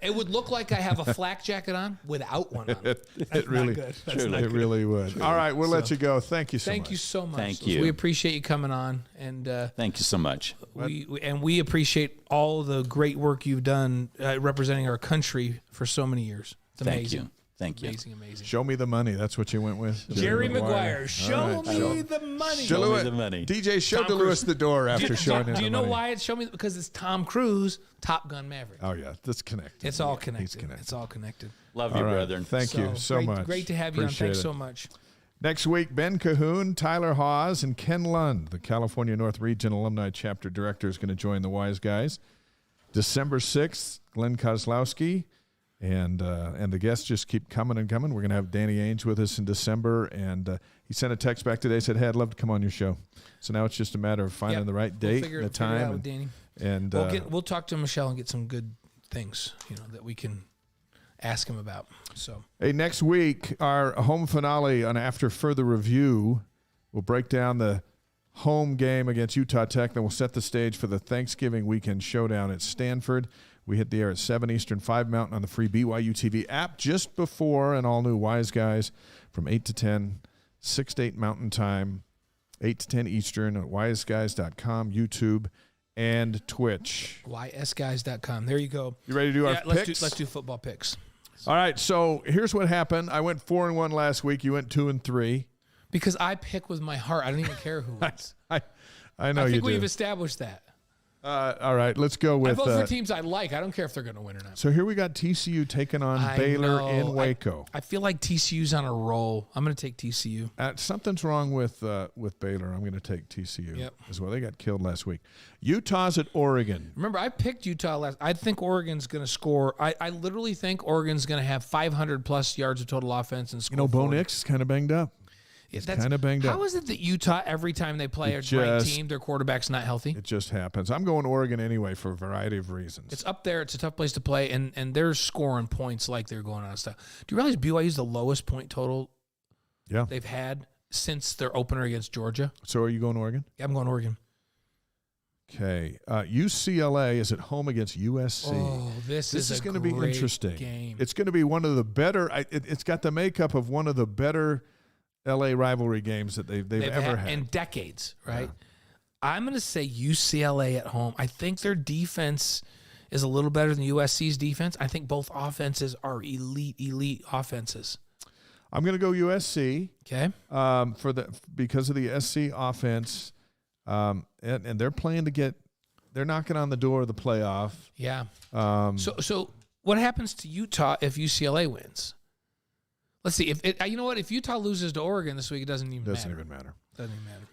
It would look like I have a flak jacket on without one on. It really would. All right, we'll let you go. Thank you so much. Thank you so much. Thank you. We appreciate you coming on, and thank you so much. We appreciate all the great work you've done representing our country for so many years. It's amazing. Thank you. Amazing. Show me the money. That's what you went with. Jerry Maguire. Show me the money. Show me the money. DJ, show DeLewis the door after showing him the money. Do you know why it's show me? Because it's Tom Cruise, Top Gun Maverick. Oh, yeah. That's connected. It's all connected. It's all connected. Love you, brethren. Thank you so much. Great to have you on. Thanks so much. Next week, Ben Cahoon, Tyler Hawes, and Ken Lund, the California North Region Alumni Chapter Director, is going to join the Wise Guys. December 6th, Glenn Kozlowski. And the guests just keep coming and coming. We're going to have Danny Ainge with us in December. And he sent a text back today, said, hey, I'd love to come on your show. So now it's just a matter of finding the right date and the time. With Danny. And we'll talk to Michelle and get some good things, that we can ask him about. So hey, next week, our home finale on After Further Review, we'll break down the home game against Utah Tech. Then we'll set the stage for the Thanksgiving weekend showdown at Stanford. We hit the air at 7 Eastern, 5 Mountain on the free BYU TV app just before an all-new Wise Guys from 8 to 10, 6 to 8 Mountain Time, 8 to 10 Eastern at wiseguys.com, YouTube, and Twitch. ysguys.com. There you go. You ready to do our picks? Let's do football picks. All right, so here's what happened. I went 4-1 last week. You went 2-3. Because I pick with my heart. I don't even care who wins. I know you do. I think we've established that. All right, let's go with. I vote for teams I like. I don't care if they're going to win or not. So here we got TCU taking on Baylor in Waco. I feel like TCU's on a roll. I'm going to take TCU. Something's wrong with Baylor. I'm going to take TCU as well. They got killed last week. Utah's at Oregon. Remember, I picked Utah last. I think Oregon's going to score. I literally think Oregon's going to have 500-plus yards of total offense and score. Bo Nix is kind of banged up. Kind of banged up. How is it that Utah, every time they play a ranked team, their quarterback's not healthy? It just happens. I'm going Oregon anyway for a variety of reasons. It's up there. It's a tough place to play, and they're scoring points like they're going on stuff. Do you realize BYU's the lowest point total they've had since their opener against Georgia. So are you going Oregon? Yeah, I'm going Oregon. Okay. UCLA is at home against USC. Oh, this is going to be interesting. Game. It's going to be one of the better. It's got the makeup of one of the better LA rivalry games that they've ever had in decades, right? Yeah. I'm going to say UCLA at home. I think their defense is a little better than USC's defense. I think both offenses are elite offenses. I'm going to go USC. Okay. Because of the SC offense, and they're playing to get. They're knocking on the door of the playoff. Yeah. So what happens to Utah if UCLA wins? Let's see. If you know what, if Utah loses to Oregon this week, it doesn't even matter. Doesn't even matter.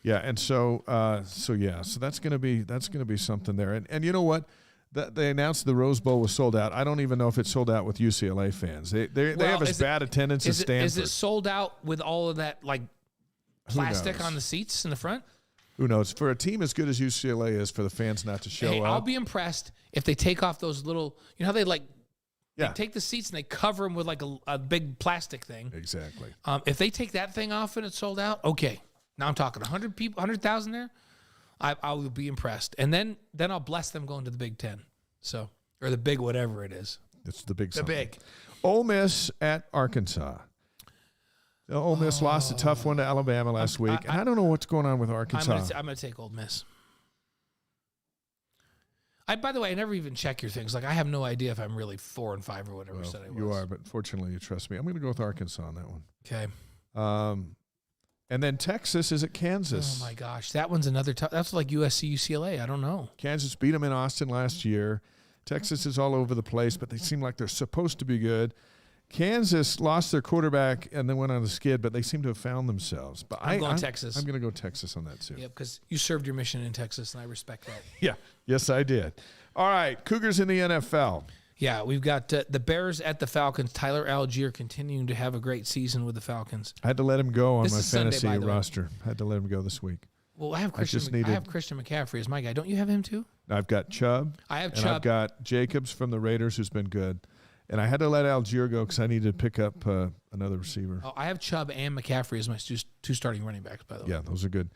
Yeah, and so that's going to be something there. And you know what? They announced the Rose Bowl was sold out. I don't even know if it's sold out with UCLA fans. They have as bad attendance as Stanford. Is it sold out with all of that like plastic on the seats in the front? Who knows? For a team as good as UCLA is, for the fans not to show up. I'll be impressed if they take off those little. You know how they take the seats and they cover them with like a big plastic thing. Exactly. If they take that thing off and it's sold out, okay. Now I'm talking 100 people, 100,000 there. I will be impressed, and then I'll bless them going to the Big Ten, or the Big whatever it is. It's the Big. The Big. Ole Miss at Arkansas. Ole Miss lost a tough one to Alabama last week, and I don't know what's going on with Arkansas. I'm going to take Ole Miss. By the way, I never even check your things. Like I have no idea if I'm really 4 and 5 or whatever I said I was. You are, but fortunately, you trust me. I'm going to go with Arkansas on that one. Okay. And then Texas is at Kansas. Oh, my gosh. That one's another tough. That's like USC, UCLA. I don't know. Kansas beat them in Austin last year. Texas is all over the place, but they seem like they're supposed to be good. Kansas lost their quarterback and then went on the skid, but they seem to have found themselves. But I'm going Texas. I'm going to go Texas on that, too. Yeah, because you served your mission in Texas, and I respect that. Yeah. Yes, I did. All right. Cougars in the NFL. Yeah, we've got the Bears at the Falcons. Tyler Algier continuing to have a great season with the Falcons. I had to let him go on my fantasy roster. I had to let him go this week. Well, I have Christian McCaffrey as my guy. Don't you have him too? I've got Chubb. I've got Jacobs from the Raiders, who's been good. And I had to let Algier go because I needed to pick up another receiver. Oh, I have Chubb and McCaffrey as my two starting running backs, by the way. Yeah, those are good.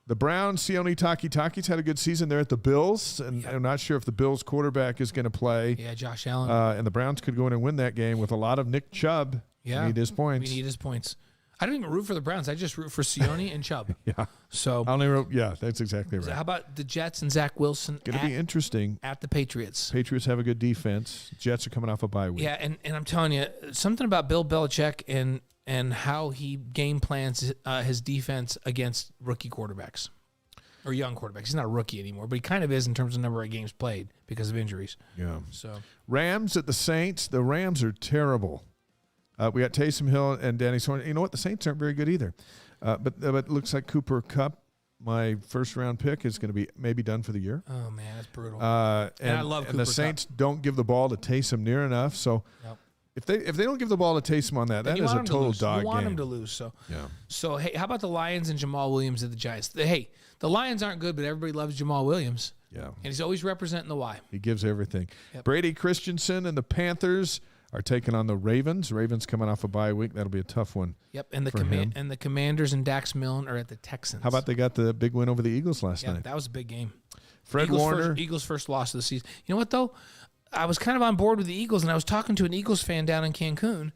The Browns, Sione Taki's had a good season there at the Bills, and I'm not sure if the Bills quarterback is going to play. Yeah, Josh Allen. And the Browns could go in and win that game with a lot of Nick Chubb. Yeah. We need his points. We need his points. I don't even root for the Browns. I just root for Sione and Chubb. Yeah. So I only wrote, that's exactly right. How about the Jets and Zach Wilson? Going to be interesting. At the Patriots. Patriots have a good defense. Jets are coming off a bye week. Yeah, and I'm telling you, something about Bill Belichick and how he game plans his defense against rookie quarterbacks. Or young quarterbacks. He's not a rookie anymore, but he kind of is in terms of number of games played because of injuries. Yeah. So Rams at the Saints. The Rams are terrible. We got Taysom Hill and Danny Sorensen. You know what? The Saints aren't very good either. But it looks like Cooper Kupp, my first-round pick, is going to be maybe done for the year. Oh, man, that's brutal. And I love Cooper And the Saints don't give the ball to Taysom near enough. So if they don't give the ball to Taysom on that is a total dog game. You want him to lose. So, hey, how about the Lions and Jamal Williams at the Giants? The Lions aren't good, but everybody loves Jamal Williams. Yeah. And he's always representing the Y. He gives everything. Yep. Brady Christensen and the Panthers are taking on the Ravens. Ravens coming off a bye week. That'll be a tough one. Yep. And the Commanders and Dax Milne are at the Texans. How about they got the big win over the Eagles last night? That was a big game. Fred Warner. Eagles' first loss of the season. You know what, though? I was kind of on board with the Eagles, and I was talking to an Eagles fan down in Cancun,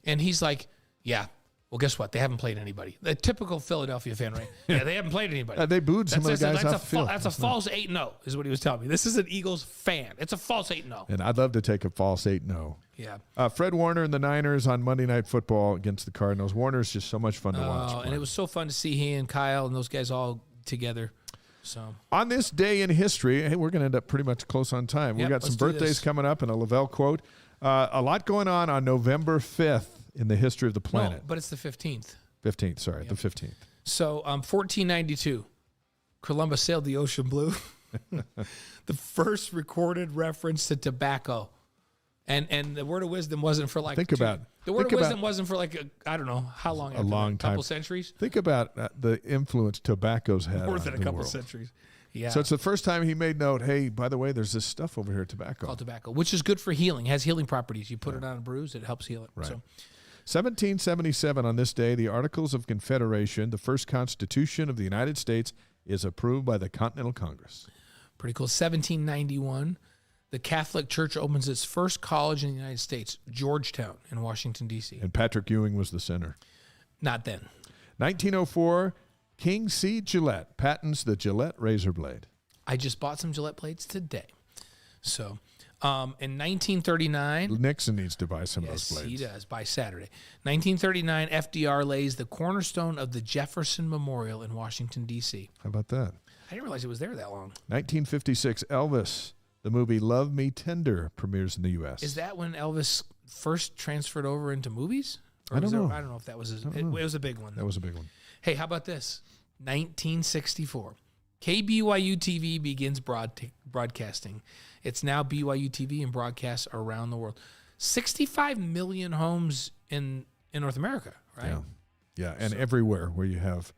and he's like, yeah, well, guess what? They haven't played anybody. The typical Philadelphia fan, right? Yeah, they haven't played anybody. They booed some of the guys off the field. That's a false 8-0 is what he was telling me. This is an Eagles fan. It's a false 8-0. And I'd love to take a false 8-0. Yeah. Fred Warner and the Niners on Monday Night Football against the Cardinals. Warner's just so much fun to watch. And it was so fun to see he and Kyle and those guys all together. So on this day in history, hey, we're going to end up pretty much close on time. We've got some birthdays coming up and a Lavelle quote. A lot going on November 5th in the history of the planet. No, but it's the 15th. 15th, sorry, the 15th. So 1492, Columbus sailed the ocean blue. The first recorded reference to tobacco. And the word of wisdom wasn't for like the word of wisdom wasn't for like I don't know how long. A long time. A couple centuries. Think about the influence tobacco's had more than a couple world. centuries. Yeah. So it's the first time he made note. Hey, by the way, there's this stuff over here, tobacco. Called tobacco, which is good for healing. It has healing properties. You put it on a bruise, it helps heal it. Right. So 1777, on this day, the Articles of Confederation, the first Constitution of the United States, is approved by the Continental Congress. Pretty cool. 1791, the Catholic Church opens its first college in the United States, Georgetown in Washington, D.C. And Patrick Ewing was the center. Not then. 1904, King C. Gillette patents the Gillette razor blade. I just bought some Gillette blades today. So, in 1939... Nixon needs to buy some of those Yes, blades. he does, by Saturday. 1939, FDR lays the cornerstone of the Jefferson Memorial in Washington, D.C. How about that? I didn't realize it was there that long. 1956, Elvis, the movie Love Me Tender, premieres in the U.S. Is that when Elvis first transferred over into movies? Or I don't know. I don't know if that was it was a big one. That was a big one. Hey, how about this? 1964. KBYU TV begins broadcasting. It's now BYU TV and broadcasts around the world. 65 million homes in North America, right? Yeah. Yeah, and everywhere where you have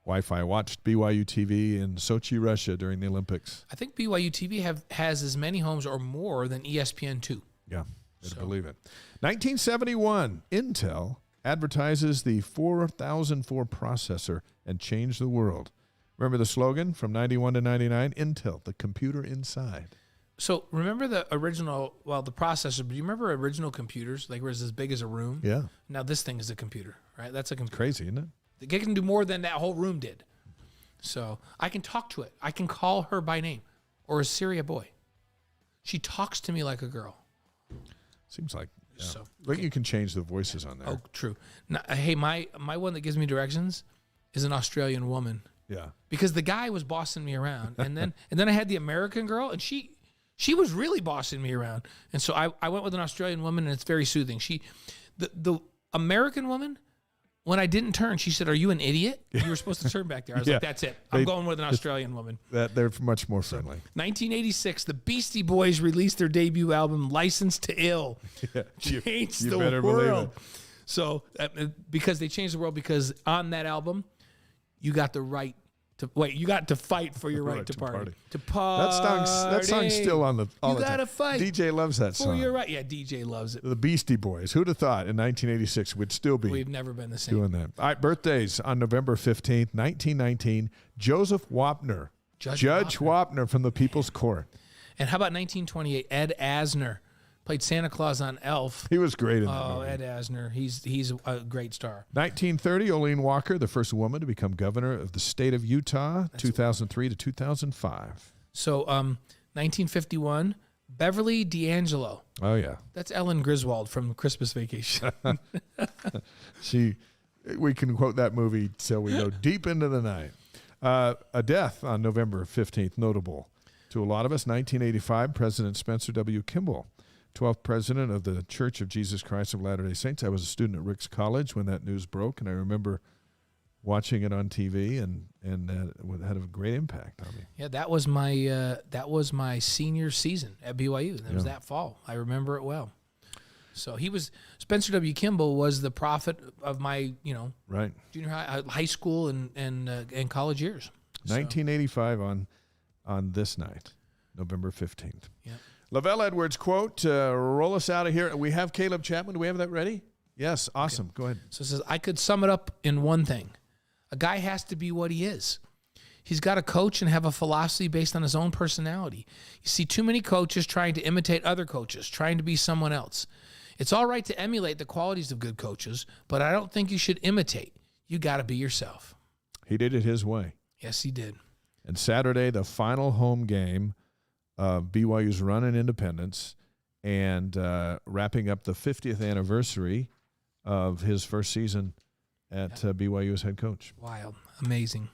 Wi-Fi. I watched BYU TV in Sochi, Russia during the Olympics. I think BYU TV has as many homes or more than ESPN2. Yeah, better believe it. 1971, Intel advertises the 4004 processor and changed the world. Remember the slogan from 91 to 99? Intel, the computer inside. So remember the original, the processor, but do you remember original computers? Like, where it's as big as a room? Yeah. Now this thing is a computer, right? That's a computer. Crazy, isn't it? It can do more than that whole room did. So I can talk to it. I can call her by name. Or is Siri a boy? She talks to me like a girl. Seems like. Yeah. So, But you can change the voices on there. Oh, true. Now, hey, my one that gives me directions is an Australian woman. Yeah. Because the guy was bossing me around. And then I had the American girl, and she was really bossing me around. And so I went with an Australian woman, and it's very soothing. The American woman, when I didn't turn, she said, "Are you an idiot? You were supposed to turn back there." I was Yeah. like, "That's it. I'm going with an Australian woman." They're much more friendly. 1986, the Beastie Boys released their debut album, "Licensed to Ill." Yeah. Changed you the better believe world. it. So, because they changed the world, because on that album, you got the right to you got to fight for your right to party. To party. That song's still on all You the time. gotta fight DJ loves that for song. your right. Yeah, DJ loves it. The Beastie Boys. Who'd have thought in 1986 we'd still be We've never been the same. doing that? All right, birthdays on November 15th, 1919. Joseph Wapner. Judge Wapner from the People's Court. And how about 1928? Ed Asner played Santa Claus on Elf. He was great in that Oh, movie. Ed Asner. He's a great star. 1930, Olene Walker, the first woman to become governor of the state of Utah, 2003 to 2005. So, 1951, Beverly D'Angelo. Oh, yeah. That's Ellen Griswold from Christmas Vacation. We can quote that movie till we go deep into the night. A death on November 15th, notable to a lot of us. 1985, President Spencer W. Kimball, 12th president of the Church of Jesus Christ of Latter-day Saints. I was a student at Rick's College when that news broke, and I remember watching it on TV, and it had a great impact on me. Yeah, that was my senior season at BYU. That was that fall. I remember it well. So Spencer W. Kimball was the prophet of my, Right. junior high school and college years. 1985 on this night, November 15th. Yeah. Lavelle Edwards quote, roll us out of here. We have Caleb Chapman. Do we have that ready? Yes, awesome. Okay. Go ahead. So it says, I could sum it up in one thing. A guy has to be what he is. He's got to coach and have a philosophy based on his own personality. You see too many coaches trying to imitate other coaches, trying to be someone else. It's all right to emulate the qualities of good coaches, but I don't think you should imitate. You got to be yourself. He did it his way. Yes, he did. And Saturday, the final home game of BYU's run in independence and wrapping up the 50th anniversary of his first season at BYU as head coach. Wild. Amazing.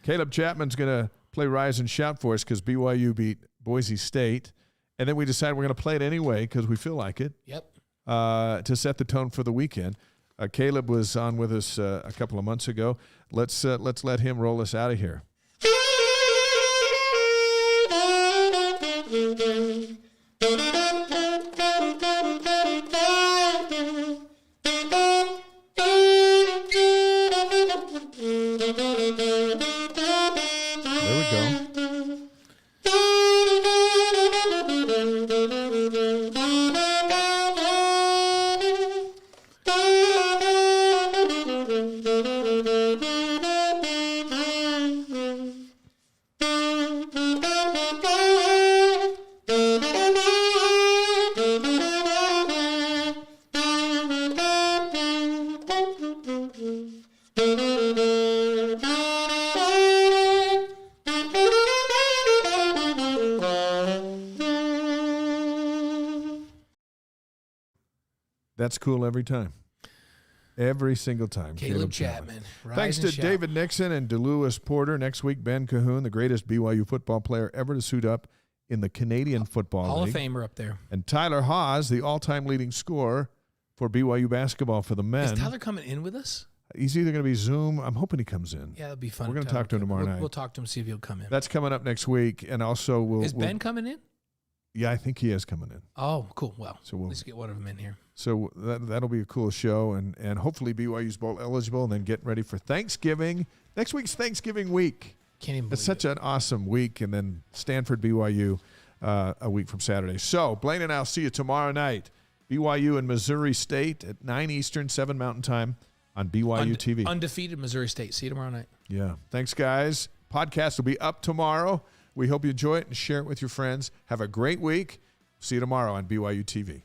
Caleb Chapman's going to play Rise and Shout for us because BYU beat Boise State. And then we decided we're going to play it anyway because we feel like it. Yep. To set the tone for the weekend. Caleb was on with us a couple of months ago. Let's let him roll us out of here. There we go. That's cool every time. Every single time. Caleb Chapman. Thanks to David Nixon and DeLewis Porter. Next week, Ben Cahoon, the greatest BYU football player ever to suit up in the Canadian Football Hall League. of Famer up there. And Tyler Haws, the all-time leading scorer for BYU basketball for the men. Is Tyler coming in with us? He's either going to be Zoom. I'm hoping he comes in. Yeah, that'll be fun. We're going to talk to him tomorrow night. We'll talk to him, see if he'll come in. That's coming up next week. And also Is Ben coming in? Yeah, I think he is coming in. Oh, cool. Well, So let's get one of them in here. So that'll be a cool show, and hopefully BYU's bowl eligible, and then get ready for Thanksgiving. Next week's Thanksgiving week. Can't even believe It's such an awesome week, and then Stanford BYU a week from Saturday. So Blaine and I'll see you tomorrow night. BYU and Missouri State at 9 Eastern, 7 Mountain Time on BYU TV. Undefeated Missouri State. See you tomorrow night. Yeah. Thanks, guys. Podcast will be up tomorrow. We hope you enjoy it and share it with your friends. Have a great week. See you tomorrow on BYU TV.